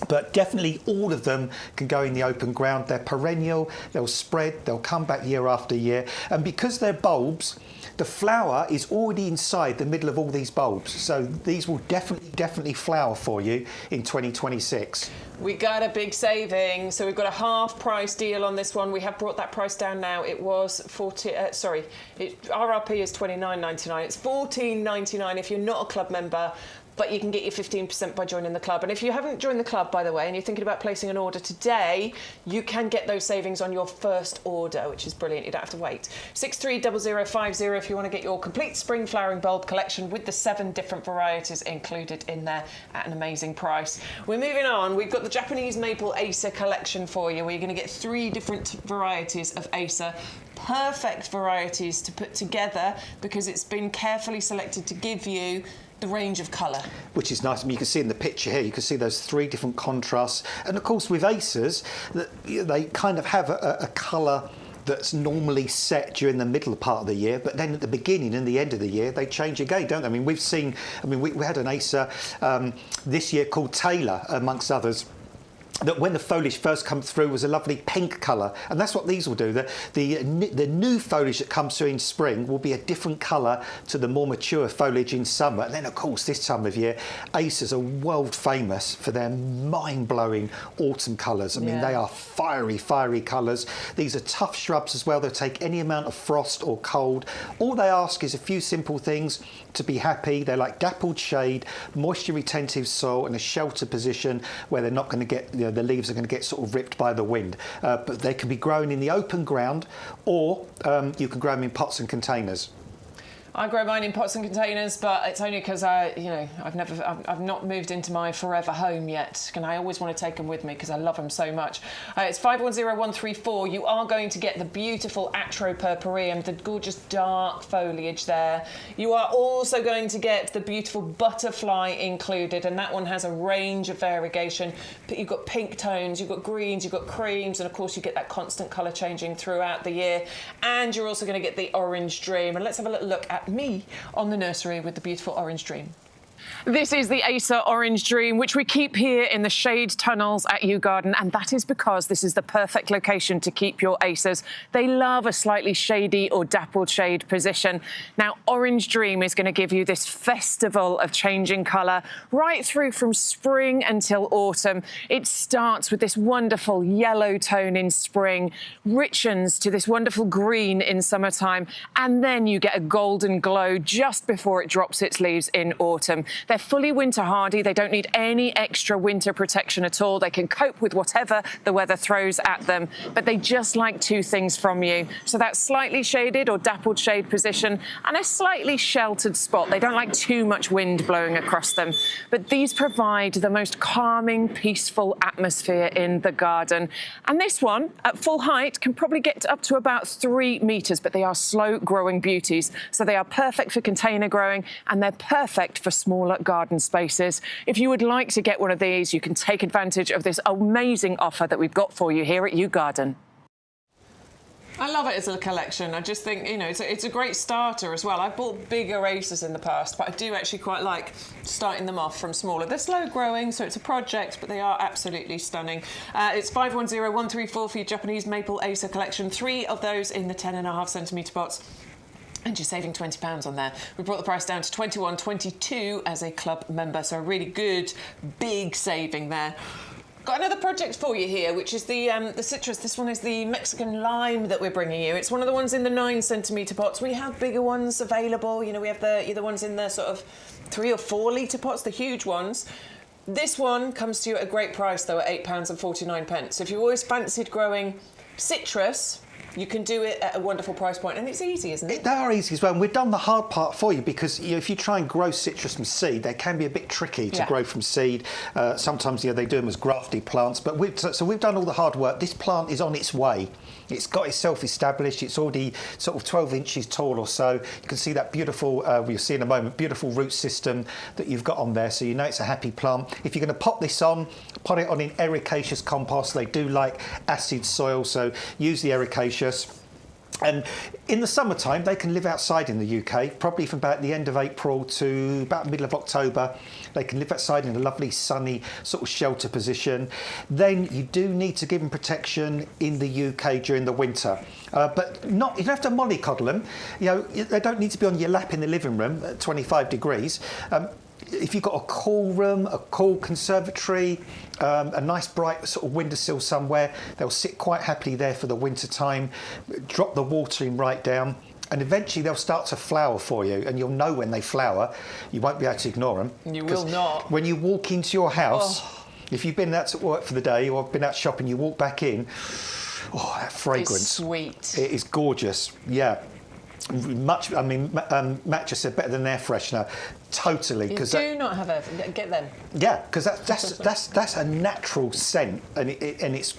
B: but definitely all of them can go in the open ground. They're perennial, they'll spread, they'll come back year after year. And because they're bulbs, the flower is already inside the middle of all these bulbs. So these will definitely flower for you in 2026.
A: We got a big saving, so we've got a half price deal on this one. We have brought that price down now. It was RRP is $29.99. It's $14.99 if you're not a club member. But you can get your 15% by joining the club. And if you haven't joined the club, by the way, and you're thinking about placing an order today, you can get those savings on your first order, which is brilliant. You don't have to wait. 630050 if you want to get your complete spring flowering bulb collection with the 7 different varieties included in there at an amazing price. We're moving on. We've got the Japanese Maple Acer collection for you, where you're going to get 3 different varieties of Acer. Perfect varieties to put together because it's been carefully selected to give you the range of colour.
B: Which is nice. I mean, you can see in the picture here, you can see those 3 different contrasts. And of course, with Acers, they kind of have a colour that's normally set during the middle part of the year, but then at the beginning and the end of the year, they change again, don't they? I mean, we had an Acer this year called Taylor, amongst others, that when the foliage first comes through was a lovely pink colour, and that's what these will do. The new foliage that comes through in spring will be a different colour to the more mature foliage in summer. And then, of course, this time of year, Acers are world famous for their mind-blowing autumn colours. I mean, they are fiery colours. These are tough shrubs as well. They'll take any amount of frost or cold. All they ask is a few simple things to be happy. They like dappled shade, moisture retentive soil, and a shelter position where they're not going to get, the leaves are going to get sort of ripped by the wind. But they can be grown in the open ground, or you can grow them in pots and containers.
A: I grow mine in pots and containers, but it's only because I've not moved into my forever home yet, and I always want to take them with me because I love them so much. It's 510134. You are going to get the beautiful Atropurpureum, the gorgeous dark foliage there. You are also going to get the beautiful butterfly included, and that one has a range of variegation. But you've got pink tones, you've got greens, you've got creams, and of course you get that constant colour changing throughout the year. And you're also going to get the Orange Dream. And let's have a little look at me on the nursery with the beautiful Orange Dream. This is the Acer Orange Dream, which we keep here in the shade tunnels at YouGarden, and that is because this is the perfect location to keep your Acers. They love a slightly shady or dappled shade position. Now, Orange Dream is going to give you this festival of changing colour right through from spring until autumn. It starts with this wonderful yellow tone in spring, richens to this wonderful green in summertime, and then you get a golden glow just before it drops its leaves in autumn. They're fully winter hardy. They don't need any extra winter protection at all. They can cope with whatever the weather throws at them, but they just like 2 things from you. So that slightly shaded or dappled shade position and a slightly sheltered spot. They don't like too much wind blowing across them, but these provide the most calming, peaceful atmosphere in the garden. And this one, at full height, can probably get up to about 3 metres, but they are slow growing beauties. So they are perfect for container growing, and they're perfect for smaller garden spaces. If you would like to get one of these, you can take advantage of this amazing offer that we've got for you here at YouGarden.
E: I love it as a collection. I just think, it's a great starter as well. I've bought bigger Acers in the past, but I do actually quite like starting them off from smaller. They're slow growing, so it's a project, but they are absolutely stunning. It's 510134 for your Japanese Maple Acer collection. 3 of those in the 10.5 centimetre pots. And you're saving £20 on there. We brought the price down to $21.22 as a club member, so a really good, big saving there. Got another project for you here, which is the citrus. This one is the Mexican lime that we're bringing you. It's one of the ones in the 9 centimetre pots. We have bigger ones available. We have the ones in the sort of 3 or 4 litre pots, the huge ones. This one comes to you at a great price, though, at £8.49. So if you always fancied growing citrus, you can do it at a wonderful price point, and it's easy, isn't it?
B: They are easy as well, and we've done the hard part for you because if you try and grow citrus from seed, they can be a bit tricky to grow from seed. Sometimes they do them as grafted plants, but we've done all the hard work. This plant is on its way. It's got itself established. It's already sort of 12 inches tall or so. You can see that beautiful, we'll see in a moment, beautiful root system that you've got on there, so you know it's a happy plant. If you're going to pop this on, put it on in ericaceous compost. They do like acid soil, so use the ericaceous. And in the summertime, they can live outside in the UK, probably from about the end of April to about the middle of October. They can live outside in a lovely sunny sort of shelter position. Then you do need to give them protection in the UK during the winter. But not, you don't have to mollycoddle them. You know, they don't need to be on your lap in the living room at 25 degrees. If you've got a cool room, a cool conservatory, a nice bright sort of windowsill somewhere, they'll sit quite happily there for the winter time, drop the watering right down, and eventually they'll start to flower for you, and you'll know when they flower. You won't be able to ignore them.
A: You will not.
B: When you walk into your house, if you've been out to work for the day or been out shopping, you walk back in, oh, that fragrance.
A: It's sweet.
B: It is gorgeous, yeah. Much, I mean, Matt just said better than air freshener. Totally,
A: You do not have a get them.
B: yeah, because that's a natural scent, and it's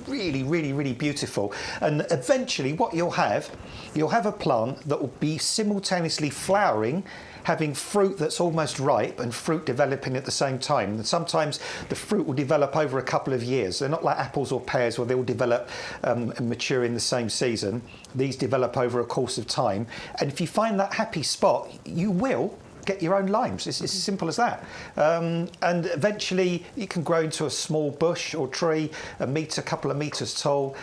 B: really beautiful. And eventually, what you'll have a plant that will be simultaneously flowering, having fruit that's almost ripe and fruit developing at the same time. And sometimes the fruit will develop over a couple of years. They're not like apples or pears where they will develop and mature in the same season. These develop over a course of time. And if you find that happy spot, you will get your own limes. It's as simple as that. And eventually you can grow into a small bush or tree, a couple of metres tall.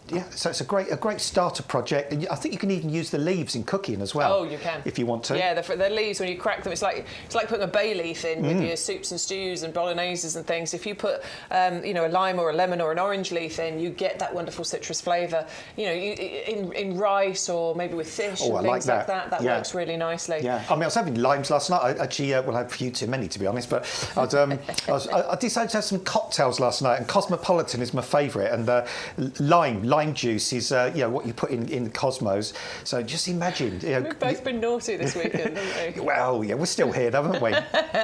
B: Yeah, so it's a great starter project, and I think you can even use the leaves in cooking as well.
A: Oh, you can
B: if you want to.
A: Yeah, the leaves, when you crack them, it's like putting a bay leaf in with your soups and stews and bologneses and things. If you put you know, a lime or a lemon or an orange leaf in, you get that wonderful citrus flavour. You know, in rice or maybe with fish and things like that. That works really nicely.
B: Yeah, I mean, I was having limes last night. I actually, well, I had a few too many to be honest, but I decided to have some cocktails last night, and Cosmopolitan is my favourite, and lime juice is you know, what you put in Cosmos. So just imagine. You know,
A: We've both been naughty this weekend, haven't we?
B: Well, yeah, we're still here, haven't we?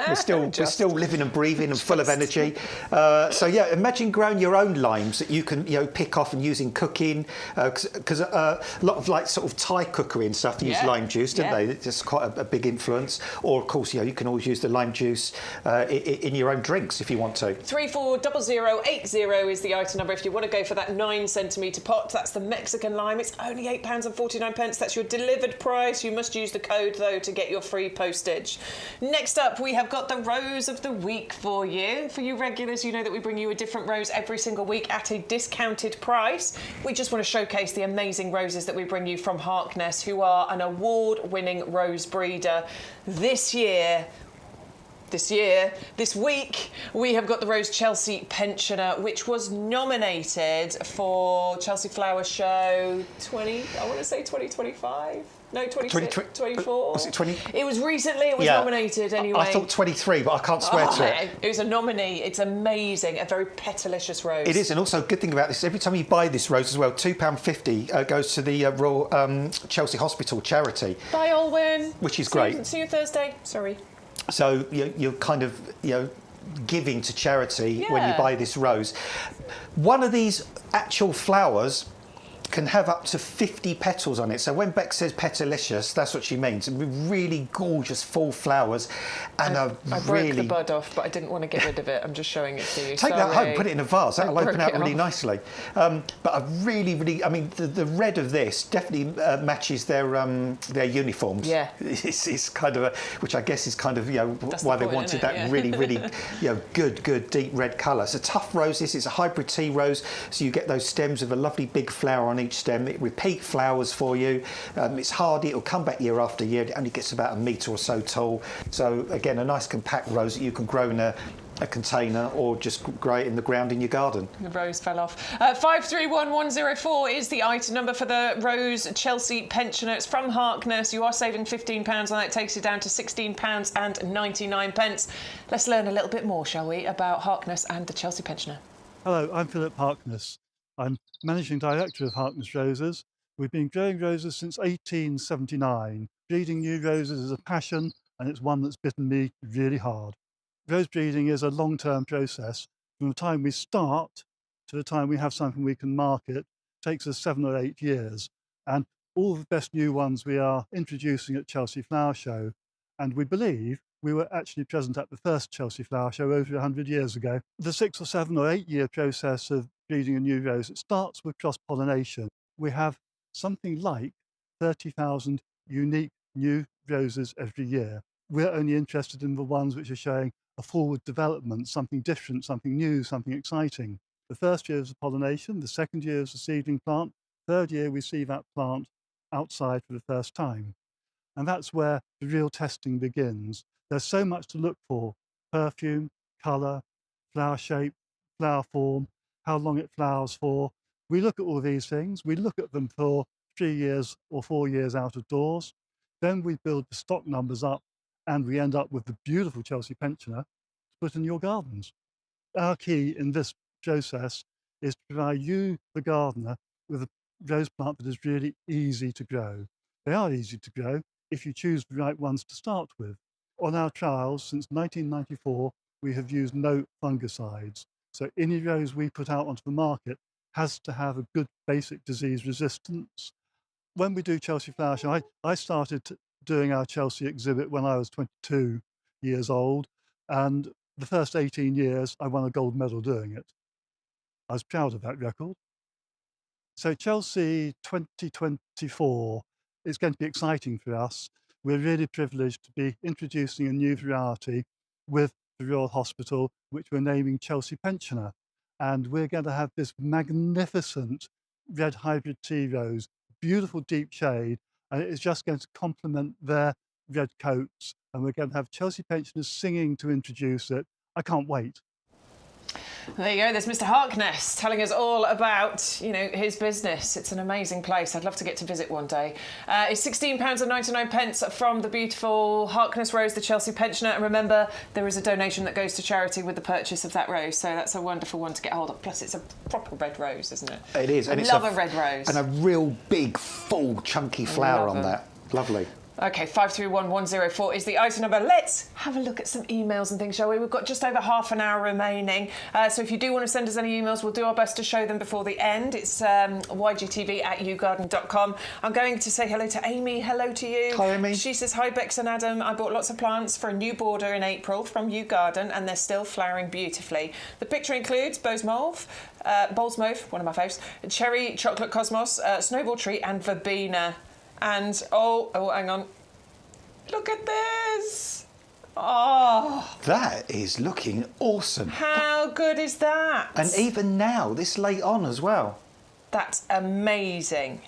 B: We're still living and breathing and full of energy. So yeah, imagine growing your own limes that you can, you know, pick off and use in cooking. Because a lot of like sort of Thai cookery and stuff use lime juice, don't they? It's just quite a big influence. Or of course, you know, you can always use the lime juice in your own drinks if you want to.
A: 340080 is the item number if you want to go for that 9cm pot. That's the Mexican lime. It's only £8.49. That's your delivered price. You must use the code though to get your free postage. Next up, we have got the rose of the week for you. For you regulars, you know that we bring you a different rose every single week at a discounted price. We just want to showcase the amazing roses that we bring you from Harkness, who are an award-winning rose breeder. This week, we have got the Rose Chelsea Pensioner, which was nominated for Chelsea Flower Show 2025? No, 26, 24.
B: Was it 20?
A: It was recently, it was nominated anyway.
B: I thought 23, but I can't swear to it.
A: It was a nominee. It's amazing. A very petalicious rose.
B: It is, and also a good thing about this, every time you buy this rose as well, £2.50 goes to the Royal Chelsea Hospital charity.
A: Bye, Olwen.
B: Which is great.
A: See you Thursday. Sorry.
B: So you're kind of, you know, giving to charity when you buy this rose. One of these actual flowers can have up to 50 petals on it. So when Beck says petalicious, that's what she means. Really gorgeous full flowers, and
A: I broke the bud off, but I didn't want to get rid of it. I'm just showing it to you.
B: Take that home, put it in a vase. That'll open out really nicely. But I really, I mean, the red of this definitely matches their uniforms.
A: Yeah,
B: it's kind of which I guess is kind of, you know, that's why they wanted that really, you know, good deep red colour. It's a tough rose. This is a hybrid tea rose, so you get those stems with a lovely big flower on each stem. It repeat flowers for you. It's hardy. It'll come back year after year. It only gets about a metre or so tall. So again, a nice compact rose that you can grow in a container or just grow it in the ground in your garden.
A: The rose fell off. 531104 is the item number for the Rose Chelsea Pensioner. It's from Harkness. You are saving £15 on that. It takes you down to £16.99. Let's learn a little bit more, shall we, about Harkness and the Chelsea Pensioner.
F: Hello, I'm Philip Harkness. I'm Managing Director of Harkness Roses. We've been growing roses since 1879. Breeding new roses is a passion, and it's one that's bitten me really hard. Rose breeding is a long-term process. From the time we start to the time we have something we can market takes us 7 or 8 years. And all the best new ones we are introducing at Chelsea Flower Show. And we believe we were actually present at the first Chelsea Flower Show over 100 years ago. The 6 or 7 or 8 year process of breeding a new rose, it starts with cross-pollination. We have something like 30,000 unique new roses every year. We're only interested in the ones which are showing a forward development, something different, something new, something exciting. The first year is the pollination, the second year is the seedling plant, third year we see that plant outside for the first time. And that's where the real testing begins. There's so much to look for: perfume, colour, flower shape, flower form, how long it flowers for. We look at all these things. We look at them for 3 years or 4 years out of doors. Then we build the stock numbers up and we end up with the beautiful Chelsea pensioner to put in your gardens. Our key in this process is to provide you, the gardener, with a rose plant that is really easy to grow. They are easy to grow if you choose the right ones to start with. On our trials since 1994, we have used no fungicides. So any rose we put out onto the market has to have a good basic disease resistance. When we do Chelsea Flower Show, I started doing our Chelsea exhibit when I was 22 years old, and the first 18 years I won a gold medal doing it. I was proud of that record. So Chelsea 2024 is going to be exciting for us. We're really privileged to be introducing a new variety with the Royal Hospital, which we're naming Chelsea Pensioner. And we're going to have this magnificent red hybrid tea rose, beautiful deep shade, and it is just going to complement their red coats. And we're going to have Chelsea Pensioners singing to introduce it. I can't wait.
A: There you go. There's Mr. Harkness telling us all about, his business. It's an amazing place. I'd love to get to visit one day. It's £16.99 from the beautiful Harkness rose, the Chelsea pensioner. And remember, there is a donation that goes to charity with the purchase of that rose. So that's a wonderful one to get hold of. Plus, it's a proper red rose, isn't it?
B: It is.
A: I love a red rose.
B: And a real big, full, chunky flower on that. Lovely.
A: OK, 531104 is the item number. Let's have a look at some emails and things, shall we? We've got just over half an hour remaining. So if you do want to send us any emails, we'll do our best to show them before the end. It's ygtv@yougarden.com. I'm going to say hello to Amy. Hello to you.
B: Hi, Amy.
A: She says, hi, Bex and Adam. I bought lots of plants for a new border in April from YouGarden, and they're still flowering beautifully. The picture includes Bowes Mauve, one of my faves, cherry chocolate cosmos, snowball tree, and verbena. And, oh, hang on. Look at this. Oh.
B: That is looking awesome.
A: How good is that?
B: And even now, this late on as well.
A: That's amazing.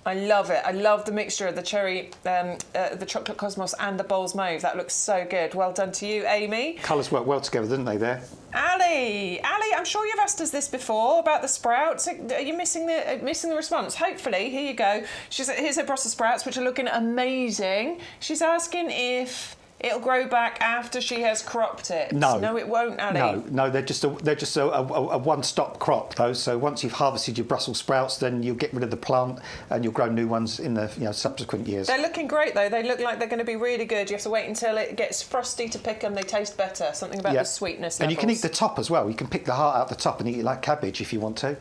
A: I love it. I love the mixture of the cherry, the chocolate cosmos and the Bowes Mauve. That looks so good. Well done to you, Amy.
B: Colours work well together, didn't they, there?
A: Ali, I'm sure you've asked us this before about the sprouts. Are you missing the response? Hopefully, here you go. Here's her Brussels sprouts, which are looking amazing. She's asking if it'll grow back after she has cropped it. No, it won't, Ali.
B: No, they're just a one-stop crop, though. So once you've harvested your Brussels sprouts, then you'll get rid of the plant and you'll grow new ones in the subsequent years.
A: They're looking great, though. They look like they're going to be really good. You have to wait until it gets frosty to pick them. They taste better. Something about the sweetness levels.
B: And you can eat the top as well. You can pick the heart out the top and eat it like cabbage if you want to.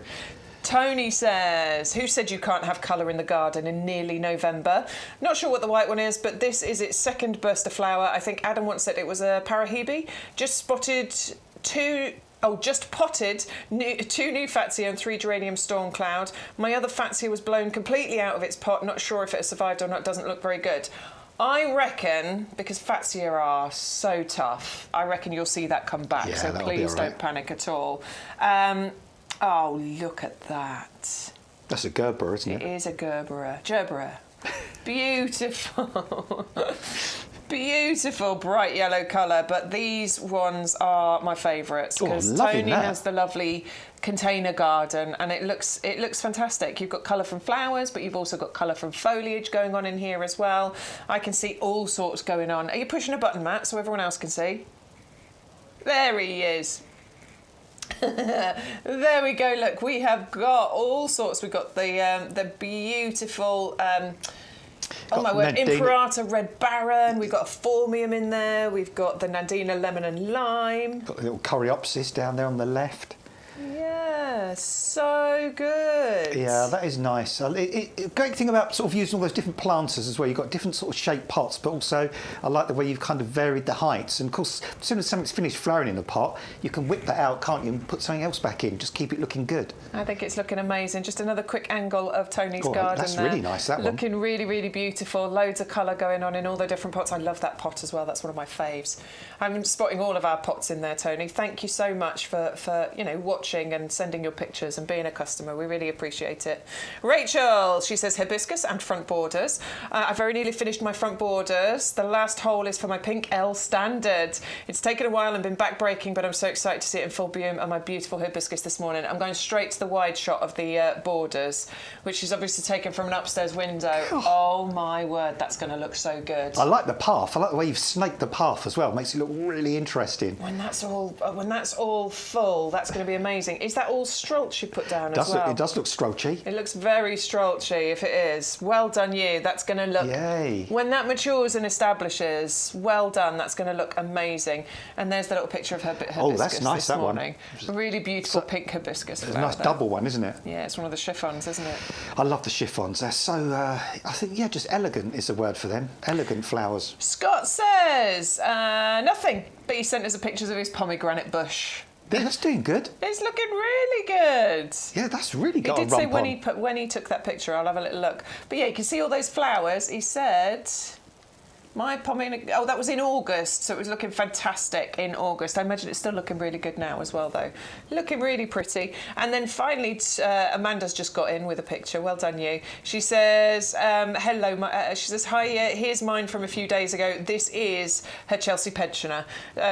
A: Tony says, who said you can't have colour in the garden in nearly November? Not sure what the white one is, but this is its second burst of flower. I think Adam once said it was a parahebe. Just potted two new Fatsia and 3 geranium storm cloud. My other Fatsia was blown completely out of its pot. Not sure if it has survived or not. Doesn't look very good. I reckon, because Fatsia are so tough, I reckon you'll see that come back.
B: Yeah,
A: so please don't panic at all. Oh, look at that.
B: That's a Gerber, isn't it?
A: It is a Gerbera. Beautiful. Beautiful bright yellow colour, but these ones are my favourites because Tony has the lovely container garden and it looks fantastic. You've got colour from flowers, but you've also got colour from foliage going on in here as well. I can see all sorts going on. Are you pushing a button, Matt, so everyone else can see? There he is. There we go. Look, we have got all sorts. We've got the beautiful, oh my word, Imperata Red Baron. We've got a Formium in there. We've got the Nandina Lemon and Lime.
B: Got a little Coreopsis down there on the left.
A: Yeah. Yeah, so good.
B: Yeah, that is nice. Great thing about sort of using all those different planters as well. You've got different sort of shaped pots, but also I like the way you've kind of varied the heights. And of course, as soon as something's finished flowering in the pot, you can whip that out, can't you, and put something else back in. Just keep it looking good.
A: I think it's looking amazing. Just another quick angle of Tony's garden.
B: That's
A: there.
B: really nice, that one.
A: Looking really, really beautiful. Loads of colour going on in all the different pots. I love that pot as well. That's one of my faves. I'm spotting all of our pots in there, Tony. Thank you so much for watching and sending your pictures and being a customer. We really appreciate it. Rachel, she says hibiscus and front borders. I very nearly finished my front borders. The last hole is for my pink L standard. It's taken a while and been back-breaking, but I'm so excited to see it in full bloom on my beautiful hibiscus this morning. I'm going straight to the wide shot of the borders, which is obviously taken from an upstairs window. Oh my word, that's going to look so good.
B: I like the path. I like the way you've snaked the path as well. It makes it look really interesting.
A: When that's all full, that's going to be amazing. Is that all strolch you put down as well?
B: It does look strolchy.
A: It looks very strolchy if it is. Well done you. That's going to look...
B: Yay.
A: When that matures and establishes, well done. That's going to look amazing. And there's the little picture of her hibiscus.
B: Oh, that's nice, that one.
A: Really beautiful pink hibiscus.
B: It's a nice double one, isn't it?
A: Yeah, it's one of the chiffons, isn't it?
B: I love the chiffons. They're so, I think, yeah, just elegant is the word for them. Elegant flowers.
A: Scott says, nothing, but he sent us pictures of his pomegranate bush.
B: Yeah, that's doing good.
A: It's looking really good.
B: Yeah, that's really got a rump
A: He did say
B: on.
A: when he took that picture, I'll have a little look. But yeah, you can see all those flowers. He said... My pomegranate... Oh, that was in August, so it was looking fantastic in August. I imagine it's still looking really good now as well, though. Looking really pretty. And then finally, Amanda's just got in with a picture. Well done, you. She says, hello. She says, hi, here's mine from a few days ago. This is her Chelsea pensioner.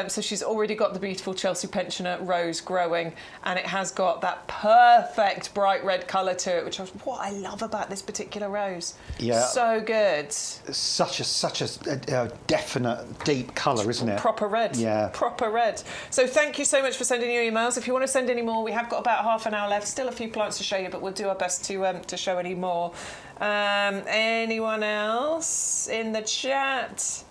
A: So she's already got the beautiful Chelsea pensioner rose growing, and it has got that perfect bright red colour to it, which is what I love about this particular rose.
B: Yeah.
A: So good.
B: Such a definite deep colour, isn't it?
A: Proper red.
B: Yeah.
A: Proper red. So thank you so much for sending your emails. If you want to send any more, we have got about half an hour left. Still a few plants to show you, but we'll do our best to show any more. Anyone else in the chat?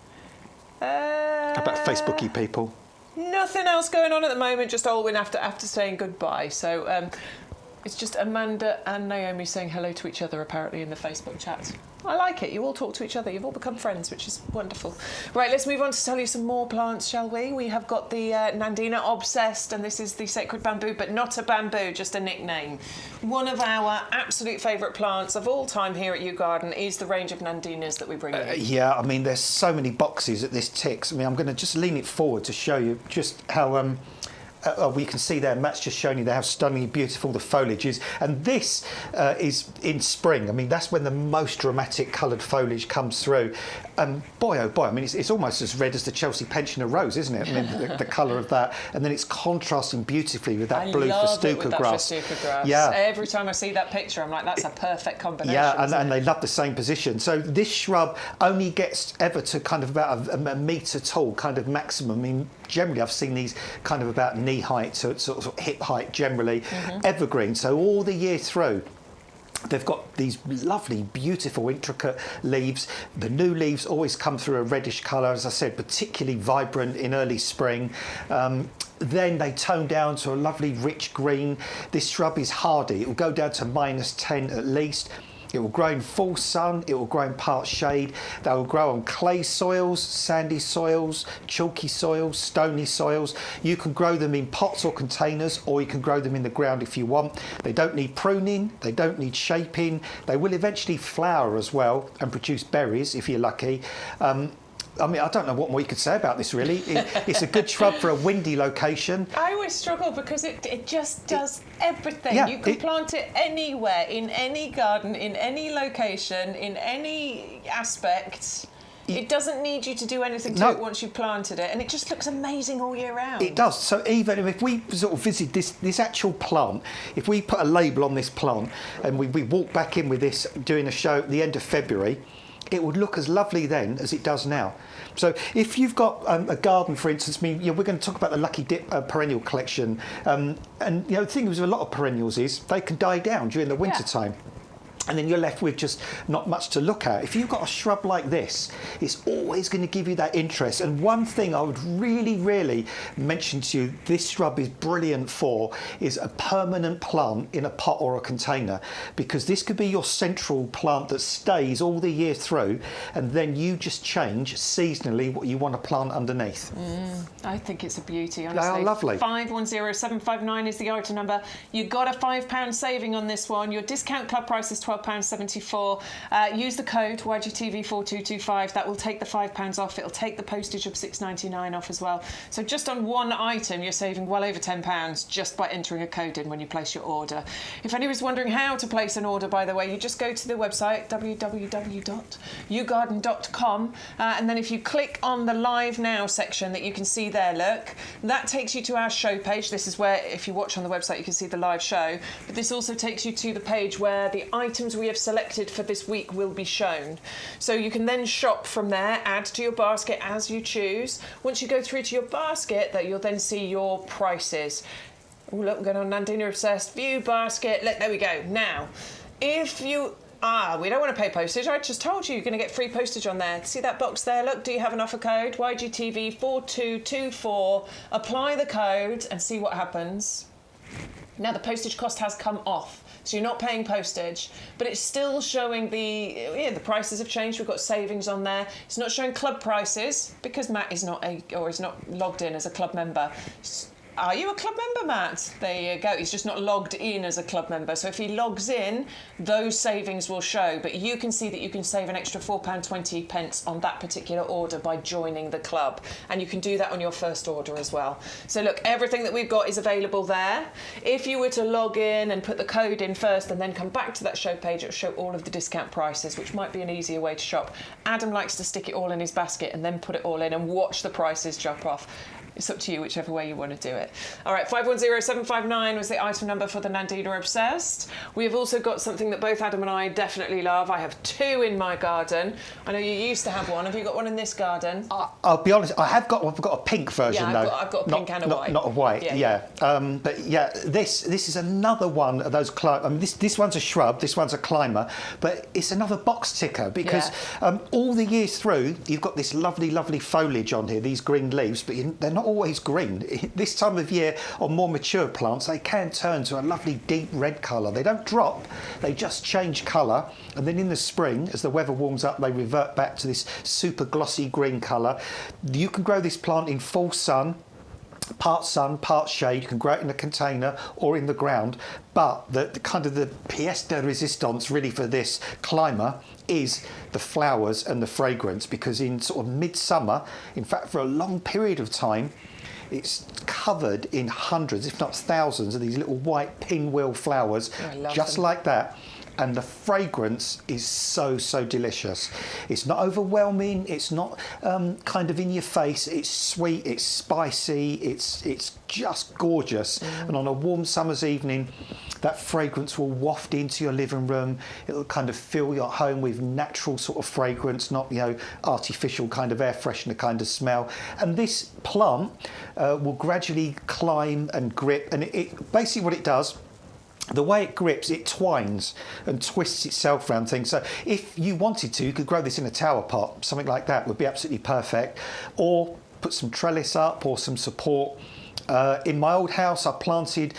B: How about Facebooky people?
A: Nothing else going on at the moment. Just Olwyn after saying goodbye. So it's just Amanda and Naomi saying hello to each other apparently in the Facebook chat. I like it. You all talk to each other. You've all become friends, which is wonderful. Right, let's move on to tell you some more plants, shall we? We have got the Nandina Obsessed, and this is the sacred bamboo, but not a bamboo, just a nickname. One of our absolute favourite plants of all time here at YouGarden is the range of Nandinas that we bring in.
B: Yeah, I mean, there's so many boxes that this ticks. I mean, I'm going to just lean it forward to show you just how... we can see there, Matt's just showing you there how stunningly beautiful the foliage is. And this is in spring. I mean, that's when the most dramatic coloured foliage comes through. Boy, oh boy, I mean, it's almost as red as the Chelsea pensioner rose, isn't it? I mean, the colour of that. And then it's contrasting beautifully with that blue festuca grass.
A: Yeah. Every time I see that picture, I'm like, that's a perfect combination.
B: Yeah, and they love the same position. So this shrub only gets ever to kind of about a metre tall, kind of maximum. I mean, generally I've seen these kind of about knee height to sort of hip height generally. Evergreen, so all the year through. They've got these lovely, beautiful, intricate leaves. The new leaves always come through a reddish colour, as I said, particularly vibrant in early spring. Then they tone down to a lovely, rich green. This shrub is hardy. It will go down to -10 at least. It will grow in full sun, it will grow in part shade. They will grow on clay soils, sandy soils, chalky soils, stony soils. You can grow them in pots or containers, or you can grow them in the ground if you want. They don't need pruning, they don't need shaping. They will eventually flower as well and produce berries if you're lucky. I mean, I don't know what more you could say about this, really. It's a good shrub for a windy location.
A: I always struggle because it just does everything.
B: Yeah,
A: you can plant it anywhere, in any garden, in any location, in any aspect. It doesn't need you to do anything to it once you've planted it, and it just looks amazing all year round.
B: It does. So even if we sort of visit this actual plant, if we put a label on this plant and we walk back in with this doing a show at the end of February, it would look as lovely then as it does now. So if you've got a garden, for instance, I mean, we're going to talk about the Lucky Dip perennial collection, and the thing with a lot of perennials is they can die down during the winter time. and then you're left with just not much to look at. If you've got a shrub like this, it's always going to give you that interest. And one thing I would really mention to you, this shrub is brilliant for, is a permanent plant in a pot or a container, because this could be your central plant that stays all the year through, and then you just change seasonally what you want to plant underneath.
E: I think it's a beauty, honestly.
B: They are lovely.
E: 510759 is the item number. You got a £5 saving on this one. Your discount club price is £12.74. Use the code YGTV4225. That will take the £5 off. It'll take the postage of £6.99 off as well. So just on one item, you're saving well over £10 just by entering a code in when you place your order. If anyone's wondering how to place an order, by the way, you just go to the website www.yougarden.com, and then if you click on the Live Now section that you can see there, look, that takes you to our show page. This is where, if you watch on the website, you can see the live show. But this also takes you to the page where the items we have selected for this week will be shown. So you can then shop from there, add to your basket as you choose. Once you go through to your basket, that you'll then see your prices. Oh, look, we're going on Nandina Obsessed. View basket. Look, there we go. Now, if you... we don't want to pay postage. I just told you you're going to get free postage on there. See that box there? Look, do you have an offer code? YGTV4224. Apply the code and see what happens. Now, the postage cost has come off, so you're not paying postage, but it's still showing the prices have changed. We've got savings on there. It's not showing club prices because Matt is not logged in as a club member. Are you a club member, Matt? There you go. He's just not logged in as a club member. So if he logs in, those savings will show. But you can see that you can save an extra £4.20 on that particular order by joining the club. And you can do that on your first order as well. So look, everything that we've got is available there. If you were to log in and put the code in first and then come back to that show page, it'll show all of the discount prices, which might be an easier way to shop. Adam likes to stick it all in his basket and then put it all in and watch the prices jump off. It's up to you, whichever way you want to do it. All right, 510759 was the item number for the Nandina Obsessed. We have also got something that both Adam and I definitely love. I have two in my garden. I know you used to have one. Have you got one in this garden?
B: I'll be honest, I've got a pink version, though.
E: I've got a pink and a white.
B: Not a white, yeah. But yeah, this is another one of those this one's a shrub, this one's a climber, but it's another box ticker because all the years through, you've got this lovely foliage on here, these green leaves, but they're not always green. This time of year, on more mature plants, they can turn to a lovely deep red colour. They don't drop, they just change colour, and then in the spring, as the weather warms up, they revert back to this super glossy green colour. You can grow this plant in full sun, part shade. You can grow it in a container or in the ground, but the pièce de résistance really for this climber is the flowers and the fragrance, because in sort of midsummer, in fact for a long period of time, it's covered in hundreds, if not thousands, of these little white pinwheel flowers, just like that. And the fragrance is so delicious. It's not overwhelming, it's not kind of in your face, it's sweet, it's spicy, it's just gorgeous. And on a warm summer's evening, that fragrance will waft into your living room. It'll kind of fill your home with natural sort of fragrance, not artificial kind of air freshener kind of smell. And this plant will gradually climb and grip, and it basically what it does, the way it grips, it twines and twists itself around things. So if you wanted to, you could grow this in a tower pot. Something like that would be absolutely perfect. Or put some trellis up or some support. In my old house, I planted,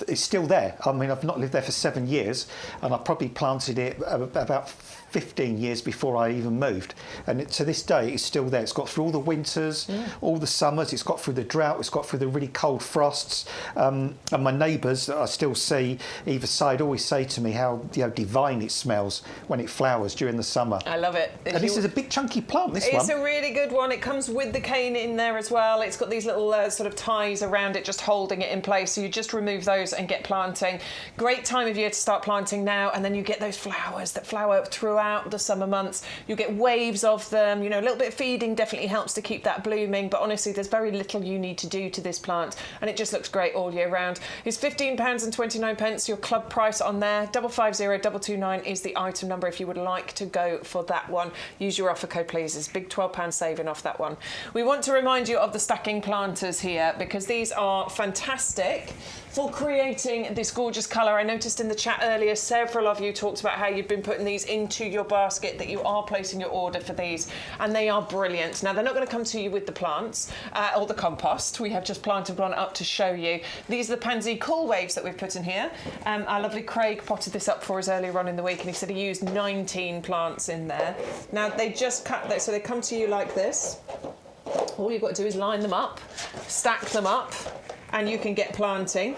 B: it's still there. I mean, I've not lived there for 7 years, and I probably planted it about 15 years before I even moved. And to this day, it's still there. It's got through all the winters, all the summers, it's got through the drought, it's got through the really cold frosts. And my neighbours that I still see either side always say to me how divine it smells when it flowers during the summer.
E: I love it.
B: And this is a big chunky plant, this one.
E: It's a really good one. It comes with the cane in there as well. It's got these little sort of ties around it, just holding it in place. So you just remove those and get planting. Great time of year to start planting now, and then you get those flowers that flower throughout
A: throughout the summer months. You'll get waves of them. You know, a little bit of feeding definitely helps to keep that blooming, but honestly, there's very little you need to do to this plant, and it just looks great all year round. It's £15.29, your club price on there. 550229 is the item number if you would like to go for that one. Use your offer code, please. It's big £12 saving off that one. We want to remind you of the stacking planters here, because these are fantastic for creating this gorgeous colour. I noticed in the chat earlier, several of you talked about how you've been putting these into your basket, that you are placing your order for these, and they are brilliant. Now, they're not going to come to you with the plants or the compost. We have just planted one up to show you. These are the pansy cool waves that we've put in here. Our lovely Craig potted this up for us earlier on in the week, and he said he used 19 plants in there. Now, they just cut, so they come to you like this. All you've got to do is line them up, stack them up, and you can get planting.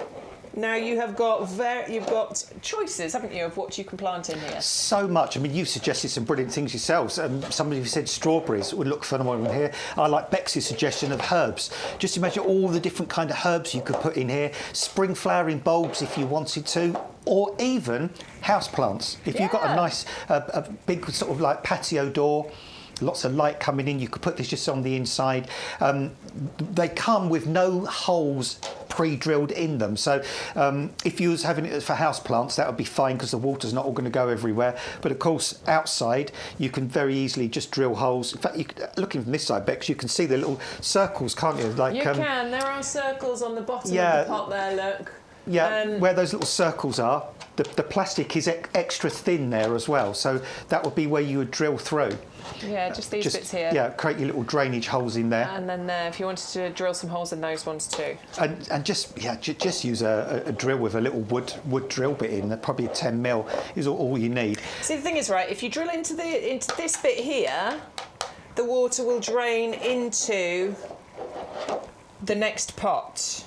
A: Now you've got choices, haven't you, of what you can plant in here?
B: So much. I mean, you suggested some brilliant things yourselves. Somebody said strawberries would look phenomenal in here. I like Bex's suggestion of herbs. Just imagine all the different kind of herbs you could put in here. Spring flowering bulbs if you wanted to, or even house plants. If you've got a nice, a big sort of like patio door, lots of light coming in, you could put this just on the inside. They come with no holes pre-drilled in them, so if you was having it for house plants, that would be fine because the water's not all going to go everywhere. But of course, outside you can very easily just drill holes. In fact, looking from this side, Bex, you can see the little circles, can't you? Like
A: you can. There are circles on the bottom of the pot there. Look.
B: Yeah, where those little circles are, the plastic is extra thin there as well, so that would be where you would drill through.
A: Yeah, just these bits here.
B: Yeah, create your little drainage holes in there.
A: And then there, if you wanted to drill some holes in those ones too.
B: And just use a drill with a little wood drill bit in. Probably a 10mm is all you need.
A: See, the thing is, right, if you drill into this bit here, the water will drain into the next pot.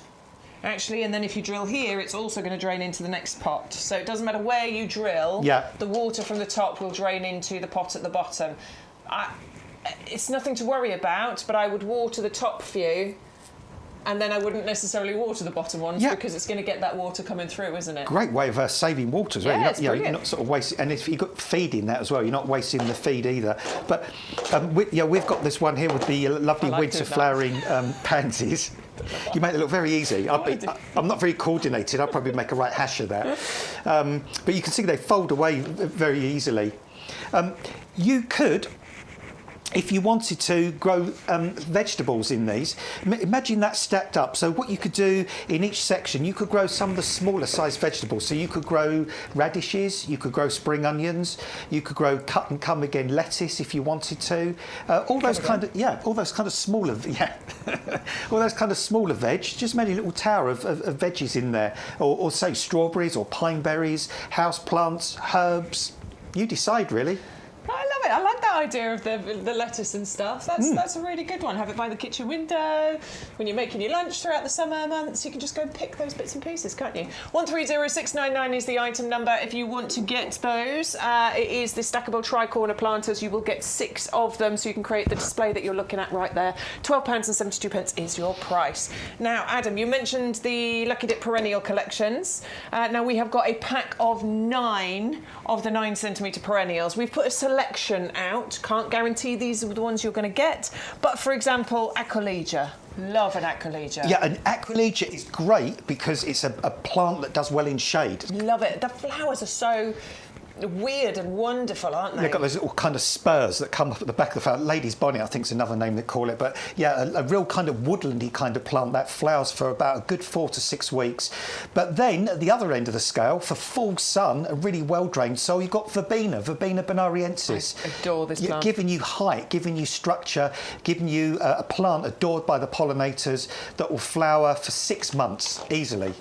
A: Actually, and then if you drill here, it's also going to drain into the next pot. So it doesn't matter where you drill, the water from the top will drain into the pot at the bottom. It's nothing to worry about, but I would water the top few, and then I wouldn't necessarily water the bottom ones because it's going to get that water coming through, isn't it?
B: Great way of saving water as well.
A: Yeah,
B: you're not sort of wasting, and if you've got feed in that as well, you're not wasting the feed either. But we've got this one here with the lovely winter flowering pansies. You make it look very easy. I'm not very coordinated. I'll probably make a right hash of that. But you can see they fold away very easily. You could, if you wanted to, grow vegetables in these. Imagine that stacked up. So what you could do in each section, you could grow some of the smaller sized vegetables. So you could grow radishes, you could grow spring onions, you could grow cut and come again lettuce if you wanted to. All those kind of smaller, all those kind of smaller veg. Just made a little tower of veggies in there, or say strawberries or pine berries, house plants, herbs. You decide, really.
E: I love it. I like that idea of the lettuce and stuff. That's a really good one. Have it by the kitchen window. When you're making your lunch throughout the summer months, you can just go and pick those bits and pieces, can't you? 130699 is the item number if you want to get those. It is the stackable tri-corner planters. You will get 6 of them, so you can create the display that you're looking at right there. £12.72 is your price. Now, Adam, you mentioned the Lucky Dip perennial collections. Now, we have got a pack of 9 of the 9cm perennials. We've put a selection out. Can't guarantee these are the ones you're going to get, but for example, Aquilegia. Love an Aquilegia.
B: Yeah, an Aquilegia is great because it's a plant that does well in shade.
A: Love it. The flowers are so weird and wonderful, aren't they?
B: They've got those little kind of spurs that come up at the back of the flower. Lady's bonnet, I think, is another name they call it. But yeah, a real kind of woodlandy kind of plant that flowers for about a good 4 to 6 weeks. But then at the other end of the scale, for full sun, a really well drained soil, you've got Verbena bonariensis.
A: I adore this plant.
B: Giving you height, giving you structure, giving you a plant adored by the pollinators that will flower for 6 months easily.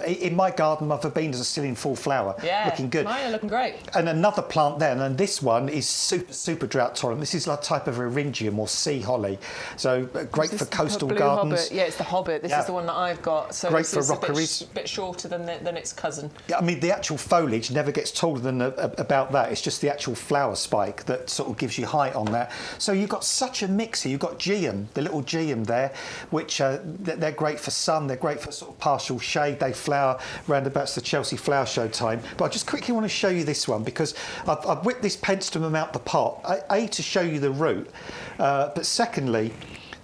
B: In my garden, my verbenas are still in full flower, looking good.
A: Mine are looking great.
B: And another plant there, and this one is super drought tolerant. This is like a type of eryngium or sea holly, so great for coastal gardens.
A: Hobbit. Yeah, it's the Hobbit. This is the one that I've got. So
B: great for
A: this is
B: rockeries.
A: A bit shorter than its cousin.
B: Yeah, I mean the actual foliage never gets taller than about that. It's just the actual flower spike that sort of gives you height on that. So you've got such a mix here. You've got geum, the little geum there, which they're great for sun. They're great for sort of partial shade. They flower round about the Chelsea Flower Show time. But I just quickly want to show you this one. one because I've whipped this penstemon out the pot, A, to show you the root, but secondly,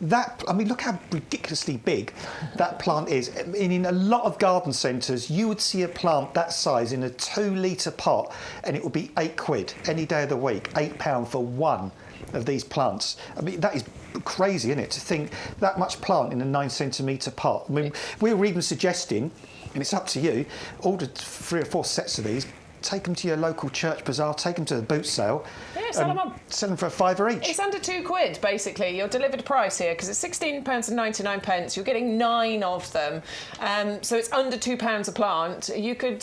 B: look how ridiculously big that plant is. In a lot of garden centres, you would see a plant that size in a 2-litre pot, and it would be £8 any day of the week, £8 for one of these plants. I mean, that is crazy, isn't it, to think that much plant in a 9-centimetre pot. I mean, we were even suggesting, and it's up to you, order 3 or 4 sets of these, take them to your local church bazaar, take them to the boot sale.
A: Yeah, sell them on.
B: Sell them for £5 each.
A: It's under £2, basically, your delivered price here, because it's £16.99. You're getting 9 of them, so it's under £2 a plant. You could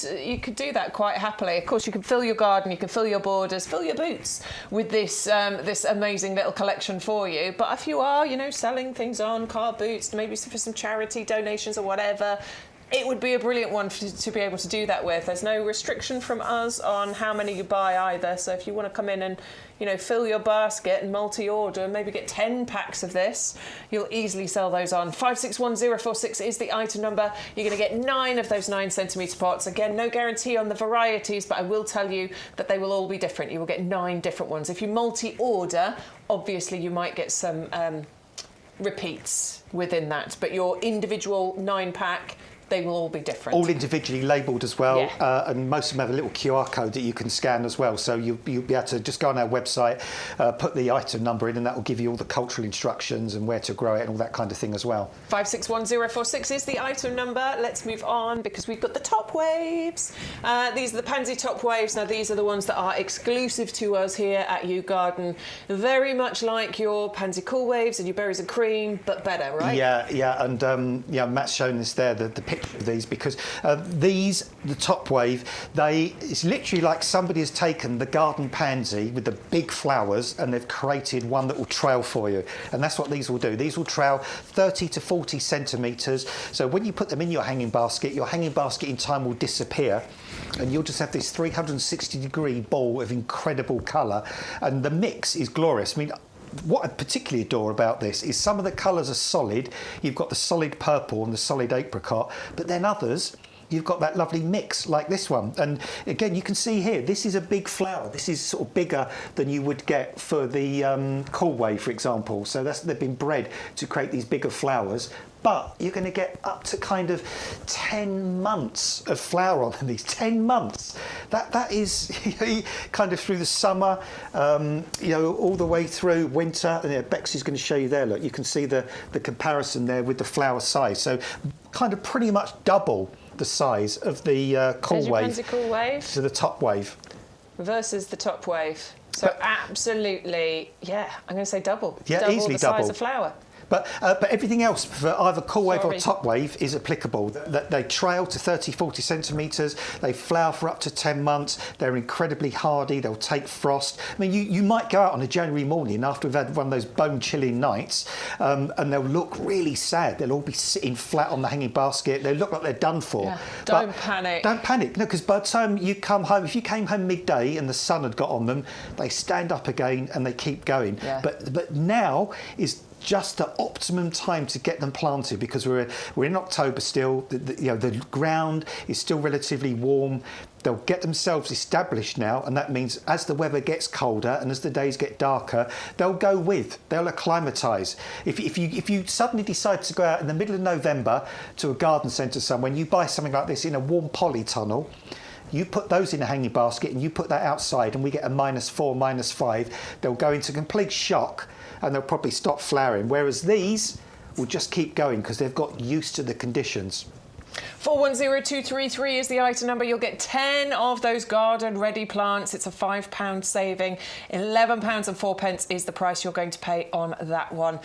A: do that quite happily. Of course, you can fill your garden, you can fill your borders, fill your boots with this this amazing little collection for you. But if you are, selling things on, car boots, maybe for some charity donations or whatever, it would be a brilliant one to be able to do that with. There's no restriction from us on how many you buy either. So if you want to come in and, fill your basket and multi-order and maybe get 10 packs of this, you'll easily sell those on. 561046 is the item number. You're going to get 9 of those 9-centimetre pots. Again, no guarantee on the varieties, but I will tell you that they will all be different. You will get 9 different ones. If you multi-order, obviously you might get some repeats within that, but your individual 9-pack, they will all be different.
B: All individually labelled as well,
A: yeah.
B: And most of them have a little QR code that you can scan as well. So you'll be able to just go on our website, put the item number in, and that will give you all the cultural instructions and where to grow it and all that kind of thing as well.
A: 561046 is the item number. Let's move on because we've got the top waves. These are the pansy top waves. Now these are the ones that are exclusive to us here at YouGarden. Very much like your pansy cool waves and your berries and cream, but better, right?
B: Yeah, and Matt's shown us there the picture of these because the top wave, it's literally like somebody has taken the garden pansy with the big flowers and they've created one that will trail for you, and that's what these will do. These will trail 30 to 40 centimetres, so when you put them in your hanging basket in time will disappear, and you'll just have this 360-degree ball of incredible colour, and the mix is glorious. I mean, what I particularly adore about this is some of the colours are solid. You've got the solid purple and the solid apricot, but then others, you've got that lovely mix like this one. And again, you can see here, this is a big flower. This is sort of bigger than you would get for the cool wave, for example. So they've been bred to create these bigger flowers. But you're going to get up to kind of 10 months of flower on these. 10 months. That is kind of through the summer, all the way through winter. And Bexy's going to show you there. Look, you can see the comparison there with the flower size. So kind of pretty much double the size of the cool wave to the top wave
A: versus the top wave. So absolutely, I'm going to say double.
B: Yeah,
A: double
B: easily
A: the size
B: double.
A: of flower.
B: But everything else for either cool wave or top wave is applicable. They trail to 30, 40 centimetres, they flower for up to 10 months, they're incredibly hardy, they'll take frost. I mean, you might go out on a January morning after we've had one of those bone-chilling nights, and they'll look really sad. They'll all be sitting flat on the hanging basket. They look like they're done for.
A: Yeah. Don't panic.
B: Don't panic, no, because by the time you come home, if you came home midday and the sun had got on them, they stand up again and they keep going.
A: Yeah.
B: But now is just the optimum time to get them planted because we're in October still. The ground is still relatively warm. They'll get themselves established now, and that means as the weather gets colder and as the days get darker, they'll acclimatise. If you suddenly decide to go out in the middle of November to a garden centre somewhere and you buy something like this in a warm polytunnel, you put those in a hanging basket and you put that outside and we get a -4, -5, they'll go into complete shock and they'll probably stop flowering, whereas these will just keep going because they've got used to the conditions.
A: 410233 is the item number. You'll get 10 of those garden-ready plants. It's a £5 saving. £11.04 is the price you're going to pay on that one.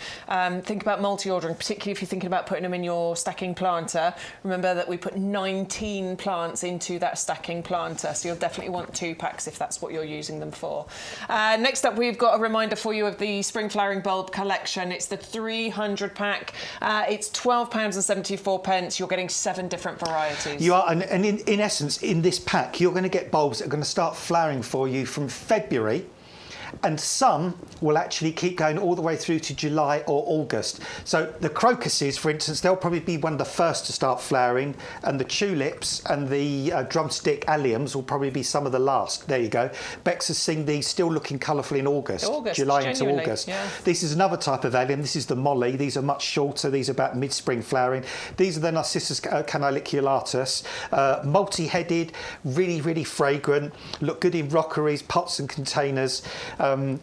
A: Think about multi-ordering, particularly if you're thinking about putting them in your stacking planter. Remember that we put 19 plants into that stacking planter, so you'll definitely want 2 packs if that's what you're using them for. Next up, we've got a reminder for you of the spring flowering bulb collection. It's the 300 pack. It's £12.74. You're getting 7 different varieties.
B: You are, and in essence, in this pack, you're going to get bulbs that are going to start flowering for you from February and some will actually keep going all the way through to July or August. So the crocuses, for instance, they'll probably be one of the first to start flowering, and the tulips and the drumstick alliums will probably be some of the last. There you go. Bex has seen these still looking colourful in August, July into August.
E: Yeah.
B: This is another type of allium. This is the molly. These are much shorter. These are about mid-spring flowering. These are the Narcissus canaliculatus, multi-headed, really, really fragrant, look good in rockeries, pots and containers,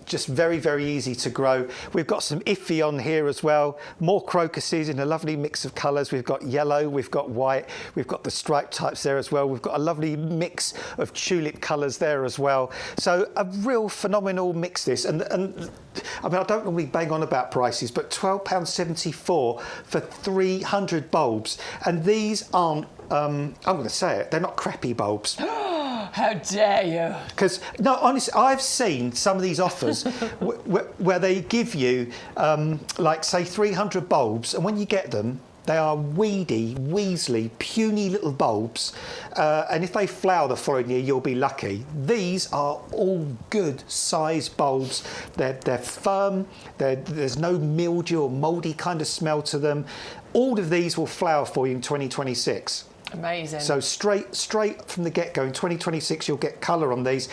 B: just very, very easy to grow. We've got some Iffy on here as well, more crocuses in a lovely mix of colours. We've got yellow, we've got white, we've got the striped types there as well. We've got a lovely mix of tulip colours there as well. So a real phenomenal mix this. And I mean, I don't normally bang on about prices, but £12.74 for 300 bulbs. And these aren't, I'm going to say it, they're not crappy bulbs.
E: How dare you?
B: Because, no, honestly, I've seen some of these offers where they give you, like, say, 300 bulbs, and when you get them, they are weedy, weaselly, puny little bulbs, and if they flower the following year, you'll be lucky. These are all good size bulbs. They're firm. There's no mildew or mouldy kind of smell to them. All of these will flower for you in 2026.
E: Amazing.
B: So straight from the get-go, in 2026, you'll get colour on these,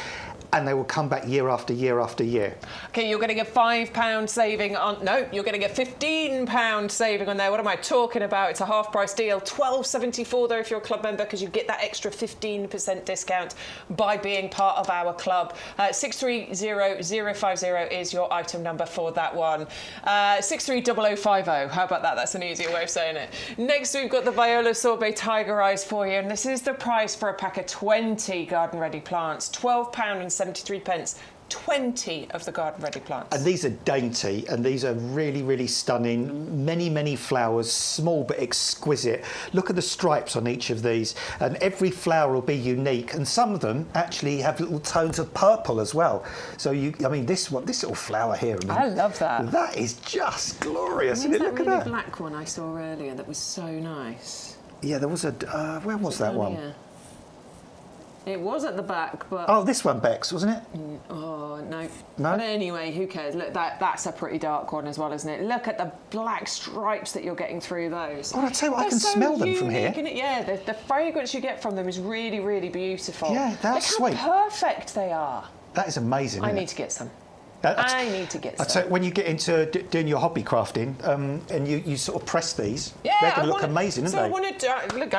B: and they will come back year after year after year.
E: Okay, you're getting a £5 saving on... No, you're getting a £15 saving on there. What am I talking about? It's a half-price deal. £12.74 though if you're a club member, because you get that extra 15% discount by being part of our club. 630050 is your item number for that one. 630050. How about that? That's an easier way of saying it. Next, we've got the Viola Sorbet Tiger Eyes for you, and this is the price for a pack of 20 garden-ready plants. £12.73. 20 of the garden ready plants.
B: And these are dainty, and these are really, really stunning. Many, many flowers, small but exquisite. Look at the stripes on each of these, and every flower will be unique, and some of them actually have little tones of purple as well. So I mean, this little flower here,
E: I love that.
B: That is just glorious.
E: Where's
B: Look
E: that
B: at
E: really
B: that.
E: black one I saw earlier that was so nice?
B: Yeah, there was a. Where was that one?
E: Here? It was at the back, but...
B: Oh, this one, Bex, wasn't it?
E: Oh, no.
B: No?
E: But anyway, who cares? Look, that's a pretty dark one as well, isn't it? Look at the black stripes that you're getting through those.
B: Oh, I'll tell you what, I can smell them from here.
E: Yeah, the fragrance you get from them is really, really beautiful.
B: Yeah, that's sweet.
E: Look how perfect they are.
B: That is amazing.
E: I need to get some. I need to get some.
B: I tell you, when you get into doing your hobby crafting, and you sort of press these, they're going to look amazing, aren't they?
E: I wanted to look.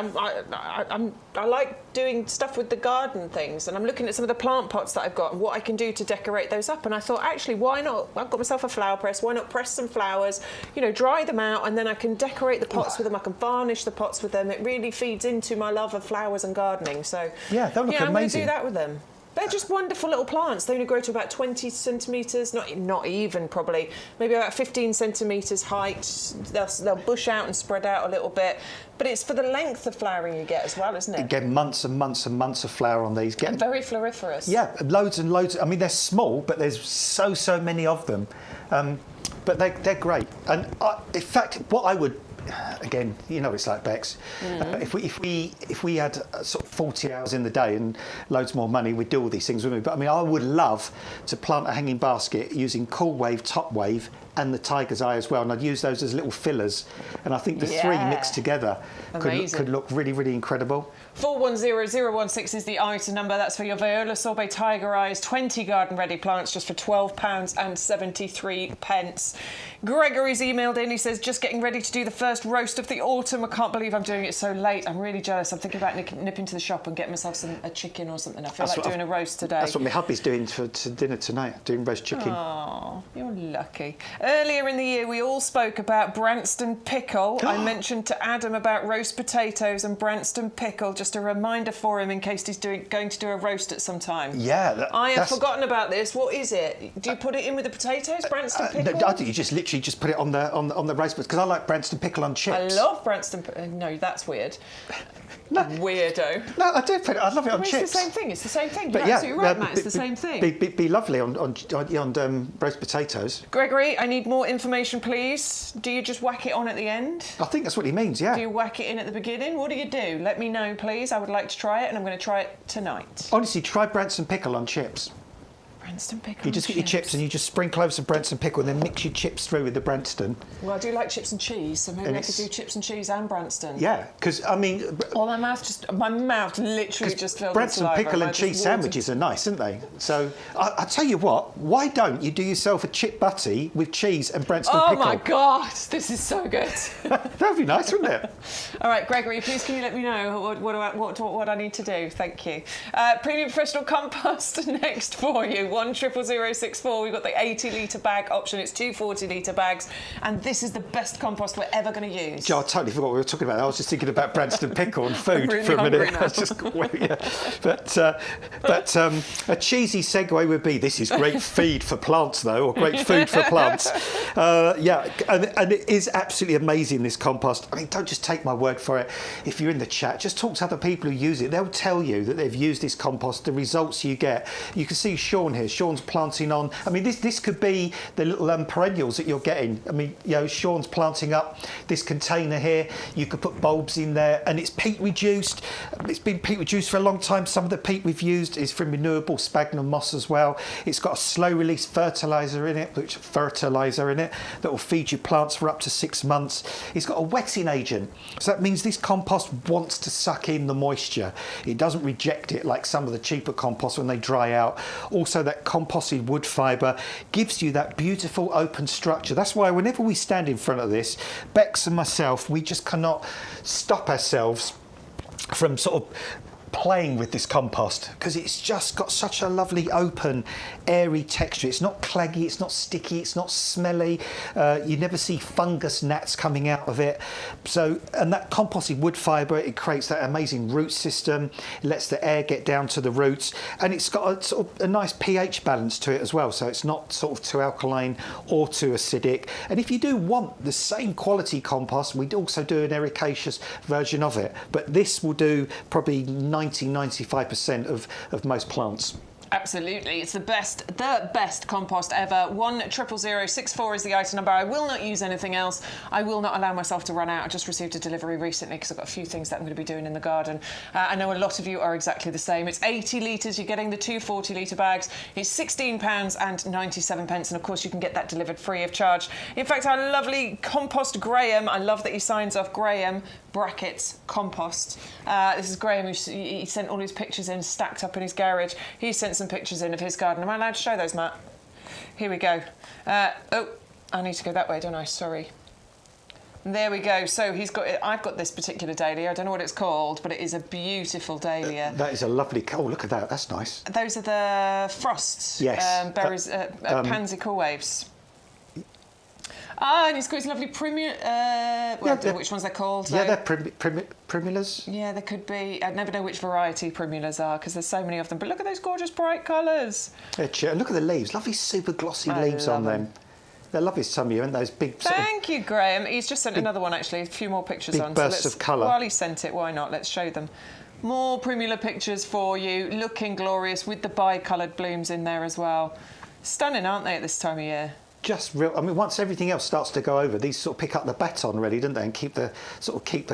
E: I like doing stuff with the garden things, and I'm looking at some of the plant pots that I've got and what I can do to decorate those up. And I thought, actually, why not? I've got myself a flower press. Why not press some flowers? You know, dry them out, and then I can decorate the pots with them. I can varnish the pots with them. It really feeds into my love of flowers and gardening. So
B: yeah, they'll look amazing.
E: I'm going to do that with them. They're just wonderful little plants. They only grow to about 20 centimetres, not even probably, maybe about 15 centimetres height. They'll bush out and spread out a little bit. But it's for the length of flowering you get as well, isn't it?
B: You get months and months and months of flower on these.
E: And very floriferous.
B: Yeah, loads and loads. I mean, they're small, but there's so many of them. But they're great. And in fact, what I would... Again, you know, it's like Bex. If we had sort of 40 hours in the day and loads more money, we'd do all these things, wouldn't we? But I mean, I would love to plant a hanging basket using Cool Wave, Top Wave, and the Tiger's Eye as well, and I'd use those as little fillers. And I think the three mixed together could look really, really incredible.
E: 410016 is the item number. That's for your Viola Sorbet Tiger Eyes 20 garden ready plants, just for £12.73. Gregory's emailed in. He says, just getting ready to do the first roast of the autumn. I can't believe I'm doing it so late. I'm really jealous. I'm thinking about nipping to the shop and getting myself a chicken or something. I feel like doing a roast today.
B: That's what my hubby's doing for dinner tonight, doing roast chicken.
E: Oh, you're lucky. Earlier in the year, we all spoke about Branston pickle. I mentioned to Adam about roast potatoes and Branston pickle. Just a reminder for him in case he's going to do a roast at some time.
B: Yeah.
E: I have forgotten about this. What is it? Do you put it in with the potatoes, Branston pickle?
B: No, I think you just literally just put it on the roast, because I like Branston pickle on chips.
E: I love Branston. No, that's weird. No. Weirdo.
B: No, I do put it. I love it on chips.
E: It's the same thing. It's the same thing. You're absolutely right, Matt. It's the same thing.
B: Be lovely on roast potatoes.
E: Gregory, I need more information, please. Do you just whack it on at the end?
B: I think that's what he means. Yeah.
E: Do you whack it in at the beginning? What do you do? Let me know, please. I would like to try it, and I'm going to try it tonight.
B: Honestly, try Branston pickle on chips.
A: Branston pickle.
B: You just get your chips and you just sprinkle over some Branston pickle and then mix your chips through with the Branston.
A: Well, I do like chips and cheese, so maybe I could do chips and cheese and Branston.
B: Yeah, because I mean.
A: Oh, my mouth literally just filled with
B: Branston
A: saliva.
B: pickle and cheese sandwiches are nice, aren't they? So I tell you what, why don't you do yourself a chip butty with cheese and Branston pickle?
A: Oh my God, this is so good.
B: That'd be nice, wouldn't it?
A: All right, Gregory, please can you let me know what I need to do? Thank you. Premium Professional Compost next for you. 100064. We've got the 80-litre bag option. It's 2 40-litre bags, and this is the best compost we're ever going to use.
B: Joe, I totally forgot what we were talking about. I was just thinking about Branston pickle and food
A: really
B: for a minute.
A: now.
B: I was just, well, yeah. But a cheesy segue would be, this is great feed for plants, though, or great food for plants. Yeah, and it is absolutely amazing, this compost. I mean, don't just take my word for it. If you're in the chat, just talk to other people who use it. They'll tell you that they've used this compost, the results you get. You can see Sean here. Sean's planting on. I mean, this could be the little perennials that you're getting. I mean, you know, Sean's planting up this container here. You could put bulbs in there, and it's peat reduced. It's been peat reduced for a long time. Some of the peat we've used is from renewable sphagnum moss as well. It's got a slow release fertilizer in it, that will feed your plants for up to 6 months. It's got a wetting agent, so that means this compost wants to suck in the moisture. It doesn't reject it like some of the cheaper composts when they dry out. Also, that composted wood fibre gives you that beautiful open structure. That's why whenever we stand in front of this, Bex and myself, we just cannot stop ourselves from sort of playing with this compost, because it's just got such a lovely open airy texture. It's not claggy, it's not sticky, it's not smelly. You never see fungus gnats coming out of it. So, and that composted wood fibre, it creates that amazing root system. It lets the air get down to the roots, and it's got a sort of a nice pH balance to it as well, so it's not sort of too alkaline or too acidic. And if you do want the same quality compost, we'd also do an ericaceous version of it, but this will do probably 90-95% of most plants.
A: Absolutely, it's the best compost ever. 100064 is the item number. I will not use anything else. I will not allow myself to run out. I just received a delivery recently because I've got a few things that I'm going to be doing in the garden. I know a lot of you are exactly the same. It's 80 litres. You're getting the 2 40-litre bags. It's £16.97, and of course you can get that delivered free of charge. In fact, our lovely compost Graham, I love that he signs off Graham brackets compost. This is Graham. He sent all his pictures in, stacked up in his garage. He sent some pictures in of his garden. Am I allowed to show those, Matt? Here we go. Oh, I need to go that way, don't I? Sorry. There we go. So he's got it. I've got this particular dahlia. I don't know what it's called, but it is a beautiful dahlia.
B: That is a lovely. Oh, look at that. That's nice.
A: Those are the frosts.
B: Yes.
A: Berries, pansy cool waves. Ah, and he's got his lovely primula. I don't know which ones they're called.
B: Yeah, they're primulas.
A: Yeah, they could be. I never know which variety primulas are because there's so many of them. But look at those gorgeous bright colours.
B: Look at the leaves. Lovely, super glossy leaves on them. They're lovely this time of year, and those big.
A: Thank you, Graham. He's just sent another one actually. A few more pictures on.
B: Big bursts of colour.
A: While he sent it, why not? Let's show them. More primula pictures for you, looking glorious with the bi-coloured blooms in there as well. Stunning, aren't they, at this time of year?
B: Just real. I mean, once everything else starts to go over, these sort of pick up the baton really, don't they, and keep the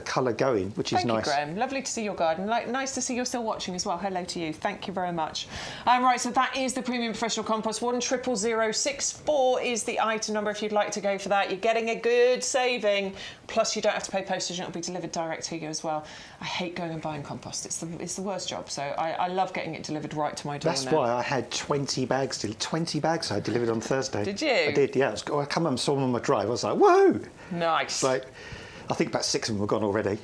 B: colour going, which is nice.
A: Thank you, Graham. Lovely to see your garden. Nice to see you're still watching as well. Hello to you. Thank you very much. Right, so that is the Premium Professional Compost. 100064 is the item number if you'd like to go for that. You're getting a good saving. Plus, you don't have to pay postage, and it'll be delivered direct to you as well. I hate going and buying compost. It's the worst job. So I love getting it delivered right to my door.
B: That's why I had 20 bags. 20 bags I delivered on Thursday.
A: Did you?
B: I did. Yeah. I come home and saw them on my drive. I was like, whoa!
A: Nice.
B: It's like, I think about 6 of them were gone already.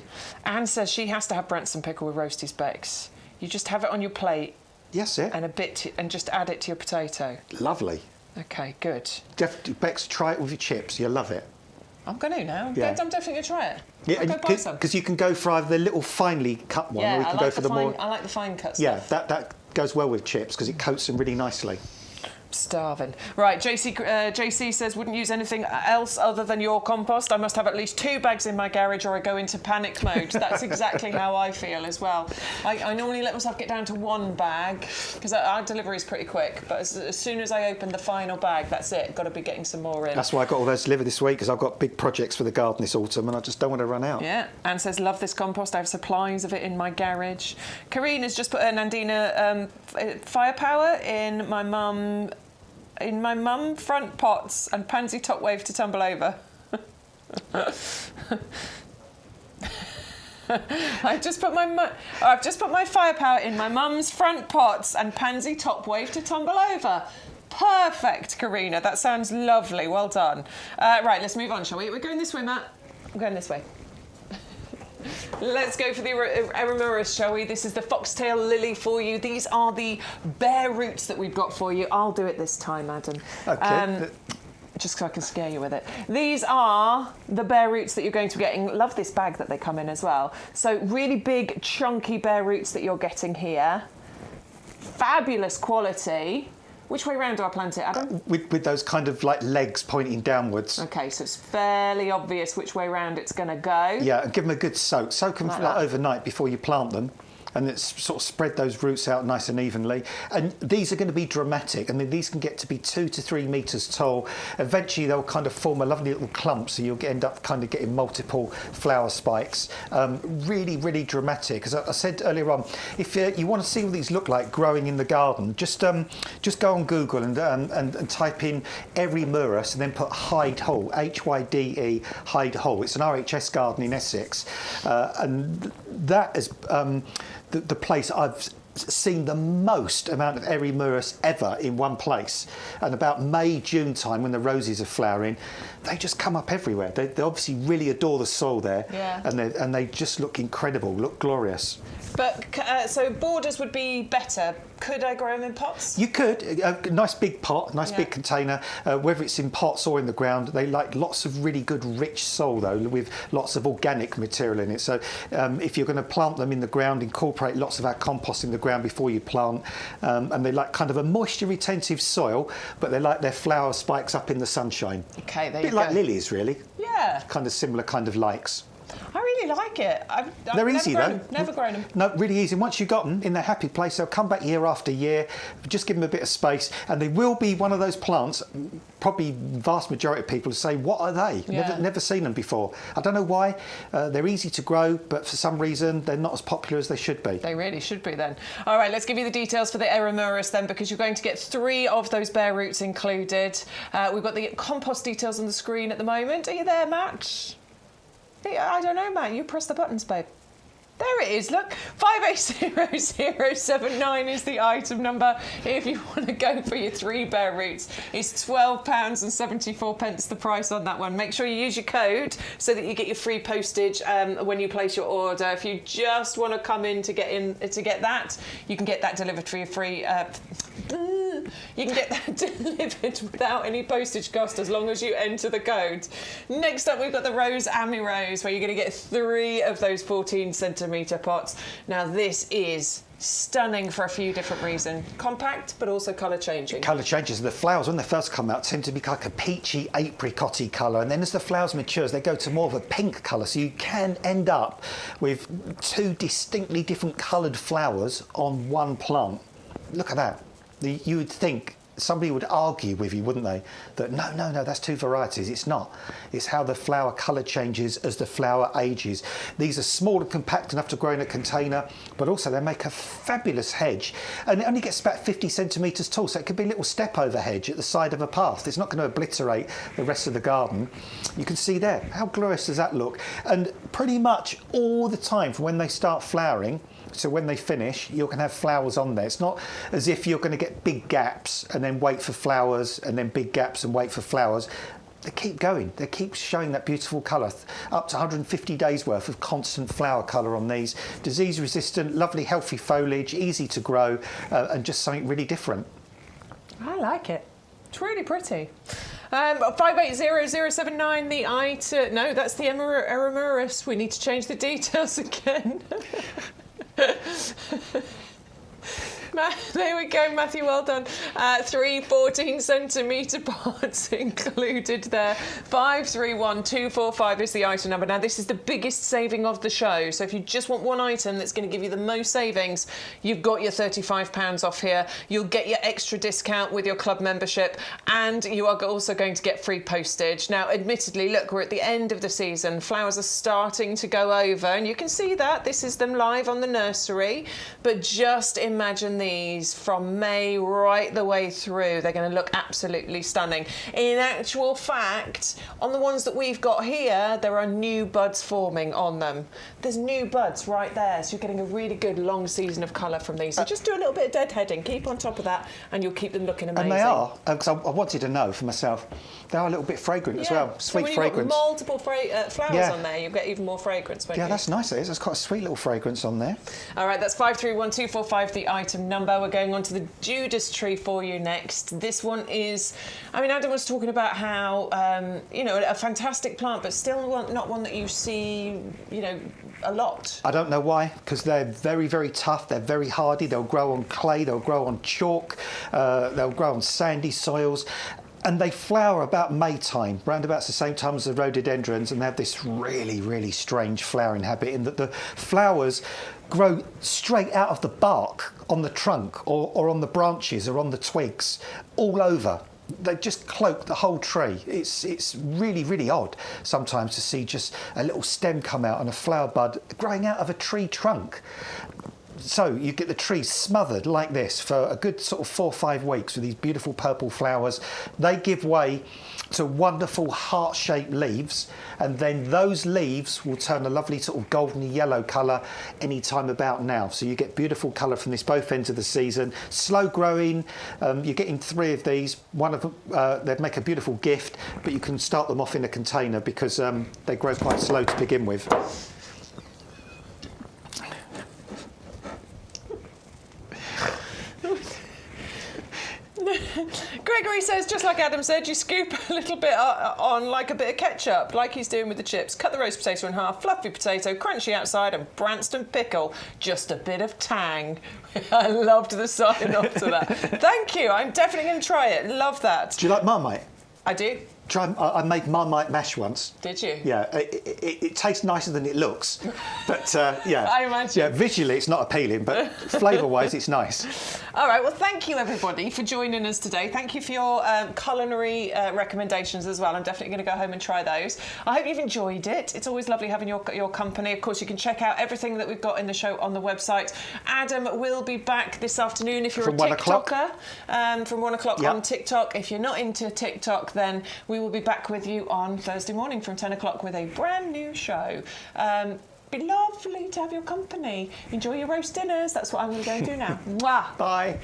A: Anne says she has to have Branston pickle with roasted specs. You just have it on your plate.
B: Yes, it.
A: And just add it to your potato.
B: Lovely.
A: Okay, good.
B: Bex, try it with your chips. You'll love it.
A: I'm going to now.
B: Yeah.
A: I'm definitely going to try it.
B: Yeah,
A: I'll go buy some.
B: Because you can go for either the little finely cut one, or you can go for the more.
A: I like the fine cut
B: Yeah,
A: stuff.
B: that goes well with chips because it coats them really nicely.
A: Starving. Right, JC says, wouldn't use anything else other than your compost. I must have at least 2 bags in my garage or I go into panic mode. That's exactly how I feel as well. I normally let myself get down to 1 bag because our delivery is pretty quick. But as soon as I open the final bag, that's it. Got to be getting some more in.
B: That's why I got all those delivered this week, because I've got big projects for the garden this autumn and I just don't want to run out.
A: Yeah, Anne says, love this compost. I have supplies of it in my garage. Karine has just put a Nandina firepower in my mum front pots and pansy top wave to tumble over. I've just put my firepower in my mum's front pots and pansy top wave to tumble over. Perfect, Karina. That sounds lovely. Well done. Right, let's move on, shall we? We're going this way, Matt. We're going this way. Let's go for the Eremerus, shall we? This is the foxtail lily for you. These are the bare roots that we've got for you. I'll do it this time, Adam.
B: Okay.
A: Just so I can scare you with it. These are the bare roots that you're going to be getting. Love this bag that they come in as well. So really big, chunky bare roots that you're getting here. Fabulous quality. Which way round do I plant it, Adam?
B: With those kind of like legs pointing downwards.
A: Okay, so it's fairly obvious which way round it's going to go.
B: Yeah, and give them a good soak. Soak them like overnight before you plant them. And it's sort of spread those roots out nice and evenly. And these are going to be dramatic. I mean, these can get to be 2 to 3 metres tall. Eventually, they'll kind of form a lovely little clump, so you'll end up kind of getting multiple flower spikes. Really, really dramatic. As I said earlier on, if you want to see what these look like growing in the garden, just go on Google and type in Eremerus and then put Hyde Hall, Hyde, Hyde Hall. It's an RHS garden in Essex, and that is the place I've seen the most amount of Eremerus ever in one place. And about May, June time, when the roses are flowering, they just come up everywhere. They obviously really adore the soil there,
A: yeah.
B: and they just look incredible, look glorious.
A: But so borders would be better. Could I grow them in pots?
B: You could. A nice big pot, nice big container, whether it's in pots or in the ground. They like lots of really good rich soil, though, with lots of organic material in it. So if you're going to plant them in the ground, incorporate lots of our compost in the ground before you plant. And they like kind of a moisture-retentive soil, but they like their flower spikes up in the sunshine.
A: Okay, there
B: you go. A bit like lilies, really.
A: Yeah.
B: Kind of similar kind of likes.
A: I really like it.
B: They're easy, though.
A: Never grown them.
B: No, really easy. And once you've got them in their happy place, they'll come back year after year. Just give them a bit of space. And they will be one of those plants, probably vast majority of people say, what are they?
A: Yeah.
B: Never seen them before. I don't know why. They're easy to grow, but for some reason, they're not as popular as they should be.
A: They really should be, then. All right, let's give you the details for the Eremerus, then, because you're going to get 3 of those bare roots included. We've got the compost details on the screen at the moment. Are you there, Matt? I don't know, Matt. You press the buttons, babe. There it is, look. 580079 is the item number. If you want to go for your 3 bare roots, it's £12.74 the price on that one. Make sure you use your code so that you get your free postage when you place your order. If you just want to come in to get that, you can get that delivered for your free. You can get that delivered without any postage cost as long as you enter the code. Next up, we've got the Rose Ami Rose, where you're going to get 3 of those 14-centimetre pots. Now, this is stunning for a few different reasons. Compact, but also colour changing.
B: Colour changes. The flowers, when they first come out, tend to be like a peachy, apricot-y colour, and then as the flowers mature, they go to more of a pink colour, so you can end up with 2 distinctly different coloured flowers on one plant. Look at that. You would think somebody would argue with you, wouldn't they? That no, that's 2 varieties. It's not. It's how the flower colour changes as the flower ages. These are small and compact enough to grow in a container, but also they make a fabulous hedge. And it only gets about 50 centimetres tall, so it could be a little step over hedge at the side of a path. It's not going to obliterate the rest of the garden. You can see there. How glorious does that look? And pretty much all the time from when they start flowering, so when they finish, you can have flowers on there. It's not as if you're going to get big gaps and then wait for flowers and then big gaps and wait for flowers. They keep going. They keep showing that beautiful colour. Up to 150 days worth of constant flower colour on these. Disease resistant, lovely healthy foliage, easy to grow, and just something really different.
A: I like it. It's really pretty. 580079, the item. No, that's the Eremerus. We need to change the details again. There we go, Matthew, well done. 3 14-centimetre pots included there. 531245 is the item number. Now, this is the biggest saving of the show. So if you just want one item that's going to give you the most savings, you've got your £35 off here. You'll get your extra discount with your club membership, and you are also going to get free postage. Now, admittedly, look, we're at the end of the season. Flowers are starting to go over, and you can see that. This is them live on the nursery. But just imagine these from May right the way through. They're going to look absolutely stunning. In actual fact, on the ones that we've got here, there are new buds forming on them. There's new buds right there, so you're getting a really good long season of colour from these. So just do a little bit of deadheading, keep on top of that, and you'll keep them looking amazing.
B: And they are, because I wanted to know for myself, they are a little bit fragrant as well, sweet
A: so when
B: fragrance.
A: You've got multiple flowers on there, you'll get even more fragrance.
B: Yeah, that's nice. It is. There's quite a sweet little fragrance on there.
A: All right, that's 531245, the item number. We're going on to the Judas tree for you next. This one is, I mean, Adam was talking about how, you know, a fantastic plant, but still not one that you see, you know, a lot.
B: I don't know why, because they're very, very tough. They're very hardy. They'll grow on clay. They'll grow on chalk. They'll grow on sandy soils. And they flower about May time, round about the same time as the rhododendrons, and they have this really, really strange flowering habit in that the flowers grow straight out of the bark on the trunk or on the branches or on the twigs, all over. They just cloak the whole tree. It's really, really odd sometimes to see just a little stem come out and a flower bud growing out of a tree trunk. So you get the tree smothered like this for a good sort of 4 or 5 weeks with these beautiful purple flowers. They give way to wonderful heart-shaped leaves, and then those leaves will turn a lovely sort of golden yellow colour any time about now. So you get beautiful colour from this both ends of the season. Slow growing. You're getting 3 of these. One of them, they'd make a beautiful gift, but you can start them off in a container because they grow quite slow to begin with.
A: Gregory says, just like Adam said, you scoop a little bit on like a bit of ketchup, like he's doing with the chips. Cut the roast potato in half, fluffy potato, crunchy outside, and Branston pickle. Just a bit of tang. I loved the sign off to that. Thank you. I'm definitely going to try it. Love that.
B: Do you like Marmite?
A: I do.
B: I made Marmite mash once.
A: Did you?
B: Yeah, it tastes nicer than it looks, but yeah.
A: I imagine.
B: Yeah, visually it's not appealing, but flavour-wise it's nice.
A: All right, well, thank you everybody for joining us today. Thank you for your culinary recommendations as well. I'm definitely going to go home and try those. I hope you've enjoyed it. It's always lovely having your company. Of course, you can check out everything that we've got in the show on the website. Adam will be back this afternoon if you're
B: from
A: a
B: 1
A: TikToker. From 1 o'clock
B: Yep.
A: on TikTok. If you're not into TikTok, then we will be back with you on Thursday morning from 10 o'clock with a brand new show. Be lovely to have your company. Enjoy your roast dinners. That's what I'm going to go and do now. Mwah.
B: Bye.